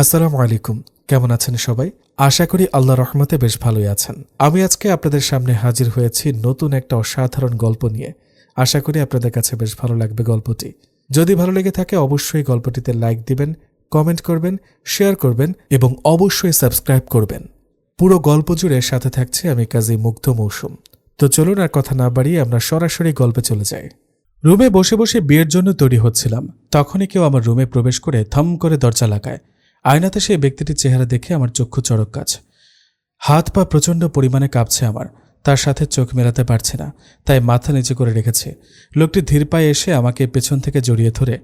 আসসালামু আলাইকুম। কেমন আছেন সবাই? আশা করি আল্লাহর রহমতে বেশ ভালোই আছেন। আমি আজকে আপনাদের সামনে হাজির হয়েছি নতুন একটা অসাধারণ গল্প নিয়ে। আশা করি আপনাদের কাছে বেশ ভালো লাগবে গল্পটি। যদি ভালো লেগে থাকে অবশ্যই গল্পটিতে লাইক দিবেন, কমেন্ট করবেন, শেয়ার করবেন এবং অবশ্যই সাবস্ক্রাইব করবেন। পুরো গল্প জুড়ে সাথে থাকছে আমি কাজী মুগ্ধ মৌসুম। তো চলুন আর কথা না বাড়িয়ে আমরা সরাসরি গল্পে চলে যাই। রুমে বসে বসে বিয়ের জন্য তৈরি হচ্ছিলাম। তখনই কেউ আমার রুমে প্রবেশ করে থম করে দরজা লাগায়। আয়নাতে সেই ব্যক্তিটির চেহারা দেখে আমার চক্ষু চড়ক গাছ। হাত পা প্রচণ্ড পরিমাণে কাঁপছে আমার। তার সাথে চোখ মেলাতে পারছে না, তাই মাথা নিচু করে রেখেছে। লোকটি ধীর পায়ে এসে আমাকে পেছন থেকে জড়িয়ে ধরে।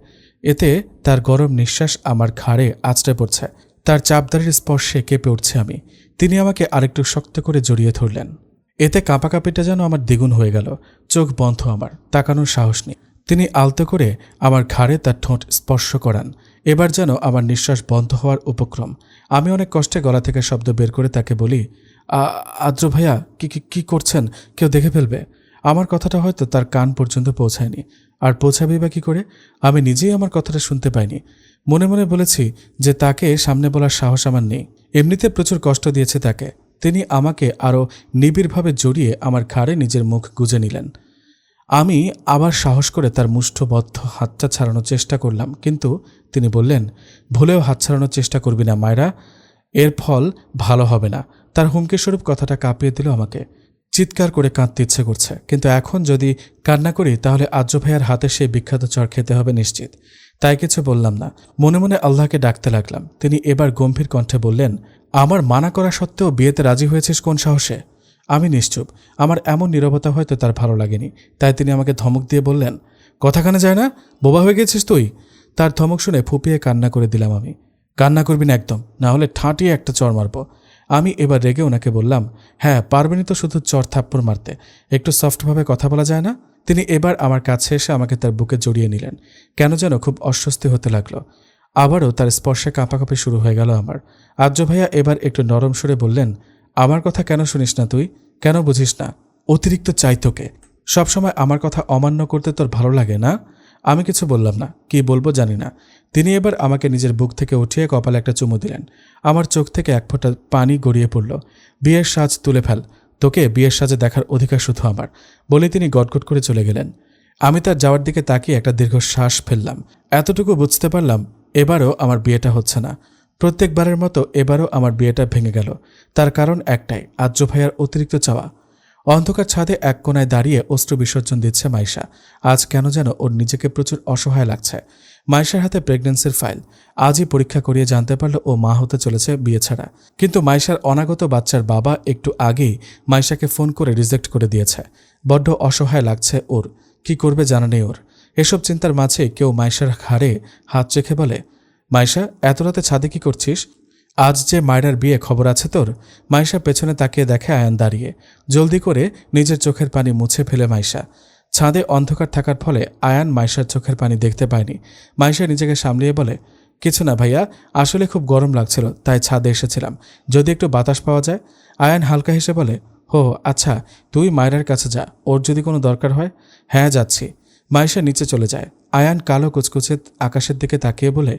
এতে তার গরম নিঃশ্বাস আমার ঘাড়ে আঁচড়ে পড়ছে। তার চাপদারির স্পর্শে কেঁপে উঠছে আমি। তিনি আমাকে আরেকটু শক্ত করে জড়িয়ে ধরলেন। এতে কাঁপাকাঁপিটা যেন আমার দ্বিগুণ হয়ে গেল। চোখ বন্ধ, আমার তাকানোর সাহস নেই। তিনি আলতো করে আমার ঘাড়ে তার ঠোঁট স্পর্শ করান। এবার যেন আমার নিঃশ্বাস বন্ধ হওয়ার উপক্রম। আমি অনেক কষ্টে গলা থেকে শব্দ বের করে তাকে বলি, আদ্র ভাইয়া, কি করছেন? কেউ দেখে ফেলবে। আমার কথাটা হয়তো তার কান পর্যন্ত পৌঁছায়নি। আর পৌঁছাবেই বা কী করে? আমি নিজেই আমার কথাটা শুনতে পাইনি। মনে মনে বলেছি যে তাকে সামনে বলার সাহস আমার নেই। এমনিতে প্রচুর কষ্ট দিয়েছে তাকে। তিনি আমাকে আরও নিবিড়ভাবে জড়িয়ে আমার ঘাড়ে নিজের মুখ গুজে নিলেন। আমি আবার সাহস করে তার মুষ্ঠবদ্ধ হাতটা ছাড়ানোর চেষ্টা করলাম, কিন্তু তিনি বললেন, ভুলেও হাত ছাড়ানোর চেষ্টা করবি না মায়রা, এর ফল ভালো হবে না। তার হুমকিস্বরূপ কথাটা কাঁপিয়ে দিল আমাকে। চিৎকার করে কাঁদতে ইচ্ছে করছে, কিন্তু এখন যদি কান্না করি তাহলে আদ্র ভাইয়ার হাতে সেই বিখ্যাত চর খেতে হবে নিশ্চিত। তাই কিছু বললাম না, মনে মনে আল্লাহকে ডাকতে লাগলাম। তিনি এবার গম্ভীর কণ্ঠে বললেন, আমার মানা করা সত্ত্বেও বিয়েতে রাজি হয়েছিস কোন সাহসে? আমি নিশ্চুপ। আমার এমন নীরবতা হয়তো তার ভালো লাগেনি, তাই তিনি আমাকে ধমক দিয়ে বললেন, কথা কানে যায় না? বোবা হয়ে গেছিস তুই? তার ধমক শুনে ফুপিয়ে কান্না করে দিলাম আমি। কান্না করবি না একদম, না হলে ঠাঁটিয়ে একটা চর মারব। আমি এবার রেগে ওনাকে বললাম, হ্যাঁ পারবেনই তো শুধু চর থাপ্পড় মারতে, একটু সফটভাবে কথা বলা যায় না? তিনি এবার আমার কাছে এসে আমাকে তার বুকে জড়িয়ে নিলেন। কেন যেন খুব অস্বস্তি হতে লাগলো। আবারও তার স্পর্শে কাঁপাকাঁপি শুরু হয়ে গেল আমার। আদ্র ভাইয়া এবার একটু নরম সুরে বললেন, আমার কথা কেন শুনিস না তুই? কেন বুঝিস না? অতিরিক্ত চাই তোকে। সবসময় আমার কথা অমান্য করতে তোর ভালো লাগে না? আমি কিছু বললাম না, কি বলবো জানি না। তিনি এবার আমাকে নিজের বুক থেকে উঠিয়ে কপালে একটা চুমু দিলেন। আমার চোখ থেকে এক ফোঁটা পানি গড়িয়ে পড়ল। বিয়ের সাজ তুলে ফেল, তোকে বিয়ের সাজে দেখার অধিকার শুধু আমার, বলে তিনি গটগট করে চলে গেলেন। আমি তার যাওয়ার দিকে তাকিয়ে একটা দীর্ঘ শ্বাস ফেললাম। এতটুকু বুঝতে পারলাম, এবারও আমার বিয়েটা হচ্ছে না। প্রত্যেকবারের মতো এবারও আমার বিয়েটা ভেঙে গেল। তার কারণ একটাই, আদ্র ভাইয়ার অতিরিক্ত চাওয়া। অন্ধকার ছাদে এক কোনায় দাঁড়িয়ে অশ্রু বিসর্জন দিচ্ছে মাইশা। আজ কেন যেন ওর নিজেকে প্রচুর অসহায় লাগছে। মাইশার হাতে প্রেগন্যান্সির ফাইল। আজই পরীক্ষা করিয়ে জানতে পারল ও মা হতে চলেছে বিয়ে ছাড়া। কিন্তু মাইশার অনাগত বাচ্চার বাবা একটু আগেই মাইশাকে ফোন করে রিজেক্ট করে দিয়েছে। বড্ড অসহায় লাগছে ওর। কি করবে জানা নেই ওর। এসব চিন্তার মাঝে কেউ মাইশার ঘাড়ে হাত রেখে বলে, মাইশা, এত রাতে ছাদে কি করছিস? আজ যে মায়রার বিয়ে, খবর আছে তোর? মাইশা পেছনে তাকিয়ে দেখে আয়ান দাঁড়িয়ে। জলদি করে নিজের চোখের পানি মুছে ফেলে মাইশা। ছাদে অন্ধকার থাকার ফলে আয়ান মাইশার চোখের পানি দেখতে পায়নি। মাইশা নিজেকে সামলিয়ে বলে, কিছু না ভাইয়া, আসলে খুব গরম লাগছিল তাই ছাদে এসেছিলাম, যদি একটু বাতাস পাওয়া যায়। আয়ান হালকা হেসে বলে, হো আচ্ছা, তুই মায়রার কাছে যা, ওর যদি কোনো দরকার হয়। হ্যাঁ যাচ্ছি। মাইশা নিচে চলে যায়। আয়ান কালো কুচকুচে আকাশের দিকে তাকিয়ে বলে,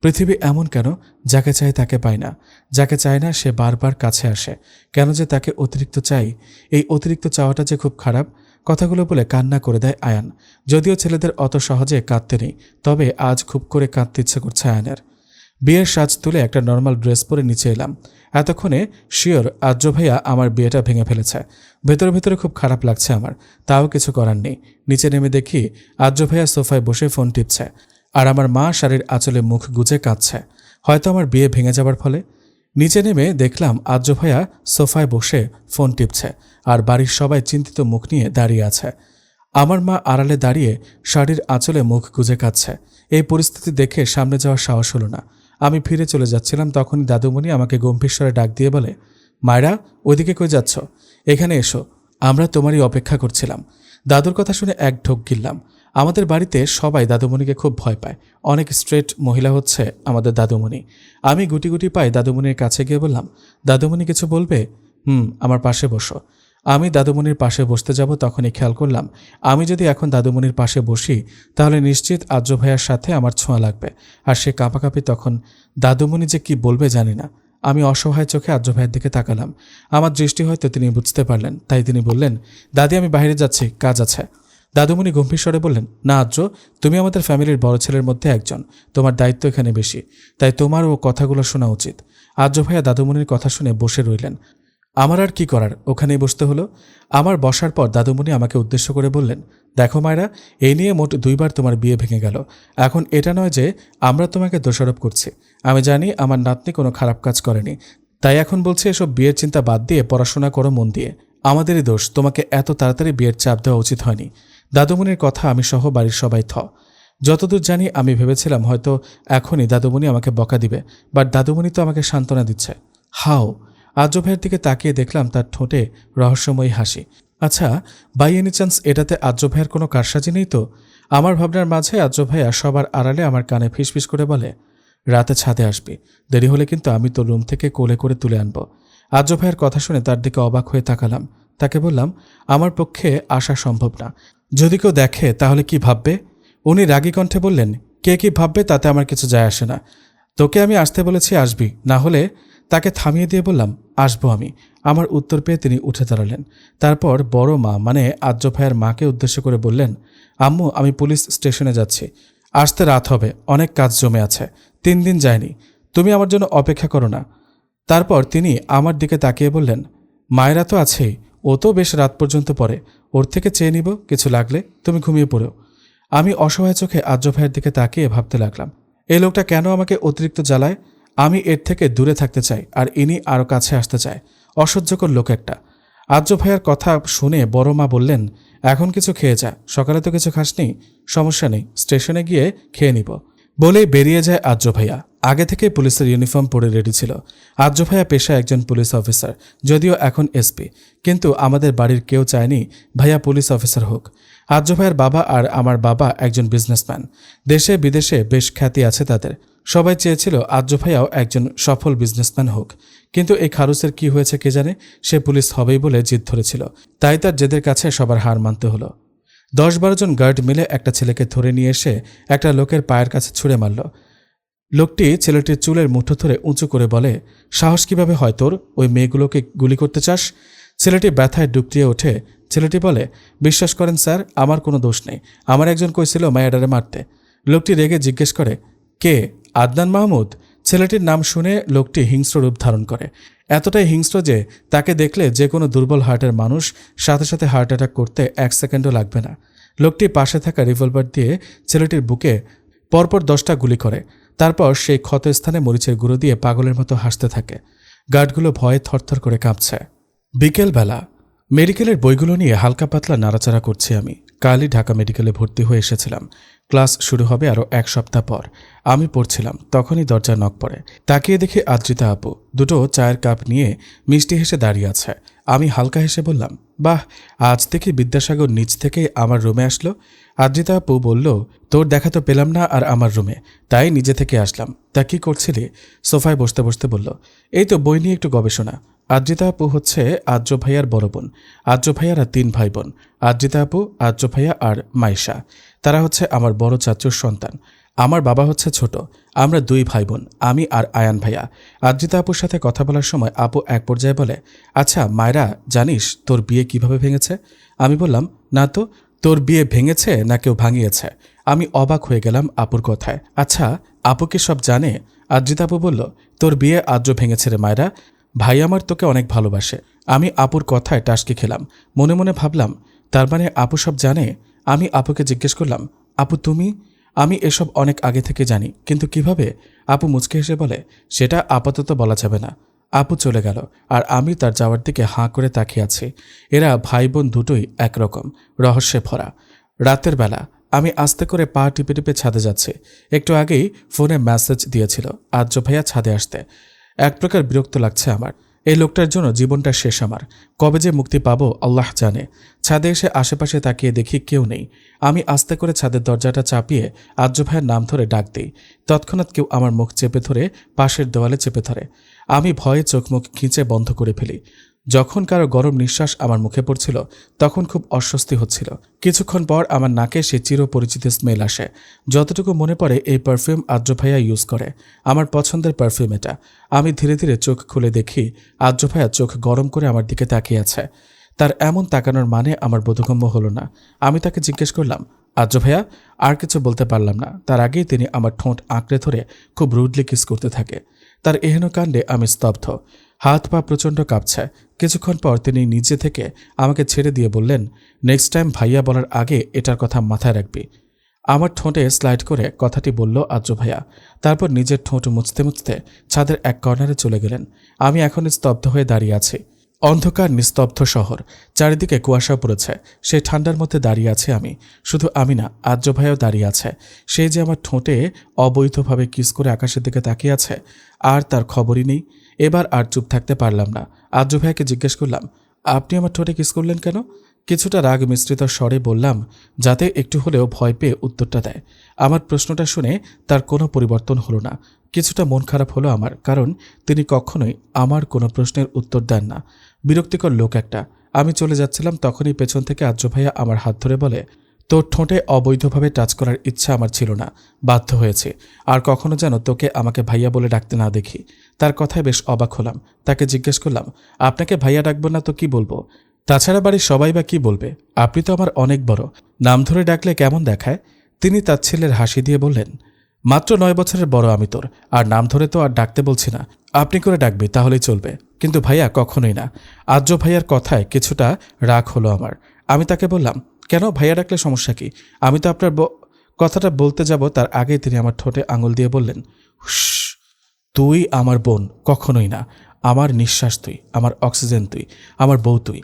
পৃথিবী এমন কেন, যাকে চাই তাকে পায় না, যাকে চায় না সে বারবার কাছে আসে। কেন যে তাকে অতিরিক্ত চাই? এই অতিরিক্ত চাওয়াটা যে খুব খারাপ। কথাগুলো বলে কান্না করে দেয় আয়ান। যদিও ছেলেদের অত সহজে কাঁদতে নেই, তবে আজ খুব করে কাঁদতে ইচ্ছে করছে আয়ানের। বিয়ের সাজ তুলে একটা নর্মাল ড্রেস পরে নিচে এলাম। এতক্ষণে শিওর আদ্র ভাইয়া আমার বিয়েটা ভেঙে ফেলেছে। ভেতরে ভেতরে খুব খারাপ লাগছে আমার, তাও কিছু করার নেই। নিচে নেমে দেখি আদ্র ভাইয়া সোফায় বসে ফোন টিপছে, আর আমার মা শাড়ির আঁচলে মুখ গুজে কাঁদছে, হয়তো আমার বিয়ে ভেঙে যাবার ফলে। নিচে নেমে দেখলাম আদ্র ভাইয়া সোফায় বসে ফোন টিপছে, আর বাড়ির সবাই চিন্তিত মুখ নিয়ে দাঁড়িয়ে আছে। আমার মা আড়ালে দাঁড়িয়ে শাড়ির আঁচলে মুখ গুজে কাঁদছে। এই পরিস্থিতি দেখে সামনে যাওয়ার সাহস হলো না। আমি ফিরে চলে যাচ্ছিলাম, তখনই দাদুমণি আমাকে গম্ভীর স্বরে ডাক দিয়ে বলে, মায়রা, ওইদিকে কই যাচ্ছ? এখানে এসো, আমরা তোমারই অপেক্ষা করছিলাম। দাদুর কথা শুনে এক ঢোক গিললাম। আমাদের বাড়িতে সবাই দাদুমণিকে খুব ভয় পায়। অনেক স্ট্রেট মহিলা হচ্ছে আমাদের দাদুমণি। আমি গুটি গুটি পায়ে দাদুমণির কাছে গিয়ে বললাম, দাদুমণি কিছু বলবে? আমার পাশে বসো। আমি দাদুমণির পাশে বসতে যাব তখনই খেয়াল করলাম আমি যদি এখন দাদুমণির পাশে বসি তাহলে নিশ্চিত আর্য ভাইয়ার সাথে আমার ছোঁয়া লাগবে, আর সে কাঁপাকাঁপি। তখন দাদুমণি যে কি বলবে জানি না। আমি অসহায় চোখে আর্য ভাইয়ের দিকে তাকালাম। আমার দৃষ্টি হয়তো তিনি বুঝতে পারলেন, তাই তিনি বললেন, দাদি আমি বাইরে যাচ্ছি, কাজ আছে। দাদুমণি গম্ভীর স্বরে বললেন, না আর্য, তুমি আমাদের ফ্যামিলির বড় ছেলের মধ্যে একজন, তোমার দায়িত্ব এখানে বেশি, তাই তোমার ও কথাগুলো শোনা উচিত। আর্য ভাইয়া দাদুমণির কথা শুনে বসে রইলেন। আমার আর কি করার, ওখানেই বসতে হলো। আমার বসার পর দাদুমণি আমাকে উদ্দেশ্য করে বললেন, দেখো মায়েরা, এই নিয়ে মোট 2 বার তোমার বিয়ে ভেঙে গেল। এখন এটা নয় যে আমরা তোমাকে দোষারোপ করছি। আমি জানি আমার নাতনি কোনো খারাপ কাজ করেনি, তাই এখন বলছি এসব বিয়ের চিন্তা বাদ দিয়ে পড়াশোনা করো মন দিয়ে। আমাদেরই দোষ, তোমাকে এত তাড়াতাড়ি বিয়ের চাপ দেওয়া উচিত হয়নি। দাদুমণির কথা আমি সহ বাড়ির সবাই যতদূর জানি আমি ভেবেছিলাম হয়তো এখনই দাদুমণি আমাকে বকা দিবে, বাট দাদুমণি তো আমাকে সান্ত্বনা দিচ্ছে। হাও। আর্য ভাইয়ের দিকে তাকিয়ে দেখলাম তার ঠোঁটে রহস্যময়ী হাসি। আচ্ছা, বাই এনি চান্স এটাতে আর্য ভাইয়ের কোনো কারসাজি নেই তো? আমার ভাবনার মাঝে আর্য ভাইয়া সবার আড়ালে আমার কানে ফিসফিস করে বলে, রাতে ছাদে আসবি, দেরি হলে কিন্তু আমি তোর রুম থেকে কোলে করে তুলে আনবো। আর্য ভাইয়ের কথা শুনে তার দিকে অবাক হয়ে তাকালাম। তাকে বললাম, আমার পক্ষে আসা সম্ভব না, যদি কেউ দেখে তাহলে কি ভাববে? উনি রাগী কণ্ঠে বললেন, কে কি ভাববে তাতে আমার কিছু যায় আসে না। তোকে আমি আসতে বলেছি, আসবি, না হলে। তাকে থামিয়ে দিয়ে বললাম, আসবো আমি। আমার উত্তর পেয়ে তিনি উঠে দাঁড়ালেন। তারপর বড় মা মানে আর্য ভাইয়ের মাকে উদ্দেশ্য করে বললেন, আম্মু আমি পুলিশ স্টেশনে যাচ্ছি, আসতে রাত হবে, অনেক কাজ জমে আছে, 3 দিন যায়নি, তুমি আমার জন্য অপেক্ষা করো না। তারপর তিনি আমার দিকে তাকিয়ে বললেন, মায়েরা তো আছেই, ও তো বেশ রাত পর্যন্ত পড়ে, ওর থেকে চেয়ে নিব, কিছু লাগলে তুমি ঘুমিয়ে পড়ো। আমি অসহায় চোখে আর্য ভাইয়ের দিকে তাকিয়ে ভাবতে লাগলাম, এই লোকটা কেন আমাকে অতিরিক্ত জ্বালায়? আমি এর থেকে দূরে থাকতে চাই, আর ইনি আরও কাছে আসতে চায়। অসহ্যকর লোক একটা। আর্য ভাইয়ার কথা শুনে বড় মা বললেন, এখন কিছু খেয়ে যা, সকালে তো কিছু খাসনি। সমস্যা নেই, স্টেশনে গিয়ে খেয়ে নিব। বলেই বেরিয়ে যায় আর্য ভাইয়া। আগে থেকে পুলিশের ইউনিফর্ম পরে রেডি ছিল। আর্য ভাইয়া পেশায় একজন পুলিশ অফিসার, যদিও এখন এসপি, কিন্তু আমাদের বাড়ির কেউ চায়নি ভাইয়া পুলিশ অফিসার হোক। আর্য ভাইয়ের বাবা আর আমার বাবা একজন বিজনেসম্যান, দেশে বিদেশে বেশ খ্যাতি আছে তাদের। সবাই চেয়েছিল আর্য ভাইয়াও একজন সফল বিজনেসম্যান হোক, কিন্তু এই খারুসের কি হয়েছে কে জানে, সে পুলিশ হবেই বলে জিদ ধরেছিল, তাই তার জেদের কাছে সবার হার মানতে হলো। 10-12 জন গার্ড মিলে একটা ছেলেকে ধরে নিয়ে এসে একটা লোকের পায়ের কাছে ছুঁড়ে মারল। লোকটি ছেলেটির চুলের মুঠো ধরে উঁচু করে বলে, সাহস কিভাবে হয় তোর, ওই মেয়েগুলোকে গুলি করতে চাস? ছেলেটি ব্যথায় ডুকরিয়ে ওঠে। ছেলেটি বলে, বিশ্বাস করেন স্যার, আমার কোনো দোষ নেই, আমার একজন কইছিল মায়াডারে মারতে। লোকটি রেগে জিজ্ঞেস করে, কে? আদনান মাহমুদ। ছেলেটির নাম শুনে লোকটি হিংস্র রূপ ধারণ করে, এতটাই হিংস্র যে তাকে দেখলে যে কোনো দুর্বল হার্টের মানুষ সাথে সাথে হার্ট অ্যাটাক করতে 1 সেকেন্ডও লাগবে না। লোকটি পাশে থাকা রিভলভার দিয়ে ছেলেটির বুকে পরপর 10টা গুলি করে, তারপর সেই ক্ষতস্থানে মরিচের গুঁড়ো দিয়ে পাগলের মতো হাসতে থাকে। গার্ডগুলো ভয়ে থরথর করে কাঁপছে। বিকেলবেলা মেডিকেলের বইগুলো নিয়ে হালকা পাতলা নাড়াচাড়া করছি আমি। কালই ঢাকা মেডিকেলে ভর্তি হয়ে এসেছিলাম। ক্লাস শুরু হবে আরও 1 সপ্তাহ পর। আমি পড়ছিলাম, তখনই দরজায় নক পড়ে। তাকিয়ে দেখি আদ্রিতা আপু দুটো চায়ের কাপ নিয়ে মিষ্টি হেসে দাঁড়িয়ে আছে। আমি হালকা হেসে বললাম, বাহ, আজ থেকে বিদ্যাসাগর নিজ থেকে আমার রুমে আসলো। আদ্রিতা আপু বলল, তোর দেখা তো পেলাম না আর আমার রুমে, তাই নিজে থেকে আসলাম। তা কি করছিলি? সোফায় বসতে বসতে বলল, এই তো বই নিয়ে একটু গবেষণা। আদ্রিতা আপু হচ্ছে আর্য ভাইয়ার বড় বোন। আর্য ভাইয়ারা 3 ভাই বোন, আদ্রিতা আপু, আর্য ভাইয়া আর মাইশা। তারা হচ্ছে আমার বড় চাচুর সন্তান। আমার বাবা হচ্ছে ছোট। আমরা 2 ভাই বোন, আমি আর আয়ান ভাইয়া। আদ্রিতা আপুর সাথে কথা বলার সময় আপু এক পর্যায়ে বলে, আচ্ছা মায়েরা, জানিস তোর বিয়ে কিভাবে ভেঙেছে? আমি বললাম, না তো, তোর বিয়ে ভেঙেছে না কেউ ভাঙিয়েছে? আমি অবাক হয়ে গেলাম আপুর কথায়। আচ্ছা আপু কি সব জানে? আদ্রিতা আপু বলল, তোর বিয়ে আদ্র ভেঙেছে রে মায়েরা, ভাই আমার তোকে অনেক ভালোবাসে। আমি আপুর কথায় টাসকে খেলাম। মনে মনে ভাবলাম, তার মানে আপু সব জানে। আমি আপুকে জিজ্ঞেস করলাম, আপু তুমি? আমি এসব অনেক আগে থেকে জানি, কিন্তু কিভাবে? আপু মুচকে হেসে বলে, সেটা আপাতত বলা যাবে না। আপু চলে গেল আর আমি তার যাওয়ার দিকে হাঁ করে তাকিয়ে আছি। এরা ভাই বোন দুটোই একরকম, রহস্যে ভরা। রাতের বেলা আমি আস্তে করে পা টিপে টিপে ছাদে যাচ্ছি। একটু আগেই ফোনে মেসেজ দিয়েছিল আর্য ভাইয়া ছাদে আসতে। এক প্রকার বিরক্ত লাগছে আমার। এই লোকটার জন্য জীবনটা শেষ আমার। কবে যে মুক্তি পাবো আল্লাহ জানে। ছাদে এসে আশেপাশে তাকিয়ে দেখি কেউ নেই। আমি আস্তে করে ছাদের দরজাটা চাপিয়ে আর্য ভাইয়ের নাম ধরে ডাক দিই। তৎক্ষণাৎ কেউ আমার মুখ চেপে ধরে পাশের দেওয়ালে চেপে ধরে। আমি ভয়ে চোখ মুখ খিঁচে বন্ধ করে ফেলি। যখন কারো গরম নিঃশ্বাস আমার মুখে পড়ছিল তখন খুব অস্বস্তি হচ্ছিল। কিছুক্ষণ পর আমার নাকে সে চিরপরিচিত স্মেল আসে। যতটুকু মনে পড়ে এই পারফিউম আদ্র ভাইয়া ইউজ করে। আমার পছন্দের পারফিউম এটা। আমি ধীরে ধীরে চোখ খুলে দেখি আদ্র ভাইয়া চোখ গরম করে আমার দিকে তাকিয়ে আছে। তার এমন তাকানোর মানে আমার বোধগম্য হলো না। আমি তাকে জিজ্ঞেস করলাম, আদ্র ভাইয়া? আর কিছু বলতে পারলাম না। তার আগেই তিনি আমার ঠোঁট আঁকড়ে ধরে খুব রুডলি কিস করতে থাকে। তার এহেন কাণ্ডে আমি স্তব্ধ। হাত পা প্রচণ্ড কাঁপছে। কিছুক্ষণ পর তিনি নিজে থেকে আমাকে ছেড়ে দিয়ে বললেন, নেক্সট টাইম ভাইয়া বলার আগে এটার কথা মাথায় রাখবি। আমার ঠোঁটে স্লাইড করে কথাটি বলল আদ্র ভাইয়া। তারপর নিজের ঠোঁট মুছতে মুছতে ছাদের এক কর্নারে চলে গেলেন। আমি এখন স্তব্ধ হয়ে দাঁড়িয়ে আছি। অন্ধকার নিস্তব্ধ শহর, চারিদিকে কুয়াশা পড়েছে। সেই ঠান্ডার মধ্যে দাঁড়িয়ে আছি আমি। শুধু আমি না, আদ্র ভাইয়াও দাঁড়িয়ে আছে। সে যে আমার ঠোঁটে অবৈধভাবে কিস করে আকাশের দিকে তাকিয়ে আছে, আর তার খবরই নেই। এবার আর চুপ থাকতে পারলাম না। আদ্র ভাইয়াকে জিজ্ঞেস করলাম, আপনি আমার ঠোঁটে কিস করলেন কেন? কিছুটা রাগ মিশ্রিত স্বরে বললাম, যাতে একটু হলেও ভয় পেয়ে উত্তরটা দেয়। আমার প্রশ্নটা শুনে তার কোনো পরিবর্তন হলো না। কিছুটা মন খারাপ হলো আমার, কারণ তিনি কখনোই আমার কোনো প্রশ্নের উত্তর দেন না। বিরক্তিকর লোক একটা। আমি চলে যাচ্ছিলাম, তখনই পেছন থেকে আদ্র ভাইয়া আমার হাত ধরে বলে, তোর ঠোঁটে অবৈধভাবে টাচ করার ইচ্ছা আমার ছিল না, বাধ্য হয়েছে। আর কখনো যেন তোকে আমাকে ভাইয়া বলে ডাকতে না দেখি। তার কথায় বেশ অবাক হলাম। তাকে জিজ্ঞেস করলাম, আপনাকে ভাইয়া ডাকবো না তো কি বলবো? তাছাড়া বাড়ির সবাই বা কি বলবে? আপনি তো আমার অনেক বড়, নাম ধরে ডাকলে কেমন দেখায়? তিনি তার ছেলের হাসি দিয়ে বললেন, মাত্র 9 বছরের বড় আমি তোর, আর নাম ধরে তো আর ডাকতে বলছি না। আপনি করে ডাকবি তাহলেই চলবে, কিন্তু ভাইয়া কখনোই না। আদ্র ভাইয়ার কথায় কিছুটা রাগ হলো আমার। আমি তাকে বললাম, কেন? ভাইয়া ডাকলে সমস্যা কি? আমি তো আপনার কথাটা বলতে যাব তার আগেই তিনি আমার ঠোঁটে আঙুল দিয়ে বললেন, হুশ, তুই আমার বোন, কখনোই না। আমার নিঃশ্বাস তুই, আমার অক্সিজেন তুই, আমার বউ তুই।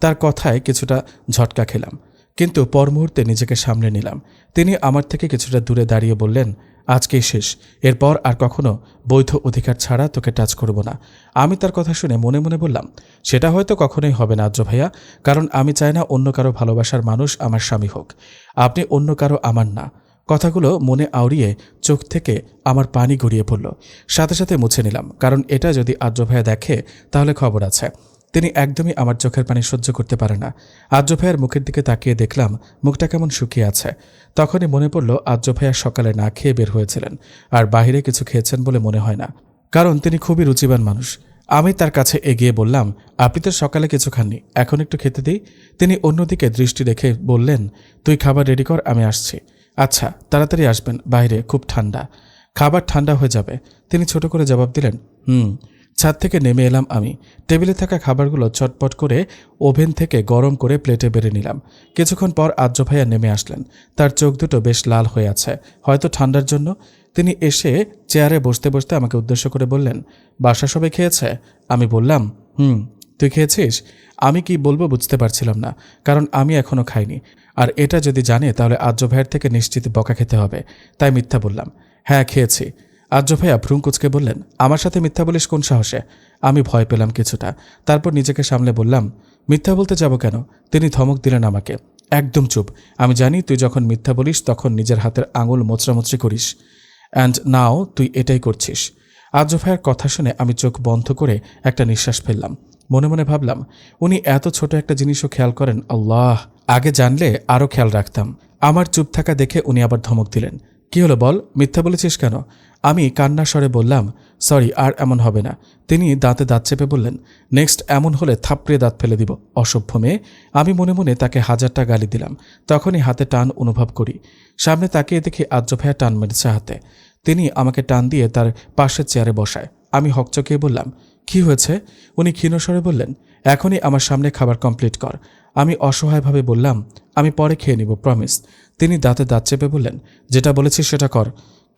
তার কথায় কিছুটা ঝটকা খেলাম, কিন্তু পর মুহূর্তে নিজেকে সামলে নিলাম। তিনি আমার থেকে কিছুটা দূরে দাঁড়িয়ে বললেন, আজকেই শেষ। এরপর আর কখনো বৈধ অধিকার ছাড়া তোকে টাচ করব না। আমি তার কথা শুনে মনে মনে বললাম, সেটা হয়তো কখনোই হবে না আদ্র ভাইয়া, কারণ আমি চাই না অন্য কারো ভালোবাসার মানুষ আমার স্বামী হোক। আপনি অন্য কারো আমার না। কথাগুলো মনে আওড়িয়ে চোখ থেকে আমার পানি গড়িয়ে পড়ল। সাথে সাথে মুছে নিলাম, কারণ এটা যদি আদ্র ভাইয়া দেখে তাহলে খবর আছে। তিনি একদমই আমার চোখের পানি সহ্য করতে পারে না। আদ্র ভাইয়ার মুখের দিকে তাকিয়ে দেখলাম মুখটা কেমন শুকিয়ে আছে। তখনই মনে পড়ল আদ্র ভাইয়া সকালে না খেয়ে বের হয়েছিলেন, আর বাইরে কিছু খেয়েছেন বলে মনে হয় না, কারণ তিনি খুবই রুচিবান মানুষ। আমি তার কাছে এগিয়ে বললাম, আপনি তো সকালে কিছু খাননি, এখন একটু খেতে দিই। তিনি অন্যদিকে দৃষ্টি রেখে বললেন, তুই খাবার রেডি কর, আমি আসছি। আচ্ছা, তাড়াতাড়ি আসবেন, বাইরে খুব ঠান্ডা, খাবার ঠান্ডা হয়ে যাবে। তিনি ছোট করে জবাব দিলেন, ছাদ থেকে নেমে এলাম আমি। টেবিলে থাকা খাবারগুলো চটপট করে ওভেন থেকে গরম করে প্লেটে বেড়ে নিলাম। কিছুক্ষণ পর আদ্র ভাইয়া নেমে আসলেন। তার চোখ দুটো বেশ লাল হয়ে আছে, হয়তো ঠান্ডার জন্য। তিনি এসে চেয়ারে বসতে বসতে আমাকে উদ্দেশ্য করে বললেন, বাসা সবাই খেয়েছে? আমি বললাম, তুই খেয়েছিস? আমি কি বলবো বুঝতে পারছিলাম না, কারণ আমি এখনও খাইনি। আর এটা যদি জানে তাহলে আদ্র ভাইয়ের থেকে নিশ্চিত বকা খেতে হবে। তাই মিথ্যা বললাম, হ্যাঁ খেয়েছি। আদ্র ভাইয়া ভ্রুং কুচকে বললেন, আমার সাথে মিথ্যা বলিস কোন সাহসে? আমি ভয় পেলাম কিছুটা। তারপর নিজেকে সামলে বললাম, মিথ্যা বলতে যাব কেন? তিনি ধমক দিলেন আমাকে, একদম চুপ। আমি জানি তুই যখন মিথ্যা বলিস তখন নিজের হাতের আঙুল মোচড়ামুচড়ি করিস, অ্যান্ড নাও তুই এটাই করছিস। আদ্র ভাইয়ের কথা শুনে আমি চোখ বন্ধ করে একটা নিঃশ্বাস ফেললাম। মনে মনে ভাবলাম, উনি এত ছোট একটা জিনিসও খেয়াল করেন, আল্লাহ! আগে জানলে আরও খেয়াল রাখতাম। আমার চুপ থাকা দেখে উনি আবার ধমক দিলেন, কি হলো বল, মিথ্যা বলেছিস কেন? আমি কান্না স্বরে বললাম, সরি, আর এমন হবে না। তিনি দাঁতে দাঁত চেপে বললেন, নেক্সট এমন হলে থাপড়ে দাঁত ফেলে দিব, অসভ্য মেয়ে। আমি মনে মনে তাকে 1000টা গালি দিলাম। তখনই হাতে টান অনুভব করি। সামনে তাকিয়ে দেখি আদ্র ভাইয়া টান মেরেছে হাতে। তিনি আমাকে টান দিয়ে তার পাশের চেয়ারে বসায়। আমি হকচকিয়ে বললাম, কি হয়েছে? উনি ক্ষীণ স্বরে বললেন, এখনই আমার সামনে খাবার কমপ্লিট কর। আমি অসহায়ভাবে বললাম, আমি পরে খেয়ে নিব, প্রমিস। তিনি দাঁতে দাঁত চেপে বললেন, যেটা বলেছিস সেটা কর।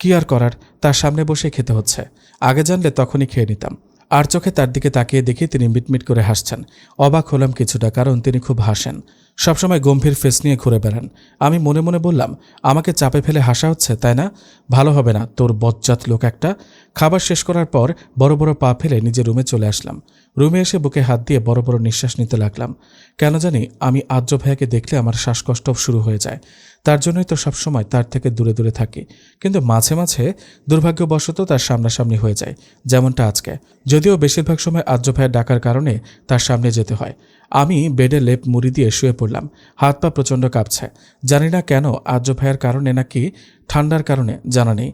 কি আর করার, তার সামনে বসে খেতে হচ্ছে। আগে জানলে তখনই খেয়ে নিতাম। আর চোখে তার দিকে তাকিয়ে দেখি তিনি মিটমিট করে হাসছেন। অবাক হলাম কিছুটা, কারণ তিনি খুব হাসেন। সবসময় গম্ভীর ফেস নিয়ে ঘুরে বেড়ান। আমি মনে মনে বললাম, আমাকে চাপে ফেলে হাসা হচ্ছে তাই না? ভালো হবে না তোর বজ্জাত লোক একটা। খাবার শেষ করার পর বড় বড় পা ফেলে নিজের রুমে চলে আসলাম। রুমে এসে বুকে হাত দিয়ে বড় বড় নিঃশ্বাস নিতে লাগলাম। কেন জানি আমি আদ্র ভাইয়াকে দেখলে আমার শ্বাসকষ্ট শুরু হয়ে যায়। তার জন্যই তো সবসময় তার থেকে দূরে দূরে থাকি, কিন্তু মাঝে মাঝে দুর্ভাগ্যবশত তার সামনাসামনি হয়ে যায়, যেমনটা আজকে। যদিও বেশিরভাগ সময় আদ্র ভাইয়ের ডাকার কারণে তার সামনে যেতে হয়। আমি বেডে লেপ মুড়ি দিয়ে শুয়ে পড়লাম। হাত পা প্রচণ্ড কাঁপছে। জানি না কেন, আদ্র ভাইয়ের কারণে নাকি ঠান্ডার কারণে জানা নেই।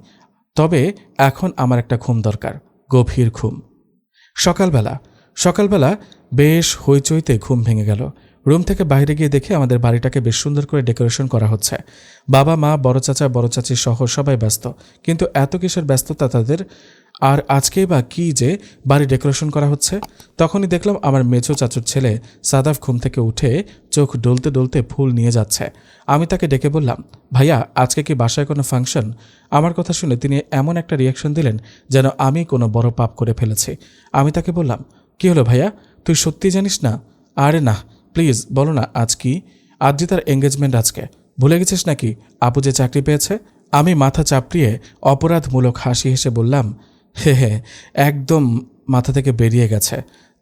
তবে এখন আমার একটা ঘুম দরকার, গভীর ঘুম। সকালবেলা বেশ হইচইতে ঘুম ভেঙে গেল। রুম থেকে বাইরে গিয়ে দেখে আমাদের বাড়িটাকে বেশ সুন্দর করে ডেকোরেশন করা হচ্ছে। বাবা মা, বড় চাচা, বড় চাচি সহ সবাই ব্যস্ত, কিন্তু এত কিসের ব্যস্ততা তাদের? আর আজকেই বা কি যে বাড়ি ডেকোরেশন করা হচ্ছে? তখনই দেখলাম আমার মেজো চাচুর ছেলে সাদাফ ঘুম থেকে উঠে চোখ ডলতে ডলতে ফুল নিয়ে যাচ্ছে। আমি তাকে ডেকে বললাম, ভাইয়া আজকে কি বাসায় কোনো ফাংশন? আমার কথা শুনে তিনি এমন একটা রিয়াকশন দিলেন যেন আমি কোনো বড় পাপ করে ফেলেছি। আমি তাকে বললাম, কি হলো ভাইয়া, তুই সত্যি জানিস না? আরে না, প্লিজ বলো না আজ কি? আদ্রিতার এঙ্গেজমেন্ট আজকে। ভুলে গেছিস নাকি আপু যে চাকরি পেয়েছে? আমি মাথা চাপড়িয়ে অপরাধমূলক হাসি হেসে বললাম, হে হে, একদম মাথা থেকে বেরিয়ে গেছে।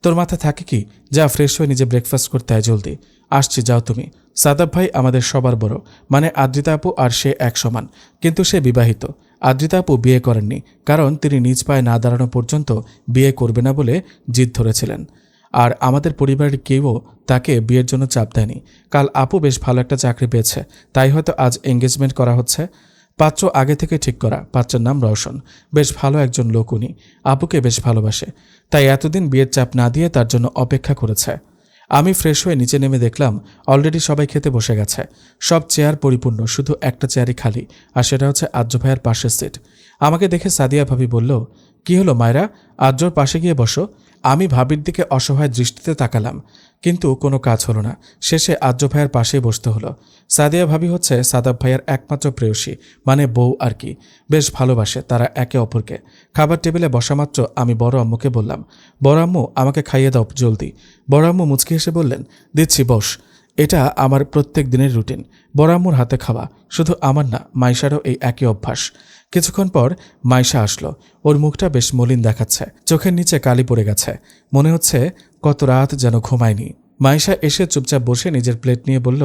তোর মাথা থাকে কি? যা ফ্রেশ হয়ে নিজে ব্রেকফাস্ট করতে হয়, জলদি আসছি, যাও তুমি। সাদাব ভাই আমাদের সবার বড়, মানে আদ্রিতা আপু আর সে এক সমান, কিন্তু সে বিবাহিত। আদ্রিতা আপু বিয়ে করেননি, কারণ তিনি নিজ পায়ে না দাঁড়ানো পর্যন্ত বিয়ে করবে না বলে জিদ ধরেছিলেন। আর আমাদের পরিবারের কেউও তাকে বিয়ের জন্য চাপ দেয়নি। কাল আপু বেশ ভালো একটা চাকরি পেয়েছে, তাই হয়তো আজ এঙ্গেজমেন্ট করা হচ্ছে। পাত্র আগে থেকে ঠিক করা, পাত্রের নাম রওশন। বেশ ভালো একজন লোক উনি, আপুকে বেশ ভালোবাসে, তাই এতদিন বিয়ের চাপ না দিয়ে তার জন্য অপেক্ষা করেছে। আমি ফ্রেশ হয়ে নিচে নেমে দেখলাম অলরেডি সবাই খেতে বসে গেছে। সব চেয়ার পরিপূর্ণ, শুধু একটা চেয়ারই খালি, আর সেটা হচ্ছে আদ্র ভাইয়ের পাশের সিট। আমাকে দেখে সাদিয়া ভাবি বলল, কি হলো মায়রা, আদ্রর পাশে গিয়ে বসো। আমি ভাবির দিকে অসহায় দৃষ্টিতে তাকালাম, কিন্তু কোনো কাজ হলো না। শেষে আদ্র ভাইয়ের পাশেই বসতে হলো। সাদিয়া ভাবি হচ্ছে সাদাব ভাইয়ের একমাত্র প্রেয়সী, মানে বউ আর কি। বেশ ভালোবাসে তারা একে অপরকে। খাবার টেবিলে বসা মাত্র আমি বড় আম্মুকে বললাম, বড় আম্মু আমাকে খাইয়ে দাও জলদি। বড় আম্মু মুচকি হেসে বললেন, দিচ্ছি বস। এটা আমার প্রত্যেক দিনের রুটিন, বড় আম্মুর হাতে খাওয়া। শুধু আমার না, মাইশারও এই একই অভ্যাস। কিছুক্ষণ পর মাইশা আসলো। ওর মুখটা বেশ মলিন দেখাচ্ছে, চোখের নিচে কালি পড়ে গেছে, মনে হচ্ছে কত রাত যেন ঘুমায়নি। মাইশা এসে চুপচাপ বসে নিজের প্লেট নিয়ে বলল,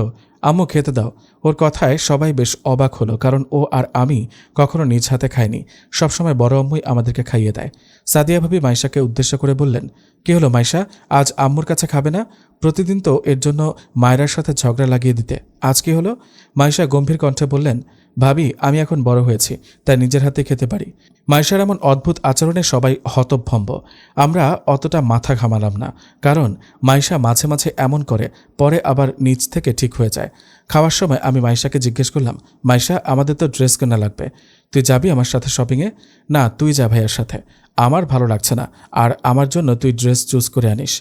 আম্মু খেতে দাও। ওর কথায় সবাই বেশ অবাক হলো, কারণ ও আর আমি কখনো নিজ হাতে খাইনি, সবসময় বড় আম্মুই আমাদেরকে খাইয়ে দেয়। সাদিয়া ভাবি মাইশাকে উদ্দেশ্য করে বললেন, কি হলো মাইশা, আজ আম্মুর কাছে খাবে না? প্রতিদিন তো এর জন্য মায়রার সাথে ঝগড়া লাগিয়ে দিতে, আজ কি হলো? মাইশা গম্ভীর কণ্ঠে বললেন, ভাবি আমি এখন বড় হয়েছি, তাই নিজের হাতে খেতে পারি। মাইশার এমন অদ্ভুত আচরণে সবাই হতভম্ব। আমরা অতটা মাথা ঘামালাম না, কারণ মাইশা মাঝে মাঝে এমন করে, পরে আবার নিজ থেকে ঠিক হয়ে যায়। খাওয়ার সময় আমি মাইশাকে জিজ্ঞেস করলাম, মাইশা আমাদের তো ড্রেস কেনা লাগবে, তুই যাবি আমার সাথে শপিংয়ে? না, তুই যা ভাইয়ার সাথে, আমার ভালো লাগছে না, আর আমার জন্য তুই ড্রেস চুজ করে আনিস।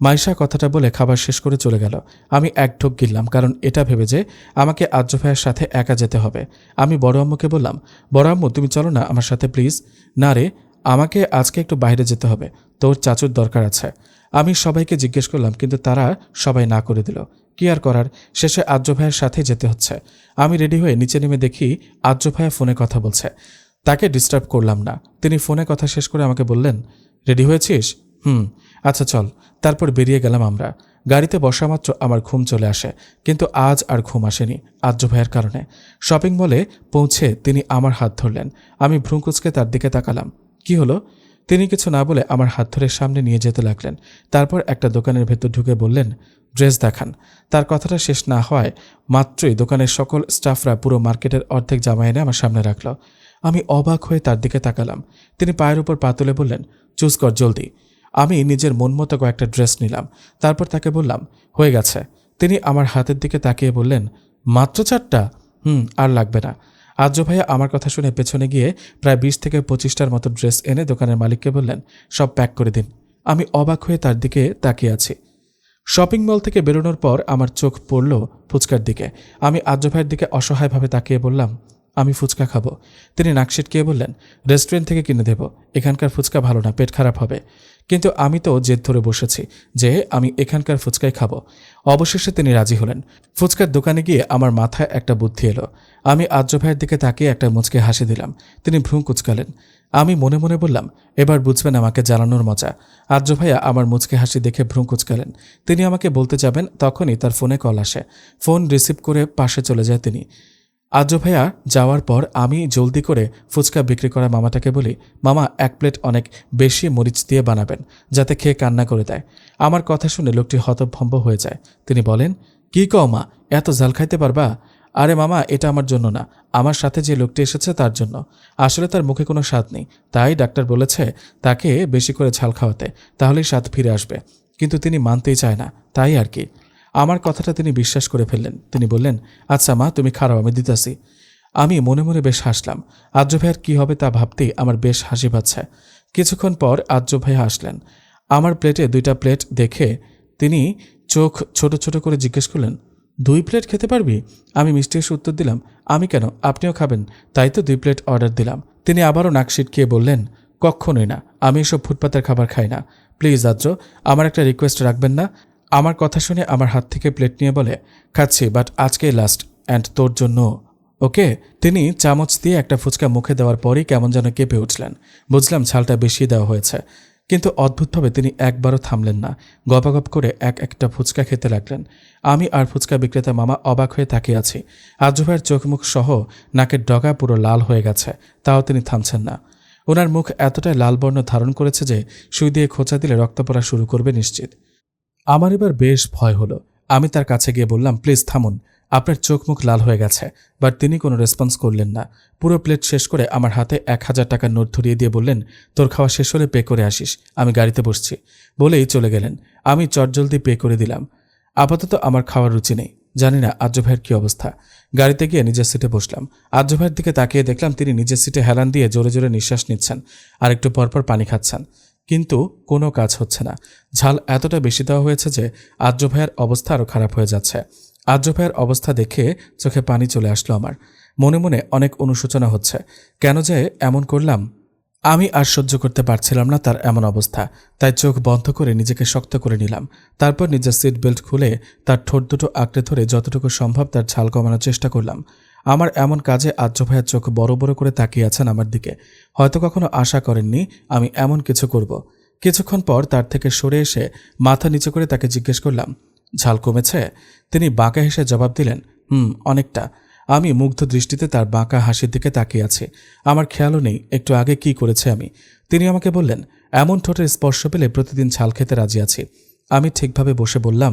মাইশা কথাটা বলে খাবার শেষ করে চলে গেল। আমি এক ঢোক গিললাম, কারণ এটা ভেবে যে আমাকে আদ্র ভাইয়ের সাথে একা যেতে হবে। আমি বড় আম্মুকে বললাম, বড় আম্মু তুমি চলো না আমার সাথে প্লিজ। না রে, আমাকে আজকে একটু বাইরে যেতে হবে, তোর চাচুর দরকার আছে। আমি সবাইকে জিজ্ঞেস করলাম, কিন্তু তারা সবাই না করে দিল। কি আর করার, শেষে আদ্র ভাইয়ের সাথে যেতে হচ্ছে। আমি রেডি হয়ে নিচে নেমে দেখি আদ্র ভাইয়া ফোনে কথা বলছে। তাকে ডিস্টার্ব করলাম না, তিনি ফোনে কথা শেষ করে আমাকে বললেন, রেডি হয়েছিস? আচ্ছা চল। তারপর বেরিয়ে গেলাম আমরা। গাড়িতে বসা মাত্র আমার ঘুম চলে আসে, কিন্তু আজ আর ঘুম আসেনি আদ্র ভাইয়ের কারণে। শপিং মলে পৌঁছে তিনি আমার হাত ধরলেন। আমি ভ্রুকুঁচকে তার দিকে তাকালাম। কি হলো? তিনি কিছু না বলে আমার হাত ধরে সামনে নিয়ে যেতে লাগলেন। তারপর একটা দোকানের ভেতর ঢুকে বললেন, ড্রেস দেখান। তার কথাটা শেষ না হওয়ায় মাত্রই দোকানের সকল স্টাফরা পুরো মার্কেটের অর্ধেক জামা এনে আমার সামনে রাখল। আমি অবাক হয়ে তার দিকে তাকালাম। তিনি পায়ের উপর পা তুলে বললেন, চুজ কর জলদি। আমি নিজের মন মতো কয়েকটা ড্রেস নিলাম, তারপর তাকে বললাম, হয়ে গেছে। তিনি আমার হাতের দিকে তাকিয়ে বললেন, মাত্র 4টা? আর লাগবে না। আদ্র ভাইয়া আমার কথা শুনে পেছনে গিয়ে প্রায় 20 থেকে 25টার মতো ড্রেস এনে দোকানের মালিককে বললেন, সব প্যাক করে দিন। আমি অবাক হয়ে তার দিকে তাকিয়ে আছি। শপিং মল থেকে বেরোনোর পর আমার চোখ পড়ল ফুচকার দিকে। আমি আদ্র ভাইয়ের দিকে অসহায়ভাবে তাকিয়ে বললাম, আমি ফুচকা খাবো। তিনি নাক সিটকিয়ে বললেন, রেস্টুরেন্ট থেকে কিনে দেব, এখানকার ফুচকা ভালো না, পেট খারাপ হবে। কিন্তু আমি তো জেদ ধরে বসেছি যে আমি এখানকার ফুচকাই খাবো। অবশেষে তিনি রাজি হলেন। ফুচকার দোকানে গিয়ে আমার মাথায় একটা বুদ্ধি এলো। আমি আর্য ভাইয়ের দিকে তাকিয়ে একটা মুচকে হাসি দিলাম। তিনি ভ্রু কুঁচকালেন। আমি মনে মনে বললাম, এবার বুঝবেন আমাকে জ্বালানোর মজা। আর্য ভাইয়া আমার মুচকে হাসি দেখে ভ্রু কুঁচকালেন। তিনি আমাকে বলতে যাবেন, তখনই তার ফোনে কল আসে। ফোন রিসিভ করে পাশে চলে যায় তিনি। আর্য ভাইয়া যাওয়ার পর আমি জলদি করে ফুচকা বিক্রি করা মামাটাকে বলি, মামা 1 প্লেট অনেক বেশি মরিচ দিয়ে বানাবেন, যাতে খেয়ে কান্না করে দেয়। আমার কথা শুনে লোকটি হতভম্ব হয়ে যায়। তিনি বলেন, কি কও মা, এত ঝাল খাইতে পারবা? আরে মামা, এটা আমার জন্য না, আমার সাথে যে লোকটি এসেছে তার জন্য। আসলে তার মুখে কোনো স্বাদ নেই, তাই ডাক্তার বলেছে তাকে বেশি করে ঝাল খাওয়াতে, তাহলেই স্বাদ ফিরে আসবে। কিন্তু তিনি মানতেই চায় না, তাই আর কি। আমার কথাটা তিনি বিশ্বাস করে ফেললেন। তিনি বললেন, আচ্ছা মা, তুমি খারাপ, আমি দিতেছি। আমি মনে মনে বেশ হাসলাম। আর্য ভাইয়ার কী হবে তা ভাবতেই আমার বেশ হাসি পাচ্ছে। কিছুক্ষণ পর আর্য ভাইয়া আসলেন। আমার প্লেটে 2টা প্লেট দেখে তিনি চোখ ছোট ছোট করে জিজ্ঞেস করলেন, 2 প্লেট খেতে পারবি? আমি মিষ্টি এসে উত্তর দিলাম, আমি কেন, আপনিও খাবেন, তাই তো 2 প্লেট অর্ডার দিলাম। তিনি আবারও নাক সিটকিয়ে বললেন, কক্ষণই না, আমি এসব ফুটপাতের খাবার খাই না। প্লিজ আর্য, আমার একটা রিকোয়েস্ট রাখবেন না? আমার কথা শুনে আমার হাত থেকে প্লেট নিয়ে বলে, খাচ্ছি, বাট আজকেই লাস্ট, অ্যান্ড তোর জন্য, ওকে? তিনি চামচ দিয়ে একটা ফুচকা মুখে দেওয়ার পরই কেমন যেন কেঁপে উঠলেন। বুঝলাম ঝালটা বেশি দেওয়া হয়েছে। কিন্তু অদ্ভুতভাবে তিনি একবারও থামলেন না। গপাগপ করে একটা ফুচকা খেতে লাগলেন। আমি আর ফুচকা বিক্রেতা মামা অবাক হয়ে তাকিয়ে আছি। আর্য ভাইয়ের চোখ মুখ সহ নাকের ডগা পুরো লাল হয়ে গেছে, তাও তিনি থামছেন না। ওনার মুখ এতটাই লাল বর্ণ ধারণ করেছে যে সুই দিয়ে খোঁচা দিলে রক্ত পড়া শুরু করবে নিশ্চিত। আমার এবার বেশ ভয় হলো। আমি তার কাছে গিয়ে বললাম, প্লিজ থামুন, আপনার চোখ মুখ লাল হয়ে গেছে। বাট তিনি কোনো রেসপন্স করলেন না। পুরো প্লেট শেষ করে আমার হাতে 1000 টাকার নোট ধরিয়ে দিয়ে বললেন, তোর খাওয়া শেষ হলে পে করে আসিস, আমি গাড়িতে বসছি। বলেই চলে গেলেন। আমি চটজলদি পে করে দিলাম। আপাতত আমার খাওয়ার রুচি নেই। জানি না আর্য ভাইয়ের কী অবস্থা। গাড়িতে গিয়ে নিজের সিটে বসলাম। আর্য ভাইয়ের দিকে তাকিয়ে দেখলাম তিনি নিজের সিটে হেলান দিয়ে জোরে জোরে নিঃশ্বাস নিচ্ছেন আর একটু পরপর পানি খাচ্ছেন। কিন্তু কোনো কাজ হচ্ছে না। ঝাল এতটা বেশি দেওয়া হয়েছে যে আর্য ভাইয়ের অবস্থা আরও খারাপ হয়ে যাচ্ছে। আর্য ভাইয়ের অবস্থা দেখে চোখে পানি চলে আসলো আমার। মনে মনে অনেক অনুশোচনা হচ্ছে, কেন যে এমন করলাম। আমি আর সহ্য করতে পারছিলাম না তার এমন অবস্থা। তাই চোখ বন্ধ করে নিজেকে শক্ত করে নিলাম। তারপর নিজের সিট বেল্ট খুলে তার ঠোঁট দুটো আঁকড়ে ধরে যতটুকু সম্ভব তার ঝাল কমানোর চেষ্টা করলাম। আমার এমন কাজে আর্য ভাইয়ের চোখ বড় বড় করে তাকিয়ে আছেন আমার দিকে। হয়তো কখনো আশা করেননি আমি এমন কিছু করব। কিছুক্ষণ পর তার থেকে সরে এসে মাথা নিচু করে তাকে জিজ্ঞেস করলাম, ঝাল কমেছে? তিনি বাঁকা হেসে জবাব দিলেন, অনেকটা। আমি মুগ্ধ দৃষ্টিতে তার বাঁকা হাসির দিকে তাকিয়ে আছি। আমার খেয়ালও নেই একটু আগে কি করেছে আমি। তিনি আমাকে বললেন, এমন ঠোঁটের স্পর্শ পেলে প্রতিদিন ঝাল খেতে রাজি আছি। আমি ঠিকভাবে বসে বললাম,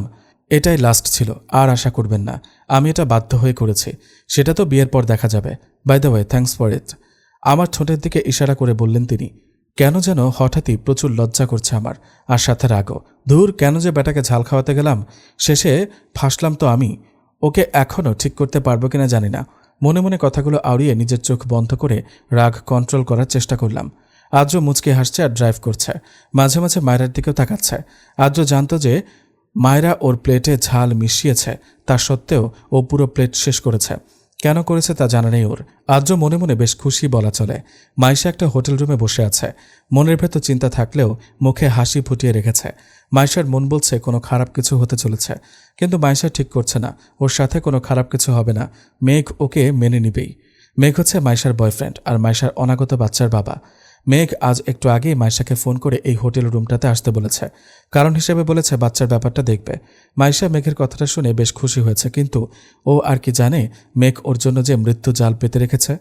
এটাই লাস্ট ছিল, আর আশা করবেন না। আমি এটা বাধ্য হয়ে করেছি, সেটা তো বিয়ের পর দেখা যাবে। By the way, thanks for it. আমার ঠোঁটের দিকে ইশারা করে বললেন তিনি। কেন যেন হঠাৎই প্রচুর লজ্জা করছে আমার, আর সাথে রাগও। ধুর, কেন যে বেটাকে ঝাল খাওয়াতে গেলাম। শেষে ফাঁসলাম তো আমি। ওকে এখনও ঠিক করতে পারবো কিনা জানি না। মনে মনে কথাগুলো আউড়িয়ে নিজের চোখ বন্ধ করে রাগ কন্ট্রোল করার চেষ্টা করলাম। আর্য মুচকে হাসছে আর ড্রাইভ করছে। মাঝে মাঝে মায়েরার দিকেও তাকাচ্ছে। আর্য জানত যে মায়েরা ওর প্লেটে ঝাল মিশিয়েছে, তা সত্ত্বেও ও পুরো প্লেট শেষ করেছে। কেন করেছে তা জানা নেই ওর। আর্য মনে মনে বেশ খুশি বলা চলে। মাইশা একটা হোটেল রুমে বসে আছে। মনের ভেতর চিন্তা থাকলেও মুখে হাসি ফুটিয়ে রেখেছে। মাইশার মন বলছে কোনো খারাপ কিছু হতে চলেছে, কিন্তু মাইশা ঠিক করছে না ওর সাথে কোনো খারাপ কিছু হবে না। মেঘ ওকে মেনে নিবেই। মেঘ হচ্ছে মাইশার বয়ফ্রেন্ড আর মাইশার অনাগত বাচ্চার বাবা। মেঘ আজ একটু আগেই মাইশাকে ফোন করে এই হোটেল রুমটাতে আসতে বলেছে। কারণ হিসেবে বলেছে বাচ্চার ব্যাপারটা দেখবে। মাইশা মেঘের কথাটা শুনে বেশ খুশি হয়েছে, কিন্তু ও আর কি জানে মেঘ ওর জন্য যে মৃত্যু জাল পেতে রেখেছে।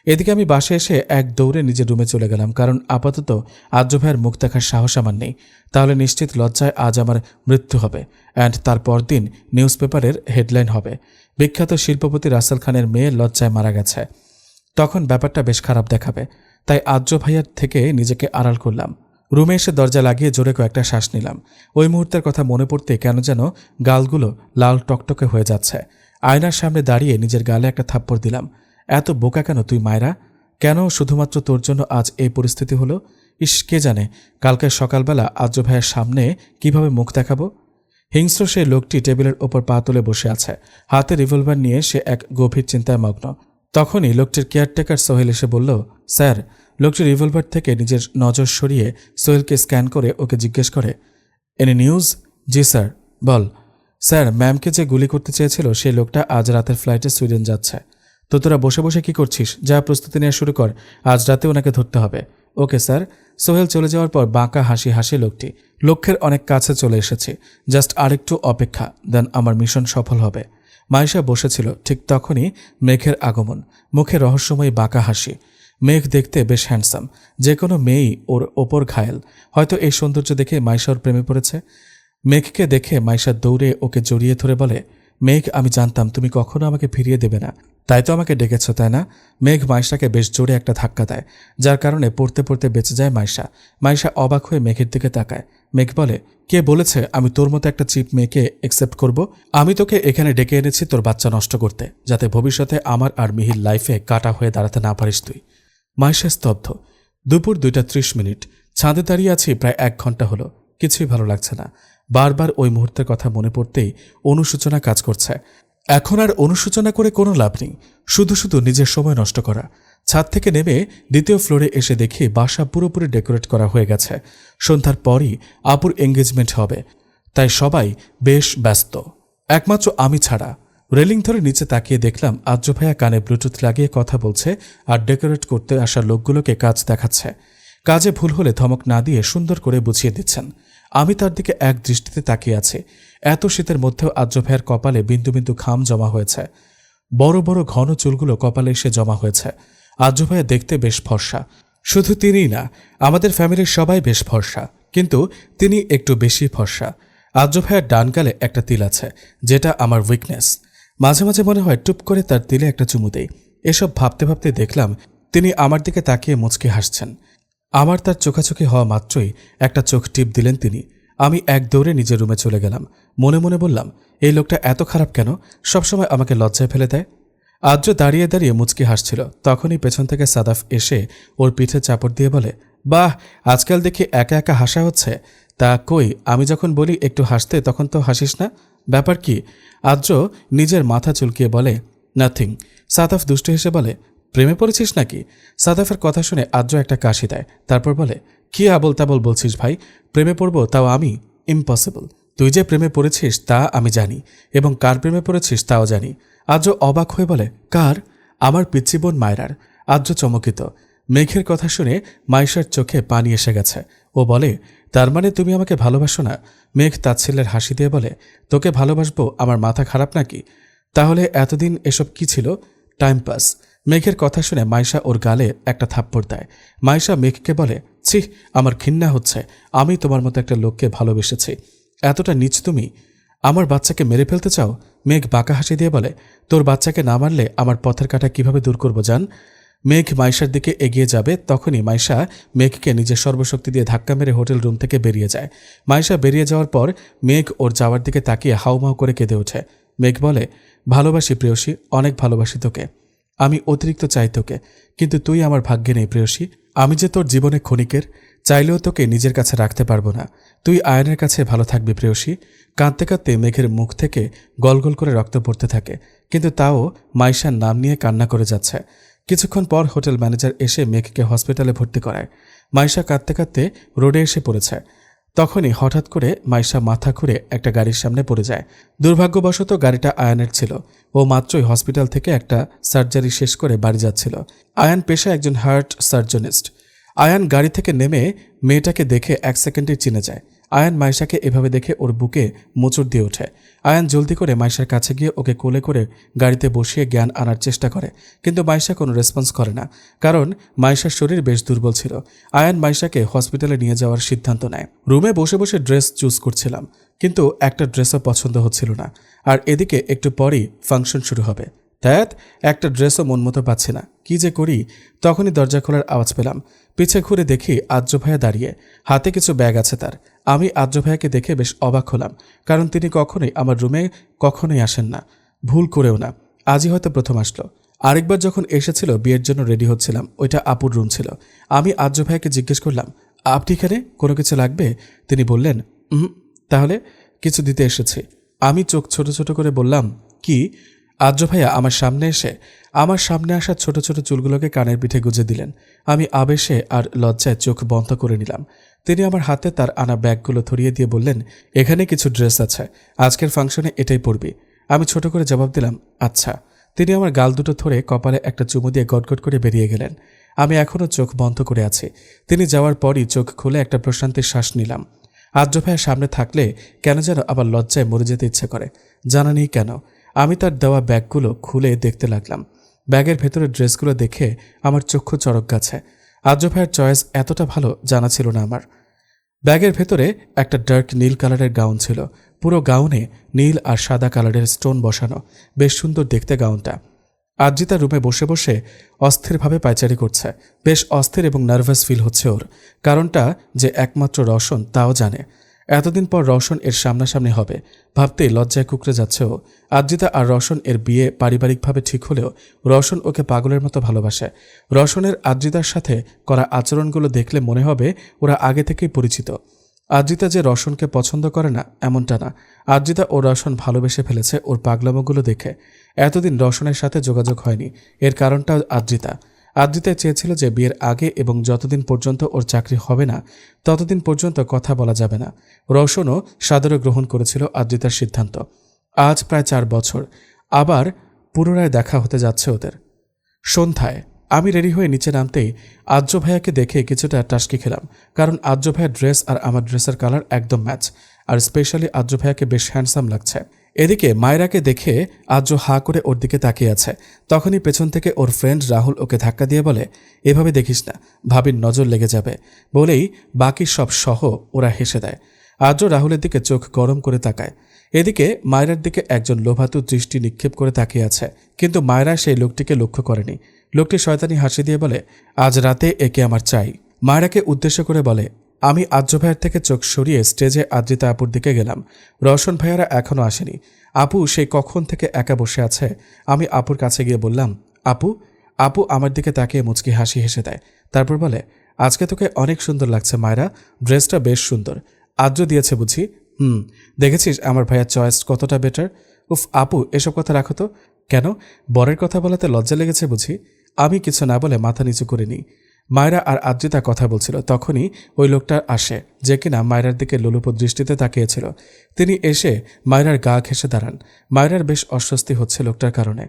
এদিকে আমি বাসে এসে এক দৌড়ে নিজের রুমে চলে গেলাম, কারণ আপাতত আর্য ভাইয়ের মুখ দেখার সাহস আমার নেই। তাহলে নিশ্চিত লজ্জায় আজ আমার মৃত্যু হবে, অ্যান্ড তারপর দিন নিউজ পেপারের হেডলাইন হবে, বিখ্যাত শিল্পপতি রাসেল খানের মেয়ে লজ্জায় মারা গেছে। তখন ব্যাপারটা বেশ খারাপ দেখাবে। তাই আর্য ভাইয়ার থেকে নিজেকে আড়াল করলাম। রুমে এসে দরজা লাগিয়ে জোরে কয়েকটা শ্বাস নিলাম। ওই মুহূর্তের কথা মনে পড়তে কেন যেন গালগুলো লাল টকটকে হয়ে যাচ্ছে। আয়নার সামনে দাঁড়িয়ে নিজের গালে একটা থাপ্পড় দিলাম। এত বোকা কেন তুই মায়েরা? কেন শুধুমাত্র তোর জন্য আজ এই পরিস্থিতি হলো? ইস, কে জানে কালকে সকালবেলা আর্য ভাইয়ের সামনে কিভাবে মুখ দেখাবো। হিংস্র সেই লোকটি টেবিলের ওপর পা তুলে বসে আছে। হাতে রিভলভার নিয়ে সে এক গভীর চিন্তায় মগ্ন। তখনই লোকটির কেয়ারটেকার সোহেল এসে বলল, স্যার। লোকটি রিভলভার থেকে নিজের নজর সরিয়ে সোহেলকে স্ক্যান করে ওকে জিজ্ঞেস করে, এনি নিউজ? জি স্যার। বল। স্যার, ম্যামকে যে গুলি করতে চেয়েছিল সেই লোকটা আজ রাতের ফ্লাইটে সুইডেন যাচ্ছে। তো তোরা বসে বসে কি করছিস? যা, প্রস্তুতি নেওয়া শুরু কর, আজ রাতে ওনাকে ধরতে হবে। Okay sir. সোহেল চলে যাওয়ার পর বাঁকা হাসি হাসে লোকটি। লক্ষ্যের অনেক কাছে চলে এসেছি, জাস্ট আরেকটু অপেক্ষা, দেন আমার মিশন সফল হবে। মাইশা বসেছিল, ঠিক তখনই মেঘের আগমন। মুখে রহস্যময়ী বাঁকা হাসি। মেঘ দেখতে বেশ হ্যান্ডসাম, যে কোনো মেয়েই ওর ওপর ঘায়েল। হয়তো এই সৌন্দর্য দেখে মাইশা ওর প্রেমে পড়েছে। মেঘকে দেখে মাইশা দৌড়ে ওকে জড়িয়ে ধরে বলে, মেঘ, আমি জানতাম তুমি কখনো আমাকে ফিরিয়ে দেবে না, তাই তো আমাকে ডেকেছ, তাই না? মেঘ মাইশাকে বেশ জোরে একটা ধাক্কা দেয়, যার কারণে পড়তে পড়তে বেঁচে যায় মাইশা। মাইশা অবাক হয়ে মেঘের দিকে তাকায়। মেঘ বলে, কে বলেছে আমি তোর মতো একটা চিপ মেয়েকে অ্যাকসেপ্ট করব? আমি তোকে এখানে ডেকে এনেছি তোর বাচ্চা নষ্ট করতে, যাতে ভবিষ্যতে আমার আর মিহির লাইফে কাটা হয়ে দাঁড়াতে না পারিস তুই। মাইশা স্তব্ধ। দুপুর 2:30। ছাদে দাঁড়িয়ে আছি প্রায় 1 ঘন্টা হলো। কিছুই ভালো লাগছে না। বারবার ওই মুহূর্তের কথা মনে পড়তেই অনুশোচনা কাজ করছে। এখন আর অনুশোচনা করে কোনো লাভ নেই, শুধু শুধু নিজের সময় নষ্ট করা। ছাদ থেকে নেমে 2য় ফ্লোরে এসে দেখি বাসা পুরোপুরি ডেকোরেট করা হয়ে গেছে। সন্ধ্যার পরই আপুর এঙ্গেজমেন্ট হবে, তাই সবাই বেশ ব্যস্ত, একমাত্র আমি ছাড়া। রেলিং ধরে নিচে তাকিয়ে দেখলাম আজ্জু ভাইয়া কানে ব্লুটুথ লাগিয়ে কথা বলছে আর ডেকোরেট করতে আসা লোকগুলোকে কাজ দেখাচ্ছে। কাজে ভুল হলে ধমক না দিয়ে সুন্দর করে বুঝিয়ে দিচ্ছেন। আমি তার দিকে এক দৃষ্টিতে তাকিয়ে আছি। এত শীতের মধ্যেও আজ্জু ভাইয়ের কপালে বিন্দু বিন্দু ঘাম জমা হয়েছে। বড় বড় ঘন চুলগুলো কপালে এসে জমা হয়েছে। আজ্জু ভাইয়া দেখতে বেশ ফর্সা। শুধু তিনিই না, আমাদের ফ্যামিলির সবাই বেশ ফর্সা, কিন্তু তিনি একটু বেশি ফর্সা। আজ্জু ভাইয়ের ডান গালে একটা তিল আছে, যেটা আমার উইকনেস। মাঝে মাঝে মনে হয় টুপ করে তার তিলে একটা চুমু দেই। এসব ভাবতে ভাবতে দেখলাম তিনি আমার দিকে তাকিয়ে মুচকি হাসছেন। আমার তার চোখাচোখি হওয়া মাত্রই একটা চোখ টিপ দিলেন তিনি। আমি এক দৌড়ে নিজের রুমে চলে গেলাম। মনে মনে বললাম, এই লোকটা এত খারাপ কেন? সবসময় আমাকে লজ্জায় ফেলে দেয়। আদ্র দাঁড়িয়ে দাঁড়িয়ে মুচকি হাসছিল। তখনই পেছন থেকে সাদাফ এসে ওর পিঠে চাপড় দিয়ে বলে, বাহ, আজকাল দেখি একা একা হাসা হচ্ছে। তা কই, আমি যখন বলি একটু হাসতে তখন তো হাসিস না, ব্যাপার কি? আদ্র নিজের মাথা চুলকিয়ে বলে, নাথিং। সাদাফ দুষ্ট হেসে বলে, প্রেমে পড়েছিস নাকি? সাদাফের কথা শুনে আদ্র একটা কাশি দেয়, তারপর বলে, কি আবল তাবল বলছিস ভাই? প্রেমে পড়ব তাও আমি? ইম্পসিবল। তুই যে প্রেমে পড়েছিস তা আমি জানি, এবং কার প্রেমে পড়েছিস তাও জানি। আদ্র অবাক হয়ে বলে, কার? আমার পিচ্চি বোন মায়রার। আদ্র চমকিত। মেঘের কথা শুনে মাইশার চোখে পানি এসে গেছে। ও বলে, তার মানে তুমি আমাকে ভালোবাসো না? মেঘ তাচ্ছিল্যের হাসি দিয়ে বলে, তোকে ভালোবাসবো আমার মাথা খারাপ নাকি? তাহলে এতদিন এসব কি ছিল? Time pass. মেঘের কথা শুনে মাইশা ওর গালে একটা থাপ্পড় দেয়। মাইশা মেঘকে বলে, ছি, আমার ঘৃণা হচ্ছে, আমি তোমার মতো একটা লোককে ভালোবেসেছি। এতটা নীচ তুমি? আমার বাচ্চাকে মেরে ফেলতে চাও? মেঘ বাঁকা হাসি দিয়ে বলে, তোর বাচ্চাকে না মারলে আমার পথের কাঁটা কিভাবে দূর করবো জান? মেঘ মাইশার দিকে এগিয়ে যাবে, তখনই মাইশা মেঘকে নিজের সর্বশক্তি দিয়ে ধাক্কা মেরে হোটেল রুম থেকে বেরিয়ে যায়। মাইশা বেরিয়ে যাওয়ার পর মেঘ ওর যাওয়ার দিকে তাকিয়ে হাউমাউ করে কেঁদে ওঠে। মেঘ বলে, ভালোবাসি প্রেয়সী, অনেক ভালোবাসি তোকে। আমি অতিরিক্ত চাই তোকে, কিন্তু তুই আমার ভাগ্যে নেই প্রেয়সী। আমি যে তোর জীবনে ক্ষণিকের, চাইলেও তোকে নিজের কাছে রাখতে পারবো না। তুই আয়নের কাছে ভালো থাকবি প্রেয়সী। কাঁদতে কাঁদতে মেঘের মুখ থেকে গলগল করে রক্ত পড়তে থাকে, কিন্তু তাও মাইশার নাম নিয়ে কান্না করে যাচ্ছে। কিছুক্ষণ পর হোটেল ম্যানেজার এসে মেঘকে হসপিটালে ভর্তি করায়। মাইশা কাঁদতে কাঁদতে রোডে এসে পড়েছে। তখনই হঠাৎ করে মাইশা মাথা ঘুরে একটা গাড়ির সামনে পড়ে যায়। দুর্ভাগ্যবশত গাড়িটা আয়ানের ছিল। ও মাত্রই হসপিটাল থেকে একটা সার্জারি শেষ করে বাড়ি যাচ্ছিল। আয়ান পেশায় একজন হার্ট সার্জনিস্ট। আয়ান গাড়ি থেকে নেমে মেয়েটাকে দেখে 1 সেকেন্ডে চিনে যায়। আয়ান মাইশাকে এভাবে দেখে ওর বুকে মোচড় দিয়ে ওঠে। আয়ান জলদি করে মাইশার কাছে গিয়ে ওকে কোলে করে গাড়িতে বসিয়ে জ্ঞান আনার চেষ্টা করে, কিন্তু মাইশা কোনো রেসপন্স করে না, কারণ মাইশার শরীর বেশ দুর্বল ছিল। আয়ান মাইশাকে হসপিটালে নিয়ে যাওয়ার সিদ্ধান্ত নেয়। রুমে বসে বসে ড্রেস চুজ করছিলাম, কিন্তু একটা ড্রেসও পছন্দ হচ্ছিল না। আর এদিকে একটু পরই ফাংশন শুরু হবে। ধ্যাত, একটা ড্রেসও মন মতো পাচ্ছি না, কি যে করি। তখনই দরজা খোলার আওয়াজ পেলাম। পিছে ঘুরে দেখি আদ্র ভাইয়া দাঁড়িয়ে, হাতে কিছু ব্যাগ আছে তার। আমি আদ্র ভাইয়াকে দেখে বেশ অবাক হলাম, কারণ তিনি কখনোই আমার রুমে কখনোই আসেন না, ভুল করেও না। আজই হয়তো প্রথম আসলো। আরেকবার যখন এসেছিল বিয়ের জন্য রেডি হচ্ছিলাম, ওইটা আপুর রুম ছিল। আমি আদ্র ভাইয়াকে জিজ্ঞেস করলাম, আপনি এখানে কোনো কিছু লাগবে? তিনি বললেন, তাহলে কিছু দিতে এসেছি। আমি চোখ ছোট ছোট করে বললাম, কি? আদ্র ভাইয়া আমার সামনে এসে আমার সামনে আসা ছোট ছোট চুলগুলোকে কানের পিঠে গুজে দিলেন। আমি আবেশে আর লজ্জায় চোখ বন্ধ করে নিলাম। তিনি আমার হাতে তার আনা ব্যাগগুলো ধরিয়ে দিয়ে বললেন, এখানে কিছু ড্রেস আছে, আজকের ফাংশনে এটাই পরবি। আমি ছোট করে জবাব দিলাম, আচ্ছা। তিনি আমার গাল দুটো ধরে কপালে একটা চুমু দিয়ে গটগট করে বেরিয়ে গেলেন। আমি এখনও চোখ বন্ধ করে আছি। তিনি যাওয়ার পরই চোখ খুলে একটা প্রশান্তির শ্বাস নিলাম। আদ্র ভাইয়ের সামনে থাকলে কেন যেন আবার লজ্জায় মরে যেতে ইচ্ছে করে, জানা নেই কেন। আমি তার দেওয়া ব্যাগগুলো খুলে দেখতে লাগলাম। ব্যাগের ভেতরে ড্রেসগুলো দেখে আমার চক্ষু চড়ক গাছে। আদ্র ভাইয়ের চয়েস এতটা ভালো জানা ছিল না আমার। ব্যাগের ভেতরে একটা ডার্ক নীল কালারের গাউন ছিল। পুরো গাউনে নীল আর সাদা কালারের স্টোন বসানো, বেশ সুন্দর দেখতে গাউনটা। আদ্রিতা রুমে বসে বসে অস্থিরভাবে পায়চারি করছে। বেশ অস্থির এবং নার্ভাস ফিল হচ্ছে ওর। কারণটা যে একমাত্র রওশন তাও জানে। এতদিন পর রওশন এর সামনাসামনি হবে ভাবতেই লজ্জায় কুকড়ে যাচ্ছে ও। আদ্রিতা আর রওশন এর বিয়ে পারিবারিকভাবে ঠিক হলেও রওশন ওকে পাগলের মতো ভালোবাসে। রওশনের আদ্রিতার সাথে করা আচরণগুলো দেখলে মনে হবে ওরা আগে থেকেই পরিচিত। আদ্রিতা যে রওশনকে পছন্দ করে না এমনটা না। আদ্রিতা ও রওশন ভালোবেসে ফেলেছে ওর পাগলামোগুলো দেখে। এতদিন রওশনের সাথে যোগাযোগ হয়নি, এর কারণটা আদ্রিতা চেয়েছিল যে বিয়ের আগে এবং যতদিন পর্যন্ত ওর চাকরি হবে না ততদিন পর্যন্ত কথা বলা যাবে না। রওশনও সাদরে গ্রহণ করেছিল আদ্রিতার সিদ্ধান্ত। আজ প্রায় 4 বছর আবার পুনরায় দেখা হতে যাচ্ছে ওদের। সন্ধ্যায় আমি রেডি হয়ে নিচে নামতেই আদ্র ভাইয়াকে দেখে কিছুটা টাসকি খেলাম, কারণ আদ্র ভাইয়ার ড্রেস আর আমার ড্রেসের কালার একদম ম্যাচ, আর স্পেশালি আদ্র ভাইয়াকে বেশ হ্যান্ডসাম লাগছে। এদিকে মায়রাকে দেখে আদ্র হা করে ওর দিকে তাকিয়ে আছে। তখনই পেছন থেকে ওর ফ্রেন্ড রাহুল ওকে ধাক্কা দিয়ে বলে, এভাবে দেখিস না, ভাবির নজর লেগে যাবে। বলেই বাকি সব সহ ওরা হেসে দেয়। আদ্র রাহুলের দিকে চোখ গরম করে তাকায়। এদিকে মায়রার দিকে একজন লোভাতু দৃষ্টি নিক্ষেপ করে তাকিয়ে আছে, কিন্তু মায়রা সেই লোকটিকে লক্ষ্য করেনি। লোকটি শয়তানি হাসি দিয়ে বলে, আজ রাতে একে আমার চাই। মায়রাকে উদ্দেশ্য করে বলে, আমি আদ্র ভাইয়ের থেকে চোখ সরিয়ে স্টেজে আদ্রিতা আপুর দিকে গেলাম। রওশন ভাইয়ারা এখনও আসেনি। আপু সেই কখন থেকে একা বসে আছে। আমি আপুর কাছে গিয়ে বললাম, আপু। আপু আমার দিকে তাকিয়ে মুচকি হাসি হেসে দেয়। তারপর বলে, আজকে তোকে অনেক সুন্দর লাগছে মায়রা, ড্রেসটা বেশ সুন্দর। আদ্র দিয়েছে বুঝি? দেখেছিস আমার ভাইয়ার চয়েস কতটা বেটার। উফ আপু, এসব কথা রাখো তো। কেন, বরের কথা বলাতে লজ্জা লেগেছে বুঝি? আমি কিছু না বলে মাথা নিচু করে নিই। মায়রা আর আদ্রিতা কথা বলছিল, তখনই ওই লোকটা আসে যে কিনা মায়রার দিকে লোলুপ দৃষ্টিতে তাকিয়েছিল। তিনি এসে মায়রার গা ঘেঁষে দাঁড়ান। মায়রার বেশ অস্বস্তি হচ্ছে লোকটার কারণে।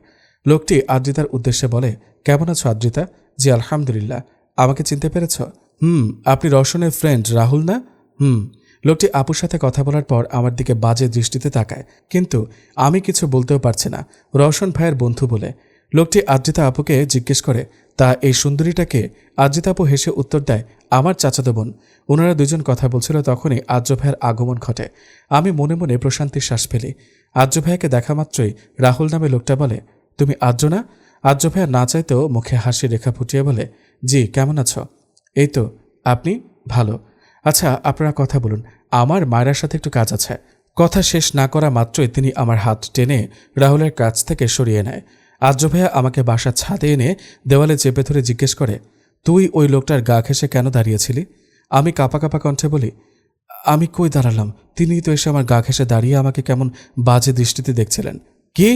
লোকটি আদ্রিতার উদ্দেশ্যে বলে, কেমন আছো আদ্রিতা? জি আলহামদুলিল্লাহ। আমাকে চিনতে পেরেছ? আপনি রওশনের ফ্রেন্ড রাহুল না? লোকটি আপুর সাথে কথা বলার পর আমার দিকে বাজে দৃষ্টিতে তাকায়, কিন্তু আমি কিছু বলতেও পারছি না, রওশন ভাইয়ের বন্ধু বলে। লোকটি আদ্রিতা আপুকে জিজ্ঞেস করে, তা এই সুন্দরীটাকে? আদ্রিতা আপু হেসে উত্তর দেয়, আমার চাচাতো বোন। ওনারা দুজন কথা বলছিল, তখনই আদ্র ভাইয়ের আগমন ঘটে। আমি মনে মনে প্রশান্তির শ্বাস ফেলি। আদ্র ভাইয়াকে দেখা মাত্রই রাহুল নামে লোকটা বলে, তুমি আদ্র না? আদ্র ভাইয়া না চাইতেও মুখে হাসি রেখা ফুটিয়ে বলে, জি, কেমন আছো? এই তো, আপনি? ভালো। আচ্ছা, আপনারা কথা বলুন, আমার মায়ের সাথে একটু কাজ আছে। কথা শেষ না করা মাত্রই তিনি আমার হাত টেনে রাহুলের কাছ থেকে সরিয়ে নেয়। আদ্র ভাইয়া আমাকে বাসার ছাদে এনে দেওয়ালে চেপে ধরে জিজ্ঞেস করে, তুই ওই লোকটার গা ঘেঁষে কেন দাঁড়িয়েছিলি? আমি কাঁপা কাঁপা কণ্ঠে বলি, আমি কই দাঁড়ালাম, তিনিই তো এসে আমার গা ঘেঁষে দাঁড়িয়ে আমাকে কেমন বাজে দৃষ্টিতে দেখছিলেন। কি?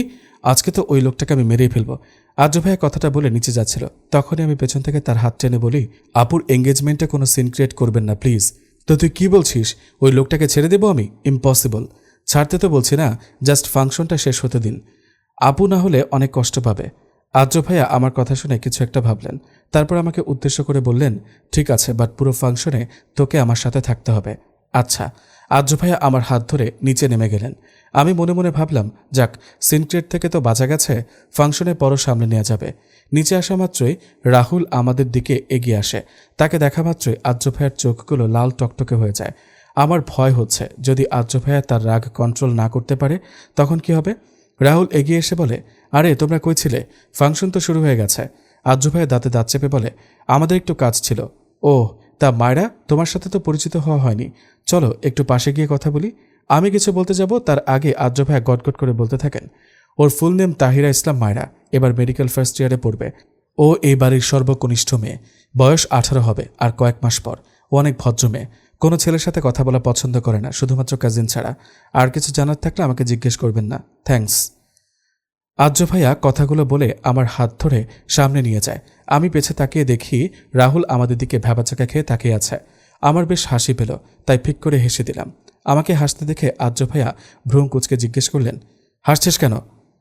আজকে তো ওই লোকটাকে আমি মেরেই ফেলবো। আদ্র ভাইয়া কথাটা বলে নিচে যাচ্ছিল, তখনই আমি পেছন থেকে তার হাত টেনে বলি, আপুর এঙ্গেজমেন্টে কোনো সিন ক্রিয়েট করবেন না প্লিজ। তো তুই কি বলছিস, ওই লোকটাকে ছেড়ে দেবো আমি? ইম্পসিবল। ছাড়তে তো বলছি না, জাস্ট ফাংশনটা শেষ হতে দিন। আপু না হলে অনেক কষ্ট পাবে। আদ্র ভাইয়া আমার কথা শুনে কিছু একটা ভাবলেন, তারপর আমাকে উদ্দেশ্য করে বললেন, ঠিক আছে, বাট পুরো ফাংশনে তোকে আমার সাথে থাকতে হবে। আচ্ছা। আদ্র ভাইয়া আমার হাত ধরে নিচে নেমে গেলেন। আমি মনে মনে ভাবলাম, যাক, সিনক্রেট থেকে তো বাঁচা গেছে, ফাংশনের পরও সামনে নেওয়া যাবে। নিচে আসা মাত্রই রাহুল আমাদের দিকে এগিয়ে আসে। তাকে দেখা মাত্রই আদ্র ভাইয়ার চোখগুলো লাল টকটকে হয়ে যায়। আমার ভয় হচ্ছে, যদি আদ্র ভাইয়া তার রাগ কন্ট্রোল না করতে পারে তখন কি হবে? রাহুল এগিয়ে এসে বলে, আরে তোমরা কই ছিলে? ফাংশন তো শুরু হয়ে গেছে। আদ্র ভাইয়া দাঁতে দাঁত চেপে বলে, আমাদের একটু কাজ ছিল। ওহ, তা মায়রা, তোমার সাথে তো পরিচিত হওয়া হয়নি, চলো একটু পাশে গিয়ে কথা বলি। আমি কিছু বলতে যাব, তার আগে আদ্র ভাইয়া গটগট করে বলতে থাকেন, ওর ফুল নেম তাহিরা ইসলাম মায়রা, এবার মেডিকেল ফার্স্ট ইয়ারে পড়বে। ও এই বাড়ির সর্বকনিষ্ঠ মেয়ে, বয়স 18 হবে আর কয়েক মাস পর। ও অনেক ভদ্র মেয়ে, কোনো ছেলের সাথে কথা বলা পছন্দ করে না, শুধুমাত্র কাজিন ছাড়া। আর কিছু জানার থাকলে আমাকে জিজ্ঞেস করবেন না, থ্যাঙ্কস। আজ্জু ভাইয়া কথাগুলো বলে আমার হাত ধরে সামনে নিয়ে যায়। আমি পেছে তাকিয়ে দেখি রাহুল আমাদের দিকে ভ্যাবাচাকা খেয়ে তাকিয়ে আছে। আমার বেশ হাসি পেল, তাই ফিক করে হেসে দিলাম। আমাকে হাসতে দেখে আজ্জু ভাইয়া ভ্রুম কুচকে জিজ্ঞেস করলেন, হাসছিস কেন?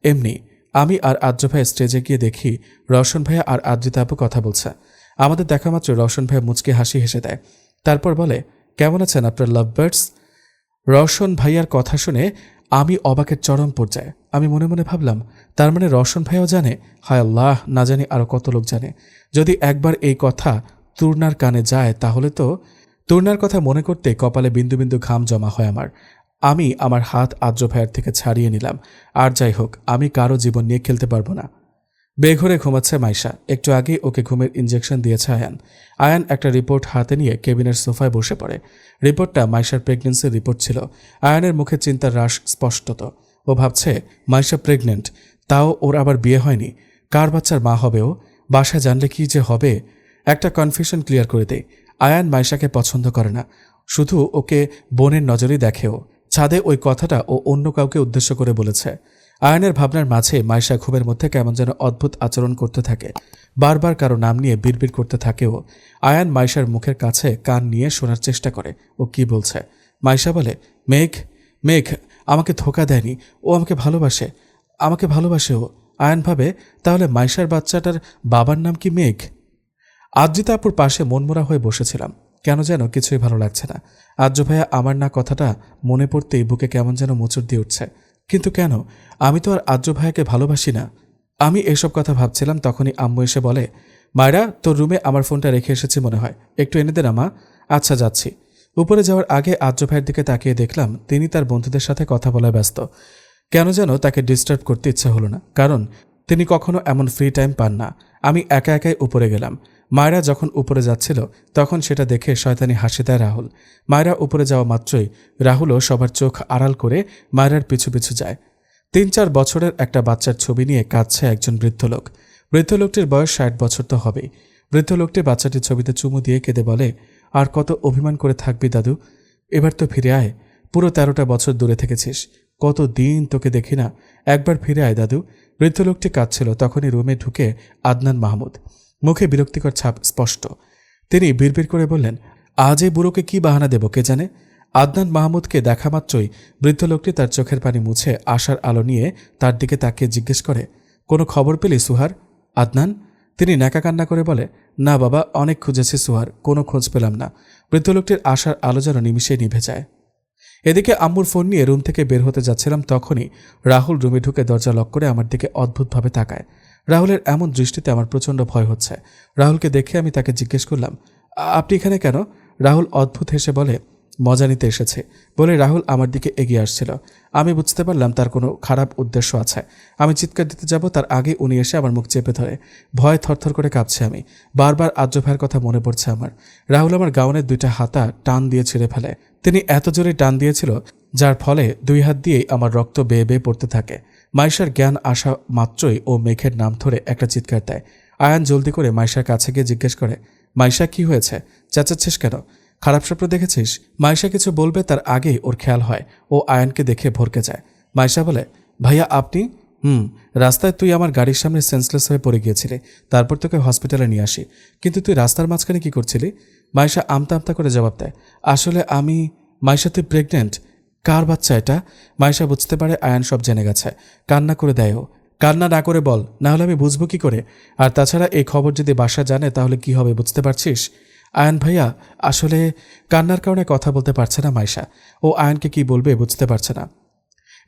এমনি। আমি আর আজ্জু ভাইয়া স্টেজে গিয়ে দেখি রওশন ভাইয়া আর আদ্রিতা আপু কথা বলছে। আমাদের দেখা মাত্র রওশন ভাইয়া মুচকে হাসি হেসে দেয়। তারপর বলে, কেমন আছেন আপনার লাভ বার্ডস? রওশন ভাইয়ার কথা শুনে আমি অবাকের চরম পর্যায়ে। আমি মনে মনে ভাবলাম, তার মানে রওশন ভাইয়াও জানে? হায় আল্লাহ, না জানি আরও কত লোক জানে। যদি একবার এই কথা তূর্ণার কানে যায় তাহলে তো। তূর্ণার কথা মনে করতে কপালে বিন্দু বিন্দু ঘাম জমা হয় আমার। আমি আমার হাত আদ্র ভাইয়ার থেকে ছাড়িয়ে নিলাম। আর যাই হোক, আমি কারো জীবন নিয়ে খেলতে পারবো না। বেঘরে ঘুমাচ্ছে মাইশা। একটু আগে ওকে ঘুমের ইঞ্জেকশন দিয়েছে আয়ান। আয়ান একটা রিপোর্ট হাতে নিয়ে কেবিনের সোফায় বসে পড়ে। রিপোর্টটা মাইশার প্রেগনেন্সির রিপোর্ট ছিল। আয়ানের মুখে চিন্তার রাশ স্পষ্টত। ও ভাবছে মাইশা প্রেগনেন্ট, তাও ওর আবার বিয়ে হয়নি। কার বাচ্চার মা হবে ও? বাসায় জানলে কি যে হবে। একটা কনফিউশন ক্লিয়ার করে দেয়। আয়ান মাইশাকে পছন্দ করে না, শুধু ওকে বোনের নজরেই দেখেও। ছাদে ওই কথাটা ও অন্য কাউকে উদ্দেশ্য করে বলেছে। আয়ানের ভাবনার মাঝে মাইশা ঘুমের মধ্যে কেমন যেন অদ্ভুত আচরণ করতে থাকে। বারবার কারো নাম নিয়ে বিড়বিড় করতে থাকেও। আয়ান মাইশার মুখের কাছে কান নিয়ে শোনার চেষ্টা করে ও কি বলছে। মাইশা বলে, মেঘ, মেঘ আমাকে ধোঁকা দেয়নি, ও আমাকে ভালোবাসে, আমাকে ভালোবাসে ও। আয়ান ভাবে, তাহলে মাইশার বাচ্চাটার বাবার নাম কি মেঘ? আদ্রিতা আপুর পাশে মনমরা হয়ে বসেছিলাম। কেন যেন কিছুই ভালো লাগছে না। আজ্জু ভাইয়া আমার না কথাটা মনে পড়তেই বুকে কেমন যেন মোচড় দিয়ে উঠছে। কিন্তু কেন? আমি তো আর আজ্জু ভাইয়াকে ভালোবাসি না। আমি এসব কথা ভাবছিলাম, তখনই আম্মু এসে বলে, মায়েরা, তোর রুমে আমার ফোনটা রেখে এসেছি মনে হয়, একটু এনে দে না মা। আচ্ছা, যাচ্ছি। উপরে যাওয়ার আগে আজ্জু ভাইয়ের দিকে তাকিয়ে দেখলাম তিনি তার বন্ধুদের সাথে কথা বলায় ব্যস্ত। কেন যেন তাকে ডিস্টার্ব করতে ইচ্ছা হলো না, কারণ তিনি কখনো এমন ফ্রি টাইম পান না। আমি একা একাই উপরে গেলাম। মায়েরা যখন উপরে যাচ্ছিল তখন সেটা দেখে শয়তানি হাসি দেয় রাহুল। মায়েরা উপরে যাওয়া মাত্রই রাহুলও সবার চোখ আড়াল করে মায়েরার পিছু পিছু যায়। ৩-৪ বছরের একটা বাচ্চার ছবি নিয়ে কাঁদছে একজন বৃদ্ধ লোক। বৃদ্ধ লোকটির বয়স ৬০ বছর তো হবেই। বৃদ্ধ লোকটি বাচ্চাটির ছবিতে চুমু দিয়ে কেঁদে বলে, আর কত অভিমান করে থাকবি দাদু, এবার তো ফিরে আয়। পুরো ১৩টা বছর দূরে থেকেছিস, কত দিন তোকে দেখি না, একবার ফিরে আয় দাদু। বৃদ্ধ লোকটি কাঁদছিল। তখনই রুমে ঢুকে আদনান মাহমুদ। মুখে বিরক্তিকর ছাপ স্পষ্ট। তিনি বিড়বিড় করে বললেন, আজ এই বুড়োকে কি বাহানা দেব কে জানে। আদনান মাহমুদকে দেখা মাত্রই বৃদ্ধ লোকটি তার চোখের পানি মুছে আশার আলো নিয়ে তার দিকে তাকিয়ে জিজ্ঞেস করে, কোনো খবর পেলি সুহার? আদনান? তিনি ন্যাকা কান্না করে বলে, না বাবা, অনেক খুঁজেছি সুহার, কোনো খোঁজ পেলাম না। বৃদ্ধ লোকটির আশার আলো যেন নিমিষেই নিভে যায়। এদিকে আম্মুর ফোন নিয়ে রুম থেকে বের হতে যাচ্ছিলাম, তখনই রাহুল রুমে ঢুকে দরজা লক করে আমার দিকে অদ্ভুতভাবে তাকায়। রাহুলের এমন দৃষ্টিতে আমার প্রচণ্ড ভয় হচ্ছে। রাহুলকে দেখে আমি তাকে জিজ্ঞেস করলাম, আপনি এখানে কেন? রাহুল অদ্ভুত হেসে বলে, মজা নিতে এসেছে। বলে রাহুল আমার দিকে এগিয়ে আসছিল। আমি বুঝতে পারলাম তার কোনো খারাপ উদ্দেশ্য আছে। আমি চিৎকার দিতে যাব, তার আগে উনি এসে আমার মুখ চেপে ধরে। ভয় থরথর করে কাঁপছে আমি। বারবার আজ্জু ভাইয়ের কথা মনে পড়ছে আমার। রাহুল আমার গাউনের 2টা হাতা টান দিয়ে ছিঁড়ে ফেলে। তিনি এত জোরে টান দিয়েছিল যার ফলে 2 হাত দিয়েই আমার রক্ত বেয়ে বেয়ে পড়তে থাকে। মাইশার জ্ঞান আসা মাত্রই ও মেঘের নাম ধরে একটা চিৎকার দেয়। আয়ান জলদি করে মাইশার কাছে গিয়ে জিজ্ঞেস করে, মাইশা কি হয়েছে? চেঁচাচ্ছিস কেন? খারাপ স্বপ্ন দেখেছিস? মাইশা কিছু বলবে তার আগেই ওর খেয়াল হয় ও আয়ানকে দেখে ভরকে যায়। মাইশা বলে, ভাইয়া আপনি? রাস্তায় তুই আমার গাড়ির সামনে সেন্সলেস হয়ে পড়ে গিয়েছিলি, তারপর তোকে হসপিটালে নিয়ে আসি। কিন্তু তুই রাস্তার মাঝখানে কি করছিলি? মাইশা আমতা আমতা করে জবাব দেয়, আসলে আমি। মাইশা তুই প্রেগনেন্ট? কার বাচ্চা এটা? মাইশা বুঝতে পারে আয়ান সব জেনে গেছে। কান্না করে দেয় ও। কান্না না করে বল, না হলে আমি বুঝবো কি করে? আর তাছাড়া এই খবর যদি বাসা জানে তাহলে কি হবে বুঝতে পারছিস? আয়ান ভাইয়া, আসলে কান্নার কারণে কথা বলতে পারছে না মাইশা। ও আয়ানকে কি বলবে বুঝতে পারছে না।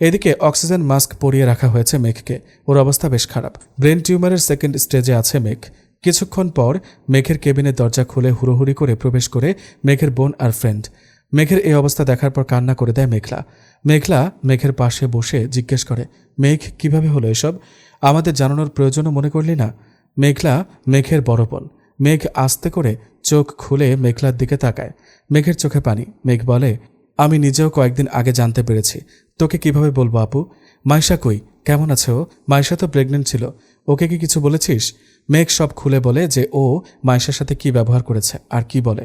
এদিকে অক্সিজেন মাস্ক পরিয়ে রাখা হয়েছে মেঘকে। ওর অবস্থা বেশ খারাপ। ব্রেন টিউমারের 2nd স্টেজে আছে মেঘ। কিছুক্ষণ পর মেঘের কেবিনের দরজা খুলে হুড়োহুড়ি করে প্রবেশ করে মেঘের বোন আর ফ্রেন্ড। মেঘের এই অবস্থা দেখার পর কান্না করে দেয় মেঘলা। মেঘলা মেঘের পাশে বসে জিজ্ঞেস করে, মেঘ কিভাবে হলো এসব? আমাদের জানানোর প্রয়োজনও মনে করলি না? মেঘলা মেঘের বড় বোন। মেঘ আস্তে করে চোখ খুলে মেঘলার দিকে তাকায়। মেঘের চোখে পানি। মেঘ বলে, আমি নিজেও কয়েকদিন আগে জানতে পেরেছি। তোকে কিভাবে বলবো আপু? মাইশা কই, কেমন আছে ও? মাইশা তো প্রেগনেন্ট ছিল, ওকে কি কিছু বলেছিস? মেঘ সব খুলে বলে যে ও মাইশার সাথে কি ব্যবহার করেছে আর কি বলে।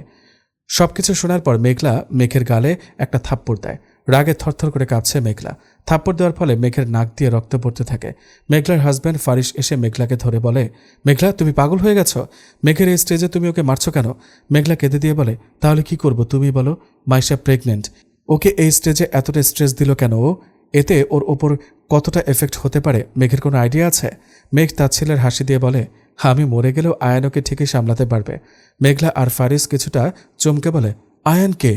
সবকিছু শোনার পর মেঘলা মেঘের গালে একটা থাপ্পড় দেয়। রাগে থরথর করে কাঁপছে মেঘলা। থাপ্পড় দেওয়ার ফলে মেঘের নাক দিয়ে রক্ত পড়তে থাকে। মেঘলার হাজব্যান্ড ফারিস এসে মেঘলাকে ধরে বলে, মেঘলা তুমি পাগল হয়ে গেছো? মেঘের এই স্টেজে তুমি ওকে মারছো কেন? মেঘলা কেঁদে দিয়ে বলে, তাহলে কি করব তুমি বলো? মাইশা প্রেগনেন্ট, ওকে এই স্টেজে এতটা স্ট্রেস দিল কেন ও? এতে ওর ওপর কতটা এফেক্ট হতে পারে মেঘের কোনো আইডিয়া আছে? মেঘ তার ছেলের হাসি দিয়ে বলে, আমি মরে গেলেও আয়ান ওকে ঠিকই সামলাতে পারবে। মেঘলা আর ফারিস কিছুটা চমকে বলে, আয়ান কে?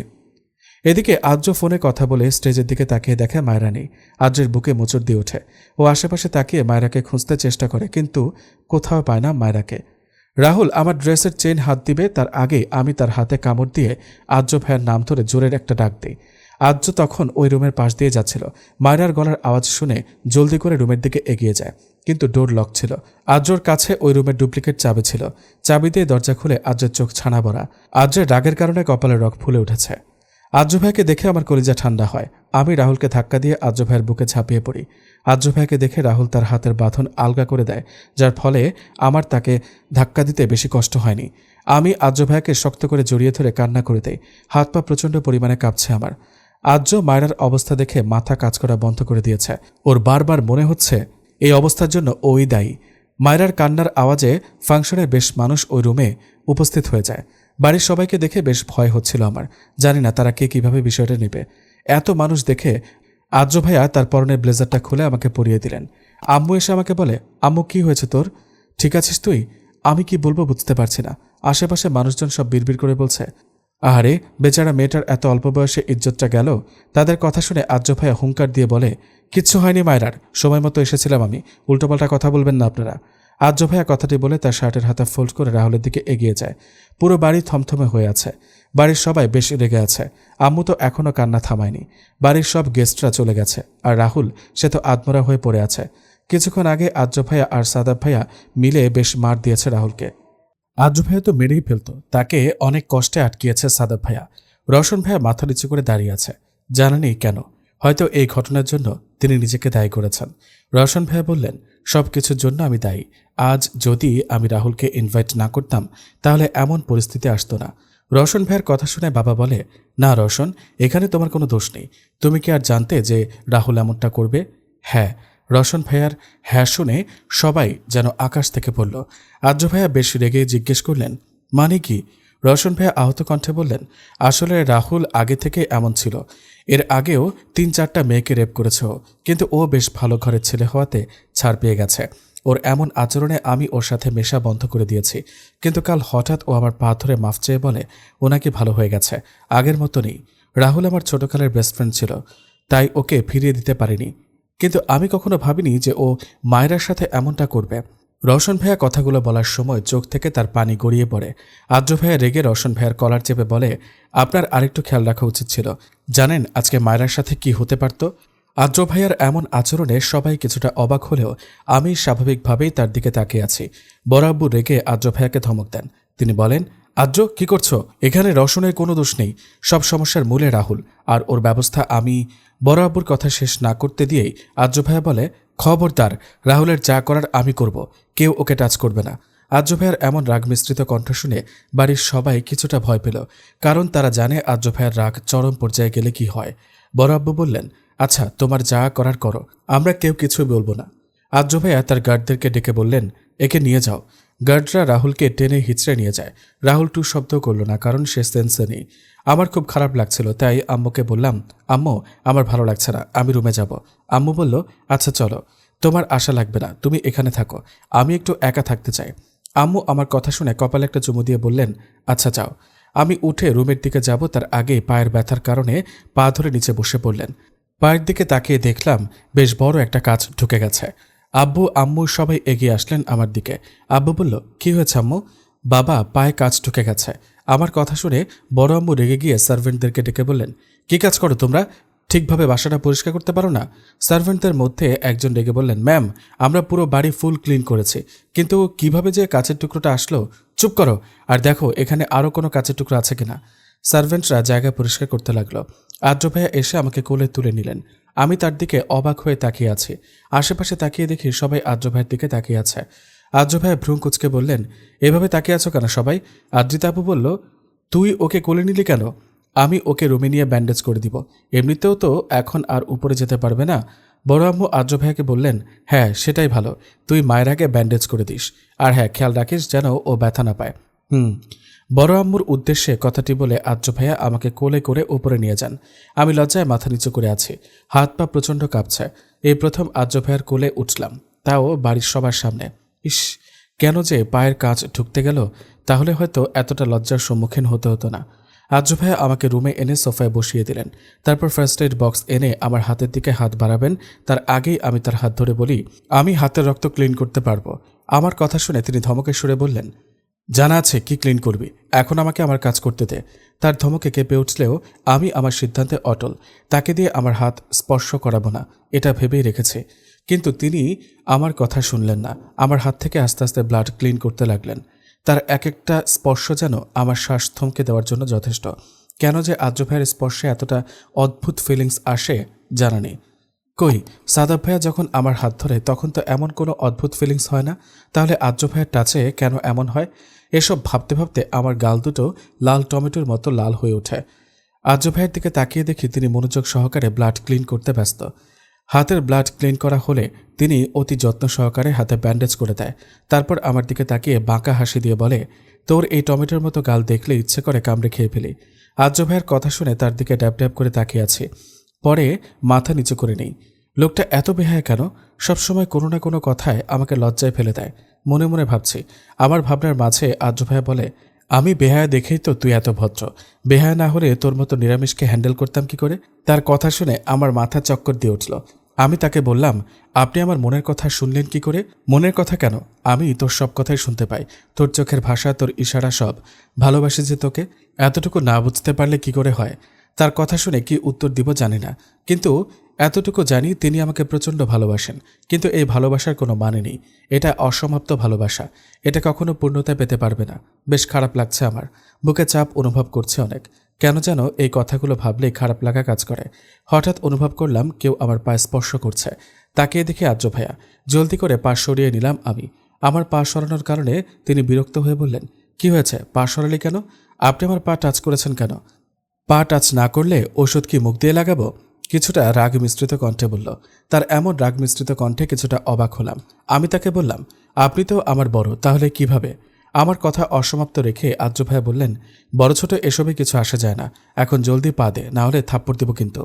এদিকে আদ্র ফোনে কথা বলে স্টেজের দিকে তাকিয়ে দেখে মায়রা নেই। আদ্রের বুকে মোচড় দিয়ে ওঠে। ও আশেপাশে তাকিয়ে মায়রাকে খুঁজতে চেষ্টা করে, কিন্তু কোথাও পায় না মায়রাকে। রাহুল আমার ড্রেসের চেন হাত দিবে তার আগে আমি তার হাতে কামড় দিয়ে আদ্র ভাইয়ের নাম ধরে জোরের একটা ডাক দিই। আদ্র তখন ওই রুমের পাশ দিয়ে যাচ্ছিল। মায়রার গলার আওয়াজ শুনে জলদি করে রুমের দিকে এগিয়ে যায়, কিন্তু ডোর লক ছিল। আদ্রর কাছে ওই রুমের ডুপ্লিকেট চাবি ছিল। চাবি দিয়ে দরজা খুলে আদ্রের চোখ ছানা ভরা। আদ্রের রাগের কারণে কপালের রগ ফুলে উঠেছে। আদ্র ভাইকে দেখে আমার কলিজা ঠান্ডা হয়। আমি রাহুলকে ধাক্কা দিয়ে আদ্র ভাইয়ের বুকে ঝাঁপিয়ে পড়ি। আদ্র ভাইকে দেখে রাহুল তার হাতের বাঁধন আলগা করে দেয়, যার ফলে আমার তাকে ধাক্কা দিতে বেশি কষ্ট হয়নি। আমি আদ্র ভাইকে শক্ত করে জড়িয়ে ধরে কান্না করে দেই। হাত পা প্রচণ্ড পরিমাণে কাঁপছে আমার। আদ্র মায়রার অবস্থা দেখে মাথা কাজ করা বন্ধ করে দিয়েছে। ওর বারবার মনে হচ্ছে এই অবস্থার জন্য ওই দায়ী। মায়রার কান্নার আওয়াজে ফাংশনের বেশ মানুষ ওই রুমে উপস্থিত হয়ে যায়। বাড়ির সবাইকে দেখে বেশ ভয় হচ্ছিল আমার। জানি না তারা কে কিভাবে বিষয়টা নেবে। এত মানুষ দেখে আদ্র ভাইয়া তার পরনের ব্লেজারটা খুলে আমাকে পরিয়ে দিলেন। আম্মু এসে আমাকে বলে, আম্মু কি হয়েছে তোর? ঠিক আছিস তুই? আমি কি বলবো বুঝতে পারছি না। আশেপাশে মানুষজন সব বিড়বিড় করে বলছে, আহারে বেচারা মেয়েটার এত অল্প বয়সে ইজ্জতটা গেল। তাদের কথা শুনে আদ্র ভাইয়া হুঙ্কার দিয়ে বলে, কিচ্ছু হয়নি মায়রার, সময় মতো এসেছিলাম আমি, উল্টোপাল্টা কথা বলবেন না আপনারা। আদ্র ভাইয়া কথাটি বলে তার শার্টের হাতা ফোল্ড করে রাহুলের দিকে এগিয়ে যায়। পুরো বাড়ি থমথমে হয়ে আছে। বাড়ির সবাই বেশ রেগে আছে। আম্মু তো এখনও কান্না থামায়নি। বাড়ির সব গেস্টরা চলে গেছে, আর রাহুল সে তো আত্মরা হয়ে পড়ে আছে। কিছুক্ষণ আগে আদ্র ভাইয়া আর সাদাব ভাইয়া মিলে বেশ মার দিয়েছে রাহুলকে। আদ্র ভাইয়া তো মেরেই ফেলত, তাকে অনেক কষ্টে আটকিয়েছে সাদাব ভাইয়া। রওশন ভাইয়া মাথা নিচু করে দাঁড়িয়ে আছে, জানা নেই কেন। হয়তো এই ঘটনার জন্য তিনি নিজেকে দায়ী করেছেন। রওশন ভাইয়া বললেন, সব কিছুর জন্য আমি দায়ী। আজ যদি আমি রাহুলকে ইনভাইট না করতাম তাহলে এমন পরিস্থিতি আসতো না। রওশন ভাইয়ের কথা শুনে বাবা বলে, না রওশন, এখানে তোমার কোনো দোষ নেই। তুমি কি আর জানতে যে রাহুল এমনটা করবে? হ্যাঁ। রওশন ভাইয়ার হ্যাঁ শুনে সবাই যেন আকাশ থেকে পড়ল। আদ্র ভাইয়া বেশ রেগে জিজ্ঞেস করলেন, মানে কি? রওশন ভাইয়া আহত কণ্ঠে বললেন, আসলে রাহুল আগে থেকে এমন ছিল। এর আগেও 3-4টা মেয়েকে রেপ করেছে ও, কিন্তু ও বেশ ভালো ঘরের ছেলে হওয়াতে ছাড় পেয়ে গেছে। ওর এমন আচরণে আমি ওর সাথে মেশা বন্ধ করে দিয়েছি, কিন্তু কাল হঠাৎ ও আমার পা ধরে মাফ চেয়ে বলে ও নাকি ভালো হয়ে গেছে, আগের মতো নেই। রাহুল আমার ছোটকালের বেস্ট ফ্রেন্ড ছিল, তাই ওকে ফিরিয়ে দিতে পারিনি। কিন্তু আমি কখনো ভাবিনি যে ও মায়েরার সাথে এমনটা করবে। রওশন ভাইয়া কথাগুলো বলার সময় চোখ থেকে তার পানি গড়িয়ে পড়ে। আদ্র ভাইয়া রেগে রওশন ভাইয়ার কলার চেপে বলে, আপনার আরেকটু খেয়াল রাখা উচিত ছিল। জানেন আজকে মায়েরার সাথে কি হতে পারত? আদ্র ভাইয়ার এমন আচরণে সবাই কিছুটা অবাক হলেও আমি স্বাভাবিকভাবেই তার দিকে তাকিয়ে আছি। বড় আব্বু রেগে আদ্র ভাইয়াকে ধমক দেন। তিনি বলেন, আদ্র কি করছো? এখানে রওশনের কোনো দোষ নেই, সব সমস্যার মূলে রাহুল, আর ওর ব্যবস্থা আমি। বড় আব্বুর কথা শেষ না করতে দিয়েই আদ্র ভাইয়া বলে, খবরদার, রাহুলের যা করার আমি করব, কেউ ওকে টাচ করবে না। আদ্র ভাইয়ার এমন রাগ মিশ্রিত কণ্ঠ শুনে বাড়ির সবাই কিছুটা ভয় পেল, কারণ তারা জানে আদ্র ভাইয়ার রাগ চরম পর্যায়ে গেলে কি হয়। বড় আব্বু বললেন, আচ্ছা তোমার যা করার করো, আমরা কেউ কিছুই বলবো না। আদ্র ভাইয়া তার গার্ডদেরকে ডেকে বললেন, একে নিয়ে যাও। গার্ডরা রাহুলকে টেনে হিচড়ে নিয়ে যায়। রাহুল টু শব্দ করল না, কারণ সে সেন্সে নেই। আমার খুব খারাপ লাগছিল, তাই আম্মুকে বললাম, আম্মু আমার ভালো লাগছে না, আমি রুমে যাব। আম্মু বলল, আচ্ছা চলো, তোমার আশা লাগবে না, তুমি এখানে থাকো, আমি একটু একা থাকতে চাই। আম্মু আমার কথা শুনে কপালে একটা চুমু দিয়ে বললেন, আচ্ছা যাও। আমি উঠে রুমের দিকে যাব, তার আগে পায়ের ব্যথার কারণে পা ধরে নিচে বসে পড়লেন। পায়ের দিকে তাকিয়ে দেখলাম বেশ বড় একটা কাজ ঢুকে গেছে। আব্বু আম্মু সবাই এগিয়ে আসলেন আমার দিকে। আব্বু বলল, কি হয়েছে আম্মু? বাবা, পায়ে কাজ ঢুকে গেছে। আমার কথা শুনে বড় আম্মু রেগে গিয়ে সার্ভেন্টদেরকে ডেকে বললেন, কি কাজ করো তোমরা? ঠিকভাবে বাসাটা পরিষ্কার করতে পারো না? সার্ভেন্টদের মধ্যে একজন ডেকে বললেন, ম্যাম আমরা পুরো বাড়ি ফুল ক্লিন করেছি, কিন্তু কিভাবে যে কাচের টুকরোটা আসলো? চুপ করো, আর দেখো এখানে আরও কোনো কাচের টুকরো আছে কিনা। সার্ভেন্টরা জায়গা পরিষ্কার করতে লাগলো। আদ্র ভাইয়া এসে আমাকে কোলে তুলে নিলেন। আমি তার দিকে অবাক হয়ে তাকিয়ে আছি। আশেপাশে তাকিয়ে দেখি সবাই আদ্র ভাইয়ের দিকে তাকিয়ে আছে। আদ্র ভাইয়া ভ্রু কুঁচকে বললেন, এভাবে তাকিয়ে আছো কেন সবাই? আদ্রিতা আপু বলল, তুই ওকে কোলে নিলি কেন? আমি ওকে রুমে নিয়ে ব্যান্ডেজ করে দিব। এমনিতেও তো এখন আর উপরে যেতে পারবে না। বড় আম্মু আর্য ভাইয়াকে বললেন, হ্যাঁ সেটাই ভালো, তুই মায়ের আগে ব্যান্ডেজ করে দিস, আর হ্যাঁ খেয়াল রাখিস যেন ও ব্যথা না পায়। বড় আম্মুর উদ্দেশ্যে কথাটি বলে আর্য ভাইয়া আমাকে কোলে করে উপরে নিয়ে যান। আমি লজ্জায় মাথা নিচু করে আছি, হাত পা প্রচণ্ড কাঁপছে। এই প্রথম আর্য ভাইয়ার কোলে উঠলাম, তাও বাড়ির সবার সামনে। ইস, কেন যে পায়ের কাজ ঢুকতে গেল, তাহলে হয়তো এতটা লজ্জার সম্মুখীন হতে হতো না। আর্য ভাইয়া আমাকে রুমে এনে সোফায় বসিয়ে দিলেন। তারপর ফার্স্ট এড বক্স এনে আমার হাতের দিকে হাত বাড়াবেন, তার আগেই আমি তার হাত ধরে বলি, আমি হাতের রক্ত ক্লিন করতে পারবো। আমার কথা শুনে তিনি ধমকের সুরে বললেন, জানা আছে কি ক্লিন করবি, এখন আমাকে আমার কাজ করতে দে। তার ধমকে কেঁপে উঠলেও আমি আমার সিদ্ধান্তে অটল। তাকে দিয়ে আমার হাত স্পর্শ করাবো না, এটা ভেবেই রেখেছে। কিন্তু তিনি আমার কথা শুনলেন না। আমার হাত থেকে আস্তে আস্তে ব্লাড ক্লিন করতে লাগলেন। তার এক একটা স্পর্শ যেন আমার শ্বাস থমকে দেওয়ার জন্য যথেষ্ট। কেন যে আর্য ভাইয়ের স্পর্শে এতটা অদ্ভুত ফিলিংস আসে জানা নেই। কই, সাদাব ভাইয়া যখন আমার হাত ধরে তখন তো এমন কোনো অদ্ভুত ফিলিংস হয় না, তাহলে আর্য ভাইয়ের টাচে কেন এমন হয়? এসব ভাবতে ভাবতে আমার গাল দুটো লাল টমেটোর মতো লাল হয়ে ওঠে। আর্য ভাইয়ের দিকে তাকিয়ে দেখি তিনি মনোযোগ সহকারে ব্লাড ক্লিন করতে ব্যস্ত। হাতের ব্লাড ক্লিন করা হলে তিনি অতি যত্ন সহকারে হাতে ব্যান্ডেজ করে দেয়। তারপর আমার দিকে তাকিয়ে বাঁকা হাসি দিয়ে বলে, তোর এই টমেটোর মতো গাল দেখলে ইচ্ছে করে কামড়ে খেয়ে ফেলি। আর্য ভাইয়ের কথা শুনে তার দিকে ড্যাব ড্যাব করে তাকিয়ে আছি। পরে মাথা নিচু করে নেই। লোকটা এত বেহায়া কেন? সবসময় কোনো না কোনো কথায় আমাকে লজ্জায় ফেলে দেয়। মনে মনে ভাবছি। আমার ভাবনার মাঝে আর্য ভাইয়া বলে, আমি বেহায়া দেখেই তো তুই এত ভদ্র। বেহায়া না হলে তোর মতো নিরামিষকে হ্যান্ডেল করতাম কি করে? তার কথা শুনে আমার মাথা চক্কর দিয়ে উঠল। আমি তাকে বললাম, আপনি আমার মনের কথা শুনলেন কি করে? মনের কথা কেন, আমি তোর সব কথাই শুনতে পাই। তোর চোখের ভাষা, তোর ইশারা সব। ভালোবাসি যে তোকে, এতটুকু না বুঝতে পারলে কি করে হয়? তার কথা শুনে কি উত্তর দিব জানি না, কিন্তু এতটুকু জানি তিনি আমাকে প্রচণ্ড ভালোবাসেন। কিন্তু এই ভালোবাসার কোনো মানে নেই। এটা অসমাপ্ত ভালোবাসা। এটা কখনো পূর্ণতা পেতে পারবে না। বেশ খারাপ লাগছে আমার। বুকে চাপ অনুভব করছে অনেক। কেন যেন এই কথাগুলো ভাবলেই খারাপ লাগা কাজ করে। হঠাৎ অনুভব করলাম কেউ আমার পা স্পর্শ করছে। তাকিয়ে দেখি আর্য ভাইয়া। জলদি করে পা সরিয়ে নিলাম আমি। আমার পা সরানোর কারণে তিনি বিরক্ত হয়ে বললেন, কি হয়েছে, পা সরালি কেন? আপনি আমার পা টাচ করেছেন কেন? পা টাচ না করলে ওষুধ কি মুখ দিয়ে লাগাবো? কিছুটা রাগ মিশ্রিত কণ্ঠে বলল। তার এমন রাগ মিশ্রিত কণ্ঠে কিছুটা অবাক হলাম। আমি তাকে বললাম, আপনি তো আমার বড়, তাহলে কিভাবে? আমার কথা অসমাপ্ত রেখে আর্য ভাইয়া বললেন, বড় ছোট এসবে কিছু আসা যায় না। এখন জলদি পা দে, না হলে থাপ্পড় দিব কিন্তু।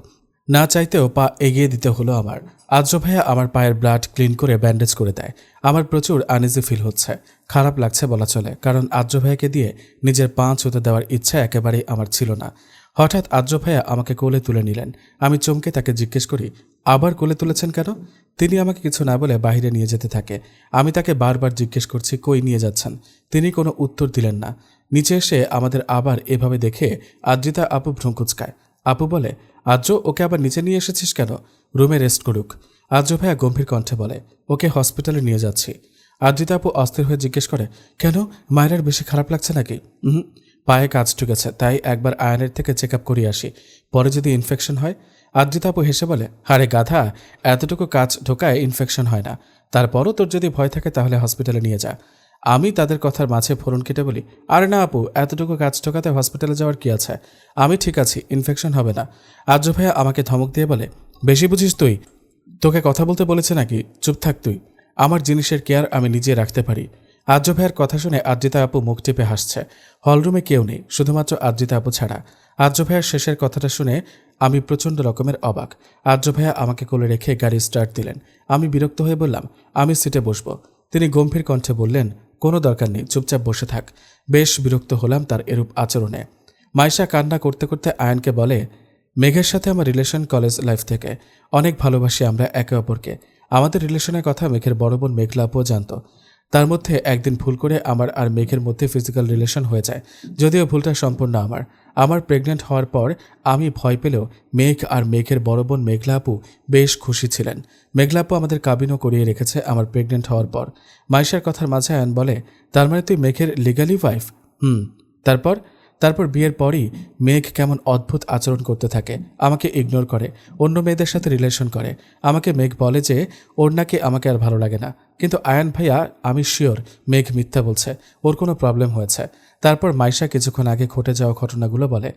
না চাইতেও পা এগিয়ে দিতে হলো আমার। আর্য ভাইয়া আমার পায়ের ব্লাড ক্লিন করে ব্যান্ডেজ করে দেয়। আমার প্রচুর আনইজি ফিল হচ্ছে। খারাপ লাগছে বলা চলে, কারণ আর্য ভাইয়াকে দিয়ে নিজের পা ছুঁতে দেওয়ার ইচ্ছা একেবারেই আমার ছিল না। হঠাৎ আর্য ভাইয়া আমাকে কোলে তুলে নিলেন। আমি চমকে তাকে জিজ্ঞেস করি, আবার কোলে তুলেছেন কেন? তিনি আমাকে কিছু না বলে বাইরে নিয়ে যেতে থাকে। আমি তাকে বারবার জিজ্ঞেস করছি কই নিয়ে যাচ্ছেন। তিনি কোনো উত্তর দিলেন না। নিচে এসে আমাদের আবার এভাবে দেখে আদ্রিতা আপু ভ্রু কুঁচকায়। আপু বলে, আর্য, ওকে আবার নিচে নিয়ে এসেছিস কেন? রুমে রেস্ট করুক। আর্য ভাইয়া গম্ভীর কণ্ঠে বলে, ওকে হসপিটালে নিয়ে যাচ্ছি। আদ্রিতা আপু অস্থির হয়ে জিজ্ঞেস করে, কেন, মায়ের বেশি খারাপ লাগছে নাকি? পায়ে কাজ ঠুকেছে, তাই একবার আয়নের থেকে চেক আপ করিয়ে আসি, পরে যদি ইনফেকশন হয়। আদ্রিতা আপু হেসে বলে, আরে গাধা, এতটুকু কাজ ঢোকায় ইনফেকশন হয় না। তারপরও তোর যদি ভয় থাকে তাহলে হসপিটালে নিয়ে যা। আমি তাদের কথার মাঝে ফোরন কেটে বলি, আরে না আপু, এতটুকু কাজ ঢোকাতে হসপিটালে যাওয়ার কি আছে? আমি ঠিক আছি, ইনফেকশন হবে না। আর্য ভাইয়া আমাকে ধমক দিয়ে বলে, বেশি বুঝিস তুই? তোকে কথা বলতে বলেছে নাকি? চুপ থাক তুই। আমার জিনিসের কেয়ার আমি নিজে রাখতে পারি। আর্য ভাইয়ের কথা শুনে আদ্রিতা আপু মুখ টিপে হাসছে। হলরুমে কেউ নেই, শুধুমাত্র আদ্রিতা আপু ছাড়া। আর্য ভাইয়ার শেষের কথাটা শুনে আমি প্রচণ্ড রকমের অবাক। আর্য ভাইয়া আমাকে কোলে রেখে গাড়ি স্টার্ট দিলেন। আমি বিরক্ত হয়ে বললাম, আমি সিটে বসবো। তিনি গম্ভীর কণ্ঠে বললেন, কোনো দরকার নেই, চুপচাপ বসে থাক। বেশ বিরক্ত হলাম তার এরূপ আচরণে। মাইশা কান্না করতে করতে আয়নকে বলে, মেঘের সাথে আমার রিলেশন কলেজ লাইফ থেকে। অনেক ভালোবাসি আমরা একে অপরকে। আমাদের রিলেশনের কথা মেঘের বড় বোন মেঘলা আপুও জানত। তার মধ্যে একদিন ভুল করে আমার আর মেঘের মধ্যে ফিজিক্যাল রিলেশন হয়ে যায়। যদিও ভুলটা সম্পূর্ণ আমার প্রেগনেন্ট হওয়ার পর আমি ভয় পেলেও মেঘ আর মেঘের বড় বোন মেঘলা আপু বেশ খুশি ছিলেন। মেঘলা আপু আমাদের কাবিনও করিয়ে রেখেছে আমার প্রেগনেন্ট হওয়ার পর। মাইশার কথার মাঝে আয়ন বলে, তার মানে তুই মেঘের লিগালি ওয়াইফ? তারপর বিয়ের পরই মেঘ কেমন অদ্ভুত আচরণ করতে থাকে। আমাকে ইগনোর করে, অন্য মেয়েদের সাথে রিলেশন করে। আমাকে মেঘ বলে যে ওর নাকি আমাকে আর ভালো লাগে না। কিন্তু আয়ান ভাইয়া, আমি শিওর মেঘ মিথ্যা বলছে, ওর কোনো প্রবলেম হয়েছে। তারপর মাইশা কিছুক্ষণ আগে ঘটে যাওয়া ঘটনাগুলো বলে।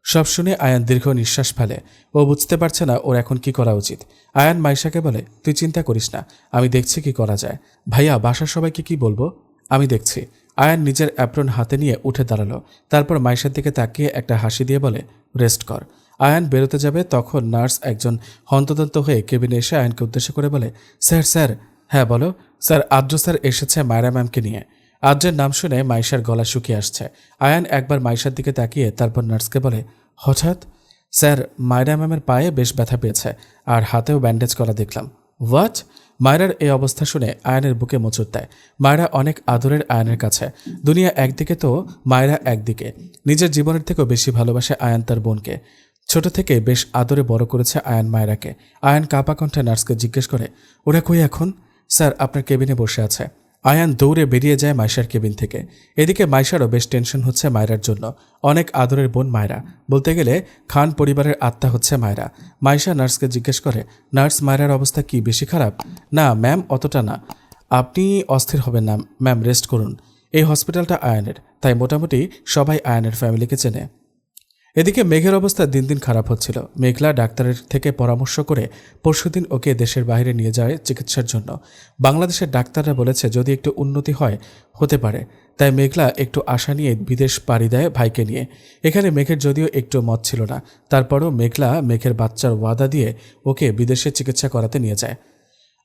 সব শুনে আয়ান দীর্ঘ নিঃশ্বাস ফেলে। ও বুঝতে পারছে না ওর এখন কি করা উচিত। আয়ান মাইশাকে বলে, তুই চিন্তা করিস না, আমি দেখছি কি করা যায়। ভাইয়া, বাসার সবাইকে কি বলবো? আমি দেখছি। আয়ান নিজের অ্যাপ্রন হাতে নিয়ে উঠে দাঁড়ালো। তারপর মাইশার দিকে তাকিয়ে একটা হাসি দিয়ে বলে, রেস্ট কর। আয়ান বেরোতে যাবে, তখন নার্স একজন হন্তদন্ত হয়ে কেবিনে এসে আয়ানকে উদ্দেশ্য করে বলে, স্যার স্যার। হ্যাঁ বলো। স্যার, আদ্র স্যার এসেছে মায়রা ম্যামকে নিয়ে। আদ্রের নাম শুনে মাইশার গলা শুকিয়ে আসছে। আয়ান একবার মাইশার দিকে তাকিয়ে তারপর নার্সকে বলে, হঠাৎ? স্যার, মায়রা ম্যামের পায়ে বেশ ব্যথা পেয়েছে, আর হাতেও ব্যান্ডেজ করা দেখলাম। হোয়াট? মায়রার এই অবস্থা শুনে আয়ানের বুকে মোচড় দেয়। মায়রা অনেক আদরের আয়ানের কাছে। দুনিয়া একদিকে তো মায়রা একদিকে। নিজের জীবনের থেকেও বেশি ভালোবাসে আয়ান তার বোনকে। ছোট থেকে বেশ আদরে বড় করেছে আয়ান মায়রাকে। আয়ান কাঁপা কণ্ঠে নার্সকে জিজ্ঞেস করে, ওরা কই এখন? স্যার, আপনার কেবিনে বসে আছে। আয়ান দৌড়ে বেরিয়ে যায় মাইশার কেবিন থেকে। এদিকে মাইশারও বেশ টেনশন হচ্ছে মায়রার জন্য। অনেক আদরের বোন মায়রা, বলতে গেলে খান পরিবারের আত্মা হচ্ছে মায়রা। মাইশা নার্সকে জিজ্ঞেস করে, নার্স, মায়রার অবস্থা কি বেশি খারাপ? না ম্যাম, অতটা না। আপনি অস্থির হবেন না ম্যাম, রেস্ট করুন। এই হসপিটালটা আয়ানের, তাই মোটামুটি সবাই আয়ানের ফ্যামিলিকে চেনে। এদিকে মেঘের অবস্থা দিন দিন খারাপ হচ্ছিল। মেঘলা ডাক্তারের থেকে পরামর্শ করে পরশুদিন ওকে দেশের বাইরে নিয়ে যায় চিকিৎসার জন্য। বাংলাদেশের ডাক্তাররা বলেছে যদি একটু উন্নতি হতে পারে। তাই মেঘলা একটু আশা নিয়ে বিদেশ পাড়ি দেয় ভাইকে নিয়ে। এখানে মেঘের যদিও একটু মত ছিল না, তারপরও মেঘলা মেঘের বাচ্চার ওয়াদা দিয়ে ওকে বিদেশে চিকিৎসা করাতে নিয়ে যায়।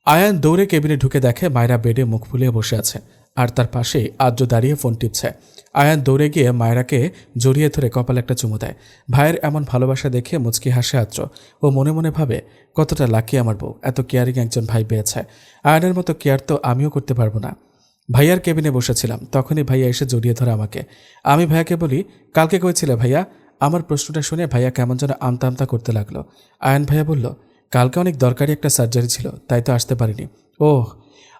আয়ান দৌড়ে কেবিনে ঢুকে দেখে মায়রা বেডে মুখ ফুলিয়ে বসে আছে, আর তার পাশে আদ্র দাঁড়িয়ে ফোন টিপছে। আয়ান দৌড়ে গিয়ে মায়রাকে জড়িয়ে ধরে কপালে একটা চুমু দেয়। ভাইয়ের এমন ভালোবাসা দেখে মুচকি হাসে আদ্র। ও মনে মনে ভাবে, কতটা লাকি আমার বউ, এত কেয়ারিং একজন ভাই পেয়েছে। আয়ানের মতো কেয়ার তো আমিও করতে পারবো না। ভাইয়ার কেবিনে বসেছিলাম, তখনই ভাইয়া এসে জড়িয়ে ধরে আমাকে। আমি ভাইয়াকে বলি, কালকে কইছিলে ভাইয়া? আমার প্রশ্নটা শুনে ভাইয়া কেমন যেন আমতা আমতা করতে লাগলো। আয়ান ভাইয়া বলল, কালকে অনেক দরকারি একটা সার্জারি ছিল, তাই তো আসতে পারিনি। ওহ।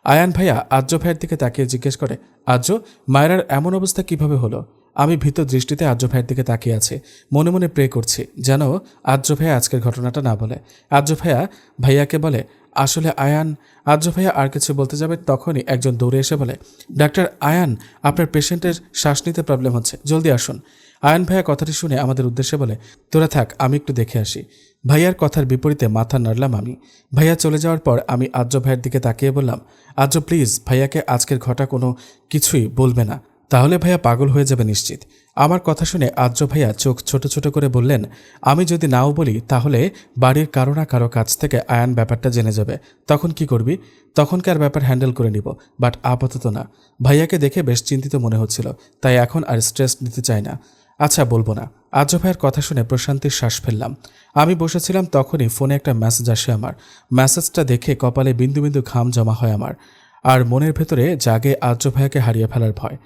আয়ান ভাইয়া আদ্র ভাইয়ের দিকে তাকিয়ে জিজ্ঞেস করে, আদ্র, মায়রার এমন অবস্থা কিভাবে হলো? আমি ভীত দৃষ্টিতে আদ্র ভাইয়ের দিকে তাকিয়ে আছি, মনে মনে প্রে করছি যেন আদ্র ভাইয়া আজকের ঘটনাটা না বলে। আদ্র ভাইয়া ভাইয়াকে বলে, আসলে আয়ান। আদ্র ভাইয়া আর কিছু বলতে যাবে, তখনই একজন দৌড়ে এসে বলে, ডাক্তার আয়ান, আপনার পেশেন্টের শ্বাস নিতে প্রবলেম হচ্ছে, জলদি আসুন। আয়ান ভাইয়া কথাটি শুনে আমাদের উদ্দেশ্যে বলে, তোরা থাক, আমি একটু দেখে আসি। ভাইয়ার কথার বিপরীতে মাথা নাড়লাম আমি। ভাইয়া চলে যাওয়ার পর আমি আদ্র ভাইয়ের দিকে তাকিয়ে বললাম, আদ্র প্লিজ ভাইয়াকে আজকের ঘটা কোনো কিছুই বলবে না, তাহলে ভাইয়া পাগল হয়ে যাবে নিশ্চিত। আমার কথা শুনে আদ্র ভাইয়া চোখ ছোট ছোট করে বললেন, আমি যদি নাও বলি তাহলে বাড়ির কারো না কারো কাছ থেকে আয়ান ব্যাপারটা জেনে যাবে, তখন কি করবি? তখনকার ব্যাপার হ্যান্ডেল করে নিব, বাট আপাতত না। ভাইয়াকে দেখে বেশ চিন্তিত মনে হচ্ছিল, তাই এখন আর স্ট্রেস নিতে চাই না। আচ্ছা, বলবো না। আদ্র ভাইয়ের কথা শুনে প্রশান্তির শ্বাস ফেললাম। আমি বসেছিলাম, তখনই ফোনে একটা মেসেজ আসে আমার। মেসেজটা দেখে কপালে বিন্দু বিন্দু ঘাম জমা হয় আমার, আর মনের ভেতরে জাগে আদ্র ভাইয়াকে হারিয়ে ফেলার ভয়।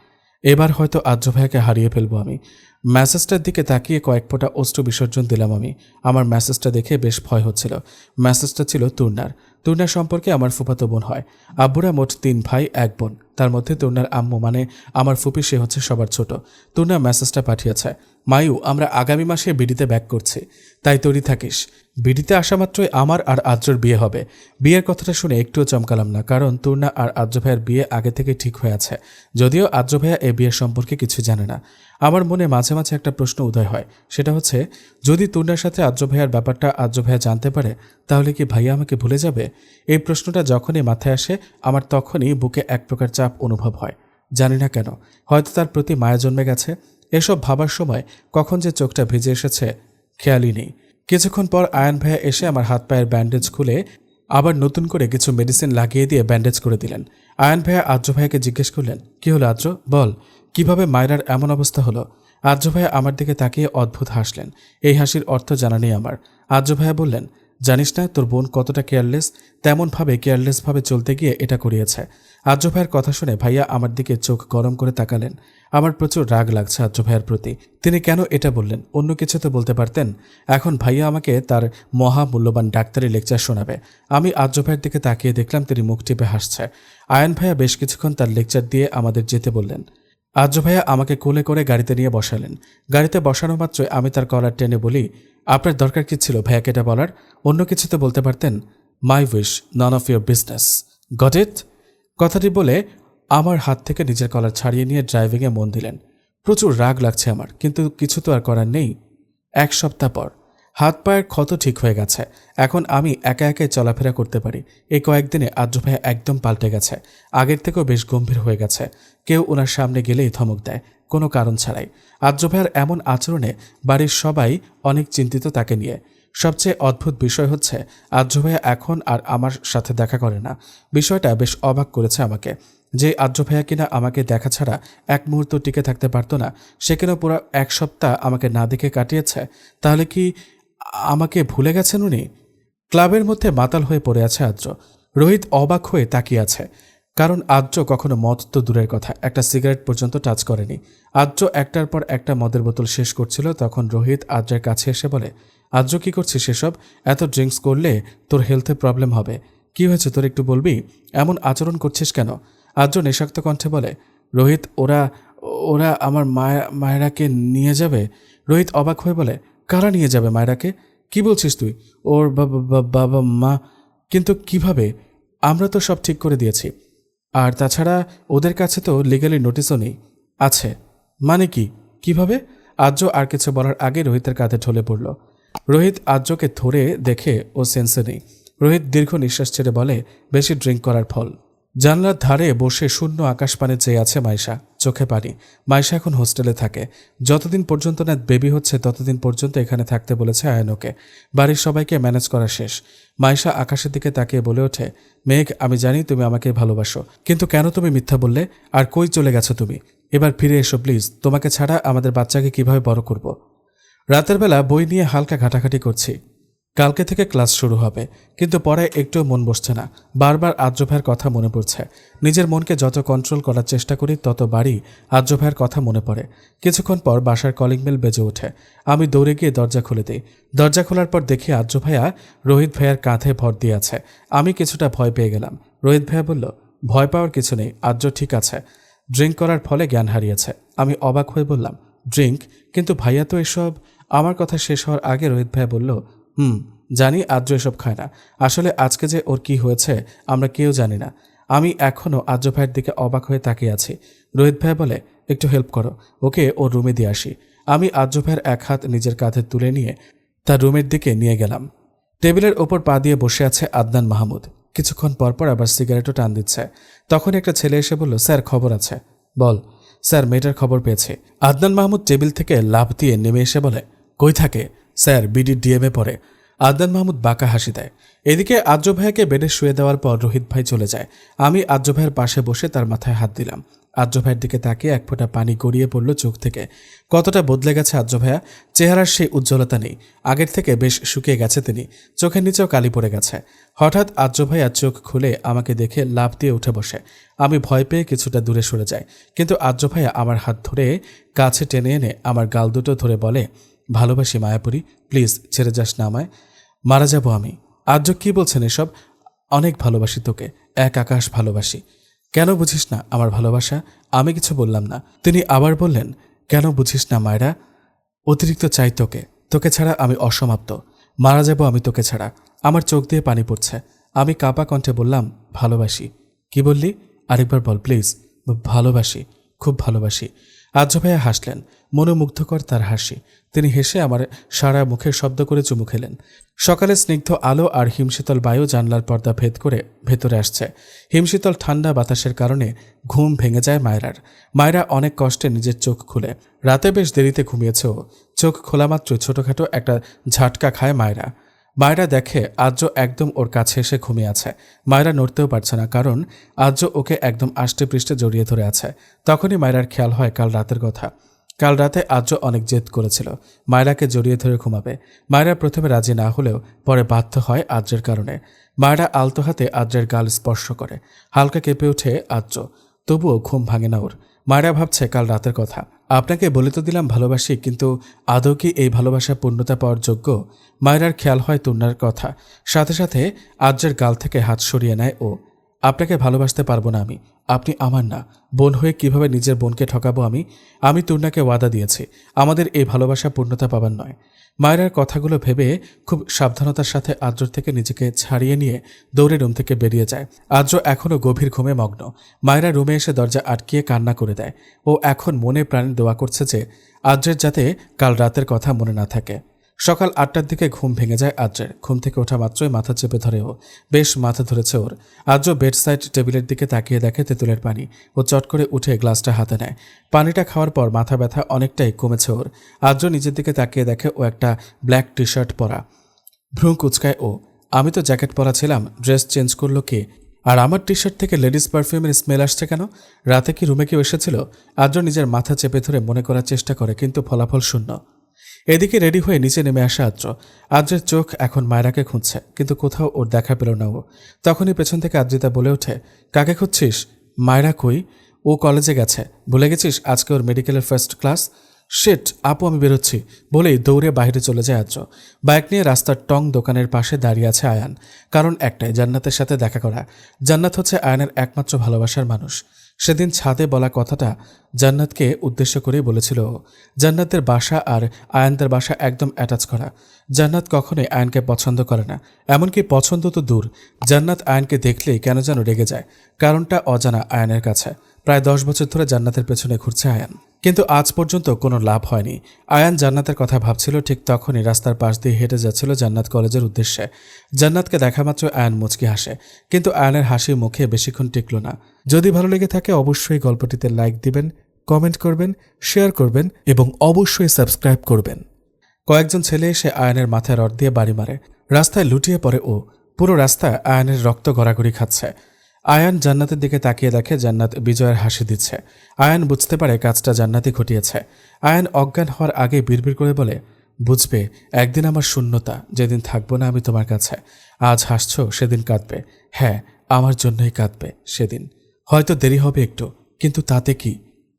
এবার হয়তো আদ্র ভাইয়াকে হারিয়ে ফেলবো আমি। মেসেজটার দিকে তাকিয়ে কয়েক ফোঁটা অশ্রু বিসর্জন দিলাম আমি। আমার মেসেজটা দেখে বেশ ভয় হচ্ছিল। মেসেজটা ছিল তূর্ণার। তূর্ণার সম্পর্কে আমার ফুফাতো বোন হয়। আব্বুরা মোট 3 ভাই 1 বোন, তার মধ্যে তূর্ণার আম্মু মানে আমার ফুপি, সে হচ্ছে সবার ছোট। তূর্ণা মেসেজটা পাঠিয়েছে, মায়ু, আমরা আগামী মাসে বিডিতে ব্যাক করছি, তাই তৈরি থাকিস। বিডিতে আসা মাত্রই আমার আর আদ্রর বিয়ে হবে। বিয়ের কথাটা শুনে একটুও চমকালাম না, কারণ তূর্ণা আর আদ্র ভাইয়ের বিয়ে আগে থেকে ঠিক হয়ে আছে, যদিও আদ্র ভাইয়া এই বিয়ের সম্পর্কে কিছু জানে না। আমার মনে মাঝে মাঝে একটা প্রশ্ন উদয় হয়, সেটা হচ্ছে, যদি তূর্ণার সাথে আদ্র ভাইয়ার ব্যাপারটা আদ্র ভাইয়া জানতে পারে, তাহলে কি ভাইয়া আমাকে ভুলে যাবে? এই প্রশ্নটা যখনই মাথায় আসে আমার তখনই বুকে এক প্রকার চাপ অনুভব হয়। জানি না কেন, হয়তো তার প্রতি মায়া জন্মে গেছে। এসব ভাবার সময় কখন যে চোখটা ভিজে এসেছে খেয়ালই নেই। কিছুক্ষণ পর আয়ান ভাইয়া এসে আমার হাত পায়ের ব্যান্ডেজ খুলে আবার নতুন করে কিছু মেডিসিন লাগিয়ে দিয়ে ব্যান্ডেজ করে দিলেন। আয়ান ভাইয়া আদ্র ভাইয়াকে জিজ্ঞেস করলেন, কি হলো আদ্র, বল, কিভাবে মায়রার এমন অবস্থা হলো? আদ্র ভাইয়া আমার দিকে তাকিয়ে অদ্ভুত হাসলেন। এই হাসির অর্থ জানা নেই আমার। আদ্র ভাইয়া বললেন, জানিস না তোর বোন কতটা কেয়ারলেস? তেমনভাবে কেয়ারলেসভাবে চলতে গিয়ে এটা করিয়েছে। আদ্র ভাইয়ের কথা শুনে ভাইয়া আমার দিকে চোখ গরম করে তাকালেন। আমার প্রচুর রাগ লাগছে আদ্র ভাইয়ের প্রতি। তিনি কেন এটা বললেন? অন্য কিছু তো বলতে পারতেন। এখন ভাইয়া আমাকে তার মহামূল্যবান ডাক্তারি লেকচার শোনাবে। আমি আদ্র ভাইয়ের দিকে তাকিয়ে দেখলাম তিনি মুখ টিপে হাসছে। আয়ান ভাইয়া বেশ কিছুক্ষণ তার লেকচার দিয়ে আমাদের যেতে বললেন। আদ্র ভাইয়া আমাকে কোলে করে গাড়িতে নিয়ে বসালেন। গাড়িতে বসানো মাত্রই আমি তার কলার টেনে বলি, আপনার দরকার কি ছিল ভাইয়াকে এটা বলার? অন্য কিছু তো বলতে পারতেন। My wish, none of your business. Got it? কথাটি বলে আমার হাত থেকে নিজের কলার ছাড়িয়ে নিয়ে ড্রাইভিংয়ে মন দিলেন। প্রচুর রাগ লাগছে আমার, কিন্তু কিছু তো আর করার নেই। 1 সপ্তাহ পর হাত পায়ের ক্ষত ঠিক হয়ে গেছে। এখন আমি একা একাই চলাফেরা করতে পারি। এই কয়েকদিনে আদ্র ভাইয়া একদম পাল্টে গেছে। আগের থেকেও বেশ গম্ভীর হয়ে গেছে। কেউ ওনার সামনে গেলেই ধমক দেয়, কোনো কারণ ছাড়াই। আদ্র ভাইয়ার এমন আচরণে বাড়ির সবাই অনেক চিন্তিত তাকে নিয়ে। সবচেয়ে অদ্ভুত বিষয় হচ্ছে আদ্র ভাইয়া এখন আর আমার সাথে দেখা করে না। বিষয়টা বেশ অবাক করেছে আমাকে। যে আদ্র ভাইয়া কিনা আমাকে দেখা ছাড়া এক মুহূর্ত টিকে থাকতে পারতো না, সে কিনা পুরো 1 সপ্তাহ আমাকে না দেখে কাটিয়েছে। তাহলে কি আমাকে ভুলে গেছেন উনি? ক্লাবের মধ্যে মাতাল হয়ে পড়ে আছে আদ্র। রোহিত অবাক হয়ে তাকিয়ে আছে, কারণ আদ্র কখনো মদ তো দূরের কথা, একটা সিগারেট পর্যন্ত টাচ করেনি। আদ্র একটার পর একটা মদের বোতল শেষ করছিল, তখন রোহিত আদ্রের কাছে এসে বলে, আদ্র কি করছিস সেসব? এত ড্রিঙ্কস করলে তোর হেলথে প্রবলেম হবে। কি হয়েছে তোর, একটু বলবি? এমন আচরণ করছিস কেন? আদ্র নেশাক্ত কণ্ঠে বলে, রোহিত, ওরা ওরা আমার মায়েরাকে নিয়ে যাবে। রোহিত অবাক হয়ে বলে, কারা নিয়ে যাবে মায়েরাকে? কি বলছিস তুই? ওর বাবা মা? কিন্তু কিভাবে? আমরা তো সব ঠিক করে দিয়েছি। আর তাছাড়া ওদের কাছে তো লিগালি নোটিশও নেই। আছে মানে কি? কিভাবে? আদ্র আর কিছু বলার আগে রোহিতের কাঁধে ঢলে পড়ল। রোহিত আদ্রকে ধরে দেখে ও সেন্সে নেই। রোহিত দীর্ঘ নিঃশ্বাস ছেড়ে বলে, বেশি ড্রিঙ্ক করার ফল। জানলার ধারে বসে শূন্য আকাশপানে চেয়ে আছে মাইশা, চোখে পানি। মাইশা এখন হোস্টেলে থাকে। যতদিন পর্যন্ত না বেবি হচ্ছে ততদিন পর্যন্ত এখানে থাকতে বলেছে আয়নকে। বাড়ির সবাইকে ম্যানেজ করা শেষ। মাইশা আকাশের দিকে তাকিয়ে বলে ওঠে, মেঘ, আমি জানি তুমি আমাকে ভালোবাসো, কিন্তু কেন তুমি মিথ্যা বললে? আর কই চলে গেছো তুমি? এবার ফিরে এসো প্লিজ। তোমাকে ছাড়া আমাদের বাচ্চাকে কিভাবে বড় করব? রাতের বেলা বই নিয়ে হালকা ঘাটাঘাটি করছি। কালকে থেকে ক্লাস শুরু হবে, কিন্তু পড়ায় একটুও মন বসছে না। বারবার আদ্র ভাইয়ের কথা মনে পড়ছে। নিজের মনকে যত কন্ট্রোল করার চেষ্টা করি ততবারই আদ্র ভাইয়ের কথা মনে পড়ে। কিছুক্ষণ পর বাসার কলিং বেল বেজে ওঠে। আমি দৌড়ে গিয়ে দরজা খুলে দিই। দরজা খোলার পর দেখি আদ্র ভাইয়া রোহিত ভাইয়ার কাঁধে ভর দিয়ে আছে। আমি কিছুটা ভয় পেয়ে গেলাম। রোহিত ভাইয়া বলল, ভয় পাওয়ার কিছু নেই, আদ্র ঠিক আছে। ড্রিঙ্ক করার ফলে জ্ঞান হারিয়েছে। আমি অবাক হয়ে বললাম, ড্রিঙ্ক? কিন্তু ভাইয়া তো এসব। আমার কথা শেষ হওয়ার আগে রোহিত ভাইয়া বলল, জানি আদ্র এসব খায় না। আসলে আজকে যে ওর কি হয়েছে আমরা কেউ জানি না। আমি এখনও আদ্র ভাইয়ের দিকে অবাক হয়ে তাকিয়ে আছি। রোহিত ভাই বলে, একটু হেল্প করো, ওকে ওর রুমে দিয়ে আসি। আমি আদ্র ভাইয়ের এক হাত নিজের কাঁধে তুলে নিয়ে তার রুমের দিকে নিয়ে গেলাম। টেবিলের ওপর পা দিয়ে বসে আছে আদনান মাহমুদ। কিছুক্ষণ পরপর আবার সিগারেটও টান দিচ্ছে। তখন একটা ছেলে এসে বলল, স্যার খবর আছে। বল। স্যার, মেয়েটার খবর পেয়েছে। আদনান মাহমুদ টেবিল থেকে লাফ দিয়ে নেমে এসে বলে, কই থাকে? স্যার, বিডি ডিএমএ পড়ে। আদনান মাহমুদ বাঁকা হাসি দেয়। এদিকে আদ্র ভাইয়াকে বেডে শুয়ে দেওয়ার পর রোহিত ভাই চলে যায়। আমি আদ্র ভাইয়ের পাশে বসে তার মাথায় হাত দিলাম। আদ্র ভাইয়ের দিকে তাকিয়ে এক ফোঁটা পানি গড়িয়ে পড়ল চোখ থেকে। কতটা বদলে গেছে আদ্র ভাইয়া। চেহারার সেই উজ্জ্বলতা নেই। আগের থেকে বেশ শুকিয়ে গেছে তিনি। চোখের নিচেও কালি পড়ে গেছে। হঠাৎ আদ্র ভাইয়া চোখ খুলে আমাকে দেখে লাফ দিয়ে উঠে বসে। আমি ভয় পেয়ে কিছুটা দূরে সরে যাই, কিন্তু আদ্র ভাইয়া আমার হাত ধরে কাছে টেনে এনে আমার গাল দুটো ধরে বলে, ভালোবাসি মায়াপুরী, প্লিজ ছেড়ে যাস না আমায়, মারা যাব আমি। আদ্র, কি বলছেন এসব? অনেক ভালোবাসি তোকে, এক আকাশ ভালোবাসি। কেন বুঝিস না আমার ভালোবাসা? আমি কিছু বললাম না। তিনি আবার বললেন, কেন বুঝিস না মায়েরা? অতিরিক্ত চাই তোকে, তোকে ছাড়া আমি অসমাপ্ত, মারা যাব আমি তোকে ছাড়া। আমার চোখ দিয়ে পানি পড়ছে। আমি কাঁপা কণ্ঠে বললাম, ভালোবাসি। কি বললি? আরেকবার বল প্লিজ। ভালোবাসি, খুব ভালোবাসি। আদ্র ভাইয়া হাসলেন, মনোমুগ্ধকর তার হাসি। তিনি হেসে আমার সারা মুখে শব্দ করে চুমু খেলেন। সকালে স্নিগ্ধ আলো আর হিমশীতল বায়ু জানলার পর্দা ভেদ করে ভেতরে আসছে। হিমশীতল ঠান্ডা বাতাসের কারণে ঘুম ভেঙে যায় মায়রার। মায়রা অনেক কষ্টে নিজের চোখ খুলে। রাতে বেশ দেরিতে ঘুমিয়েছে ও। চোখ খোলা মাত্র ছোটখাটো একটা ঝাটকা খায় মায়রা। মায়রা দেখে আদ্র একদম ওর কাছে এসে ঘুমিয়ে আছে। মায়রা নড়তেও পারছে না, কারণ আদ্র ওকে একদম আষ্টে পৃষ্ঠে জড়িয়ে ধরে আছে। তখনই মায়রার খেয়াল হয় কাল রাতের কথা। কাল রাতে আদ্র অনেক জেদ করেছিল মায়রাকে জড়িয়ে ধরে ঘুমাবে। মায়রা প্রথমে রাজি না হলেও পরে বাধ্য হয় আদ্রের কারণে। মায়রা আলতো হাতে আদ্রের গাল স্পর্শ করে। হালকা কেঁপে ওঠে আদ্র, তবুও ঘুম ভাঙে না ওর। মায়রা ভাবছে কাল রাতের কথা। আপনাকে বলে তো দিলাম ভালোবাসি, কিন্তু আদৌ কি এই ভালোবাসা পূর্ণতা পাওয়ার যোগ্য? মায়রার খেয়াল হয় তূর্ণার কথা। সাথে সাথে আদ্রের গাল থেকে হাত সরিয়ে নেয় ও। আপনাকে ভালোবাসতে পারবো না আমি। আপনি আমার না। বোন হয়ে কিভাবে নিজের বোনকে ঠকাবো আমি? আমি তুর্নাকে ওয়াদা দিয়েছি আমাদের এই ভালোবাসা পূর্ণতা পাবার নয়। মায়রার কথাগুলো ভেবে খুব সাবধানতার সাথে আদ্র থেকে নিজেকে ছাড়িয়ে নিয়ে দৌড়ে রুম থেকে বেরিয়ে যায়। আদ্র এখনও গভীর ঘুমে মগ্ন। মায়রা রুমে এসে দরজা আটকিয়ে কান্না করে দেয়। ও এখন মনে প্রাণে দোয়া করছে যে আদ্রের যাতে কাল রাতের কথা মনে না থাকে। সকাল 8টার দিকে ঘুম ভেঙে যায় আদ্রের। ঘুম থেকে ওঠা মাত্রই মাথা চেপে ধরে ও। বেশ মাথা ধরেছে ওর। আদ্র বেডসাইড টেবিলের দিকে তাকিয়ে দেখে তেঁতুলের পানি। ও চট করে উঠে গ্লাসটা হাতে নেয়। পানিটা খাওয়ার পর মাথা ব্যথা অনেকটাই কমেছে ওর। আদ্র নিজের দিকে তাকিয়ে দেখে ও একটা ব্ল্যাক টি শার্ট পরা। ভ্রু কুচকায় ও। আমি তো জ্যাকেট পরা ছিলাম, ড্রেস চেঞ্জ করলো কে? আর আমার টি শার্ট থেকে লেডিস পারফিউমের স্মেল আসছে কেন? রাতে কি রুমে কেউ এসেছিল? আদ্র নিজের মাথা চেপে ধরে মনে করার চেষ্টা করে, কিন্তু ফলাফল শূন্য। এদিকে রেডি হয়ে নিচে নেমে আসে আদ্রের চোখ এখন মায়রাকে খুঁজছে, কিন্তু কোথাও ওর দেখা পেল না ও। তখনই পেছন থেকে আদ্রিতা বলে ওঠে, কাকে খুঁজছিস? মায়রা কই? ও কলেজে গেছে। ভুলে গেছিস আজকে ওর মেডিকেলের ফার্স্ট ক্লাস? শিট, আপু আমি বেরোচ্ছি বলেই দৌড়ে বাইরে চলে যায় আদ্র। বাইক নিয়ে রাস্তার টং দোকানের পাশে দাঁড়িয়ে আছে আয়ান। কারণ একটাই, জান্নাতের সাথে দেখা করা। জান্নাত হচ্ছে আয়ানের একমাত্র ভালোবাসার মানুষ। সেদিন ছাদে বলা কথাটা জান্নাতকে উদ্দেশ্য করেই বলেছিল ও। জান্নাতের বাসা আর আয়ানদের বাসা একদম অ্যাটাচ করা। জান্নাত কখনোই আয়ানকে পছন্দ করে না, এমনকি পছন্দ তো দূর, জান্নাত আয়ানকে দেখলেই কেন যেন রেগে যায়। কারণটা অজানা আয়ানের কাছে। প্রায় 10 বছর ধরে জান্নাতের পেছনে ঘুরছে আয়ান, কিন্তু আজ পর্যন্ত কোনো লাভ হয়নি। আয়ান জান্নাতের কথা ভাবছিল, ঠিক তখনই রাস্তার পাশ দিয়ে হেঁটে যাচ্ছিল জান্নাত কলেজের উদ্দেশ্যে। জান্নাতকে দেখা মাত্র আয়ান মুচকি হাসে, কিন্তু আয়ানের হাসি মুখে বেশিক্ষণ টিকল না। যদি ভালো লেগে থাকে অবশ্যই গল্পটিতে লাইক দিবেন, কমেন্ট করবেন, শেয়ার করবেন এবং অবশ্যই সাবস্ক্রাইব করবেন। কয়েকজন ছেলে এসে আয়ানের মাথায় রড দিয়ে বাড়ি মারে। রাস্তায় লুটিয়ে পড়ে ও। পুরো রাস্তায় আয়ানের রক্ত গড়াগড়ি খাচ্ছে। আয়ান জান্নাতের দিকে তাকিয়ে দেখে জান্নাত বিজয়ের হাসি দিচ্ছে। আয়ান বুঝতে পারে কাজটা জান্নাতই ঘটিয়েছে। আয়ান অজ্ঞান হওয়ার আগে বিড়বিড় করে বলে, বুঝবে একদিন আমার শূন্যতা, যেদিন থাকবো না আমি তোমার কাছে। আজ হাসছো, সেদিন কাঁদবে। হ্যাঁ, আমার জন্যই কাঁদবে সেদিন। হয়তো দেরি হবে একটু, কিন্তু তাতে কি?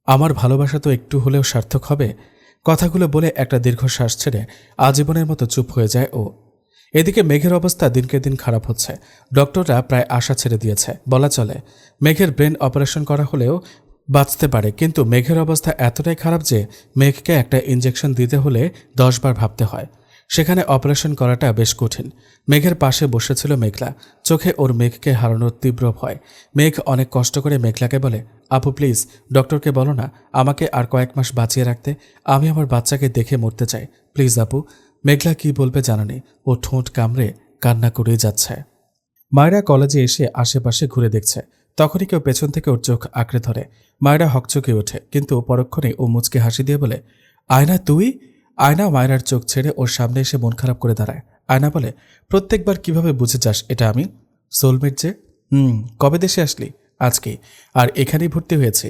আমার ভালোবাসা তো একটু হলেও সার্থক হবে। কথাগুলো বলে একটা দীর্ঘশ্বাস ছেড়ে আজীবনের মতো চুপ হয়ে যায় ও। এদিকে মেঘের অবস্থা দিনকে দিন খারাপ হচ্ছে। ডক্টররা প্রায় আশা ছেড়ে দিয়েছে বলা চলে। মেঘের ব্রেন অপারেশন করা হলেও বাঁচতে পারে, কিন্তু মেঘের অবস্থা এতটাই খারাপ যে মেঘকে একটা ইঞ্জেকশন দিতে হলে 10 বার ভাবতে হয়। সেখানে অপারেশন করাটা বেশ কঠিন। মেঘের পাশে বসেছিল মেঘলা। চোখে ওর মেঘকে হারানোর তীব্র ভয়। মেঘ অনেক কষ্ট করে মেঘলাকে বলে, আপু প্লিজ ডক্টরকে বলো না আমাকে আর কয়েক মাস বাঁচিয়ে রাখতে। আমি আমার বাচ্চাকে দেখে মরতে চাই, প্লিজ আপু। মেঘলা কি বলবে জানা নেই। ও ঠোঁট কামড়ে কান্না করেই যাচ্ছে। মায়রা কলেজে এসে আশেপাশে ঘুরে দেখছে। তখনই কেউ পেছন থেকে ওর চোখ আঁকড়ে ধরে। মায়রা হকচকে ওঠে, কিন্তু পরক্ষণে ও মুচকে হাসি দিয়ে বলে, আয়না তুই? আয়না মায়রার চোখ ছেড়ে ওর সামনে এসে মন খারাপ করে দাঁড়ায়। আয়না বলে, প্রত্যেকবার কিভাবে বুঝে যাস এটা আমি সোলমেট যে? কবে দেশে আসলি? আজকেই। আর এখানেই ভর্তি হয়েছে।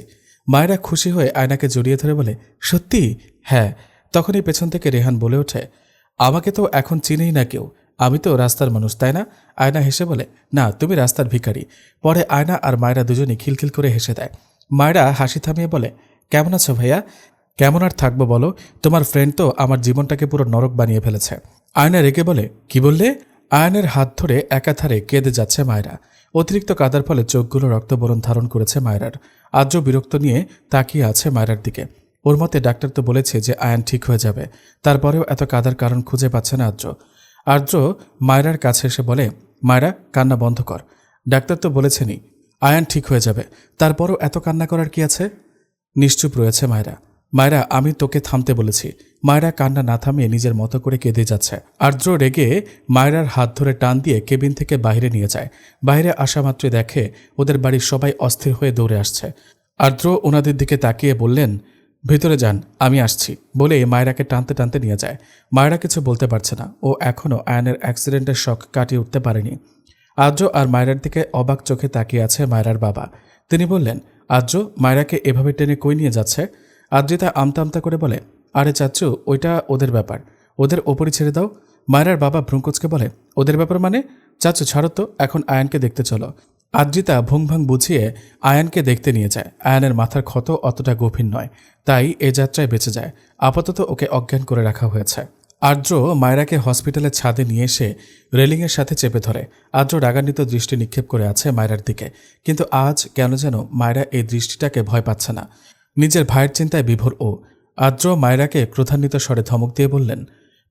মায়রা খুশি হয়ে আয়নাকে জড়িয়ে ধরে বলে, সত্যি? হ্যাঁ। তখনই পেছন থেকে রেহান বলে ওঠে, আমাকে তো এখন চিনেই না কেউ, আমি তো রাস্তার মানুষ, তাই না? আয়না হেসে বলে, না তুমি রাস্তার ভিখারি। পরে আয়না আর মায়রা দুজনই খিলখিল করে হেসে দেয়। মায়রা হাসি থামিয়ে বলে, কেমন আছো ভাইয়া? কেমন আর থাকবো বলো, তোমার ফ্রেন্ড তো আমার জীবনটাকে পুরো নরক বানিয়ে ফেলেছে। আয়না রেগে বলে, কি বললে? আয়নের হাত ধরে একাধারে কেঁদে যাচ্ছে মায়রা। অতিরিক্ত কাদার ফলে চোখগুলো রক্তবরণ ধারণ করেছে মায়রার। আদ্র বিরক্ত নিয়ে তাকিয়ে আছে মায়রার দিকে। ওর মতে ডাক্তার তো বলেছে যে আয়ান ঠিক হয়ে যাবে, তারপরেও এত কাদার কারণ খুঁজে পাচ্ছে না আদ্র মায়রার কাছে এসে বলে, মায়রা কান্না বন্ধ কর। ডাক্তার তো বলেছেনই আয়ান ঠিক হয়ে যাবে, তারপরও এত কান্না করার কি আছে? নিশ্চুপ রয়েছে মায়রা। মায়রা আমি তোকে থামতে বলেছি। মায়রা কান্না না থামিয়ে নিজের মতো করে কেঁদে যাচ্ছে। আর্দ্র রেগে মায়রার হাত ধরে টান দিয়ে কেবিন থেকে বাইরে নিয়ে যায়। বাইরে আসা মাত্রই দেখে ওদের বাড়ির সবাই অস্থির হয়ে দৌড়ে আসছে। আর্দ্র ওনাদের দিকে তাকিয়ে বললেন, ভেতরে যান, আমি আসছি বলে মায়রাকে টানতে টানতে নিয়ে যায়। মায়রা কিছু বলতে পারছে না, ও এখনও আয়নের অ্যাক্সিডেন্টের শক কাটিয়ে উঠতে পারেনি। আদ্র আর মায়রার দিকে অবাক চোখে তাকিয়ে আছে মায়রার বাবা। তিনি বললেন, আদ্র মায়রাকে এভাবে টেনে কই নিয়ে যাচ্ছে? আদ্রিতা আমতা আমতা করে বলে, আরে চাচ্চু ওইটা ওদের ব্যাপার, ওদের ওপরই ছেড়ে দাও। মায়রার বাবা ভ্রুঙ্কুচকে বলে, ওদের ব্যাপার মানে? চাচ্চু ছাড়ো তো, এখন আয়ানকে দেখতে চলো। আদ্রিতা ভুংভাং বুঝিয়ে আয়ানকে দেখতে নিয়ে যায়। আয়ানের মাথার ক্ষত অতটা গভীর নয়, তাই এ যাত্রায় বেঁচে যায়। আপাতত ওকে অজ্ঞান করে রাখা হয়েছে। আর্দ্র মায়রাকে হসপিটালের ছাদে নিয়ে এসে রেলিংয়ের সাথে চেপে ধরে। আর্দ্র রাগান্বিত দৃষ্টি নিক্ষেপ করে আছে মায়রার দিকে, কিন্তু আজ কেন যেন মায়রা এই দৃষ্টিটাকে ভয় পাচ্ছে না। নিজের ভাইয়ের চিন্তায় বিভোর ও। আর্দ্র মায়রাকে ক্রোধান্বিত স্বরে ধমক দিয়ে বললেন,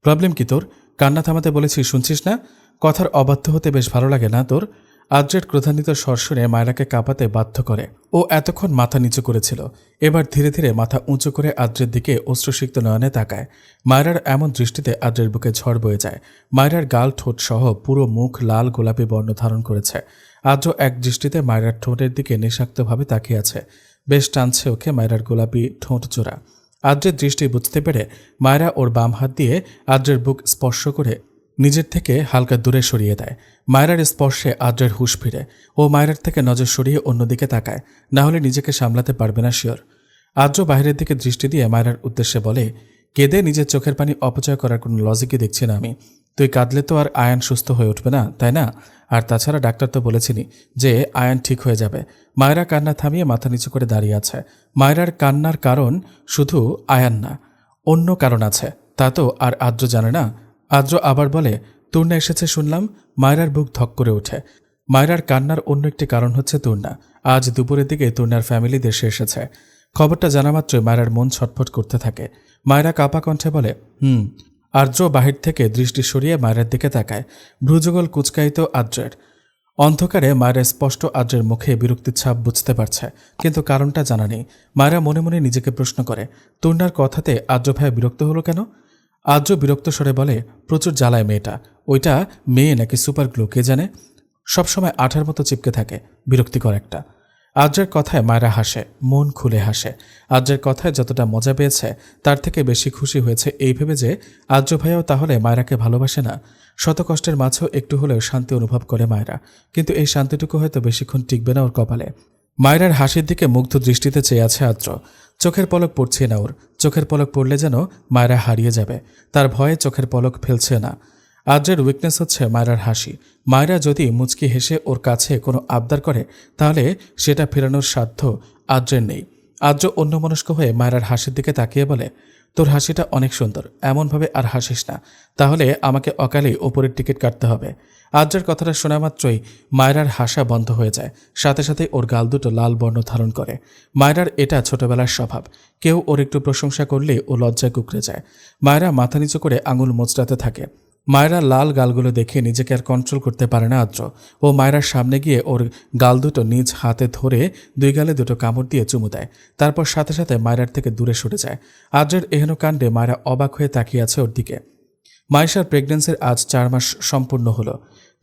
প্রবলেম কি তোর? কান্না থামাতে বলেছি, শুনছিস না? কথার অবাধ্য হতে বেশ ভালো লাগে না তোর? আদ্রের ক্রোধান্বিত স্বর শুনে মায়রাকে কাঁপাতে বাধ্য করে। ও এতক্ষণ মাথা নিচু করেছিল, এবার ধীরে ধীরে মাথা উঁচু করে আদ্রের দিকে অশ্রুসিক্ত নয়নে তাকায়। মায়রার এমন দৃষ্টিতে আদ্রের বুকে ঝড় বয়ে যায়। মায়রার গাল ঠোঁট সহ পুরো মুখ লাল গোলাপি বর্ণ ধারণ করেছে। আদ্র এক দৃষ্টিতে মায়রার ঠোঁটের দিকে নিঃস্বার্থভাবে তাকিয়ে আছে। বেশ টানছে ওকে মায়রার গোলাপি ঠোঁট জোড়া। আদ্রের দৃষ্টি বুঝতে পেরে মায়রা ওর বাম হাত দিয়ে আদ্রের বুক স্পর্শ করে নিজের থেকে হালকা দূরে সরিয়ে দেয়। মায়রার স্পর্শে আদ্রের হুঁশ ফিরে। ও মায়রার থেকে নজর সরিয়ে অন্যদিকে তাকায়, না হলে নিজেকে সামলাতে পারবে না শিওর। আদ্র বাইরের দিকে দৃষ্টি দিয়ে মায়রার উদ্দেশ্যে বলে, কেঁদে নিজের চোখের পানি অপচয় করার কোনো লজিকই দেখছি না আমি। তুই কাঁদলে তো আর আয়ান সুস্থ হয়ে উঠবে না, তাই না? আর তাছাড়া ডাক্তার তো বলেছিনি যে আয়ান ঠিক হয়ে যাবে। মায়রা কান্না থামিয়ে মাথা নিচু করে দাঁড়িয়ে আছে। মায়রার কান্নার কারণ শুধু আয়ান না, অন্য কারণ আছে, তা তো আর আদ্র জানে না। আদ্র আবার বলে, তুর্না এসেছে শুনলাম। মায়রার বুক ধক করে ওঠে। মায়রার কান্নার অন্য একটি কারণ হচ্ছে তুর্না। আজ দুপুরের দিকে তুর্নার ফ্যামিলি দেশে এসেছে। খবরটা জানা মাত্রই মায়রার মন ছটফট করতে থাকে। মায়রা কাঁপা কণ্ঠে বলে, আর্দ্র বাহির থেকে দৃষ্টি সরিয়ে মায়রার দিকে তাকায়। ভ্রুযুগল কুচকায়িত আদ্রের। অন্ধকারে মায়রা স্পষ্ট আদ্রের মুখে বিরক্তির ছাপ বুঝতে পারছে, কিন্তু কারণটা জানা নেই। মায়রা মনে মনে নিজেকে প্রশ্ন করে, তুর্নার কথাতে আদ্র ভাই বিরক্ত হলো কেন? আদ্র বিরক্ত স্বরে বলে, প্রচুর জ্বালায় মেয়েটা। ওইটা মেয়ে নাকি সুপার গ্লু কে জানে, সবসময় আঠার মতো চিপকে থাকে, বিরক্তিকর একটা। আদ্রের কথায় মায়রা হাসে, মন খুলে হাসে। আদ্রের কথায় যতটা মজা পেয়েছে তার থেকে বেশি খুশি হয়েছে এই ভেবে যে আদ্র ভাইয়াও তাহলে মায়রাকে ভালোবাসে না। শত কষ্টের মাঝেও একটু হলেও শান্তি অনুভব করে মায়রা, কিন্তু এই শান্তিটুকু হয়তো বেশিক্ষণ টিকবে না ওর কপালে। মায়রার হাসির দিকে মুগ্ধ দৃষ্টিতে চেয়ে আছে আদ্র। চোখের পলক পড়ছে না ওর। চোখের পলক পড়লে যেন মায়রা হারিয়ে যাবে, তার ভয়ে চোখের পলক ফেলছে না। আদ্রের উইকনেস হচ্ছে মায়রার হাসি। মায়রা যদি মুচকি হেসে ওর কাছে কোনো আবদার করে, তাহলে সেটা ফেরানোর সাধ্য আদ্রের নেই। আদ্র অন্যমনস্ক হয়ে মায়রার হাসির দিকে তাকিয়ে বলে, তোর হাসিটা অনেক সুন্দর, এমনভাবে আর হাসিস না, তাহলে আমাকে অকালেই ওপরের টিকিট কাটতে হবে। আদ্রের কথাটা শোনা মাত্রই মায়রার হাসা বন্ধ হয়ে যায়, সাথে সাথে ওর গাল দুটো লাল বর্ণ ধারণ করে। মায়রার এটা ছোটবেলার স্বভাব, কেউ ওর একটু প্রশংসা করলে ও লজ্জায় কুঁকড়ে যায়। মায়রা মাথা নিচু করে আঙুল মোচড়াতে থাকে। মায়রার লাল গালগুলো দেখে নিজেকে আর কন্ট্রোল করতে পারে না আদ্র। ও মায়রার সামনে গিয়ে ওর গাল দুটো নিজ হাতে ধরে দুই গালে দুটো কামড় দিয়ে চুমু দেয়। তারপর সাথে সাথে মায়রার থেকে দূরে সরে যায়। আদ্রের এহেন কাণ্ডে মায়রা অবাক হয়ে তাকিয়ে আছে ওর দিকে। মাইশার প্রেগন্যান্সির আজ 4 মাস সম্পূর্ণ হলো,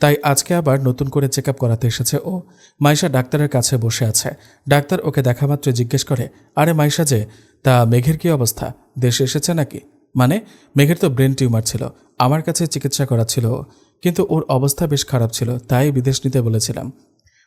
তাই আজকে আবার নতুন করে চেক আপ করাতে এসেছে ও। মাইশা ডাক্তারের কাছে বসে আছে। ডাক্তার ওকে দেখা মাত্র জিজ্ঞেস করে, আরে মাইশা যে, তা মেঘের কি অবস্থা? দেশে এসেছে নাকি? মানে মেঘের তো ব্রেন টিউমার ছিল, আমার কাছে চিকিৎসা করাচ্ছিল ও, কিন্তু ওর অবস্থা বেশ খারাপ ছিল, তাই বিদেশ নিতে বলেছিলাম।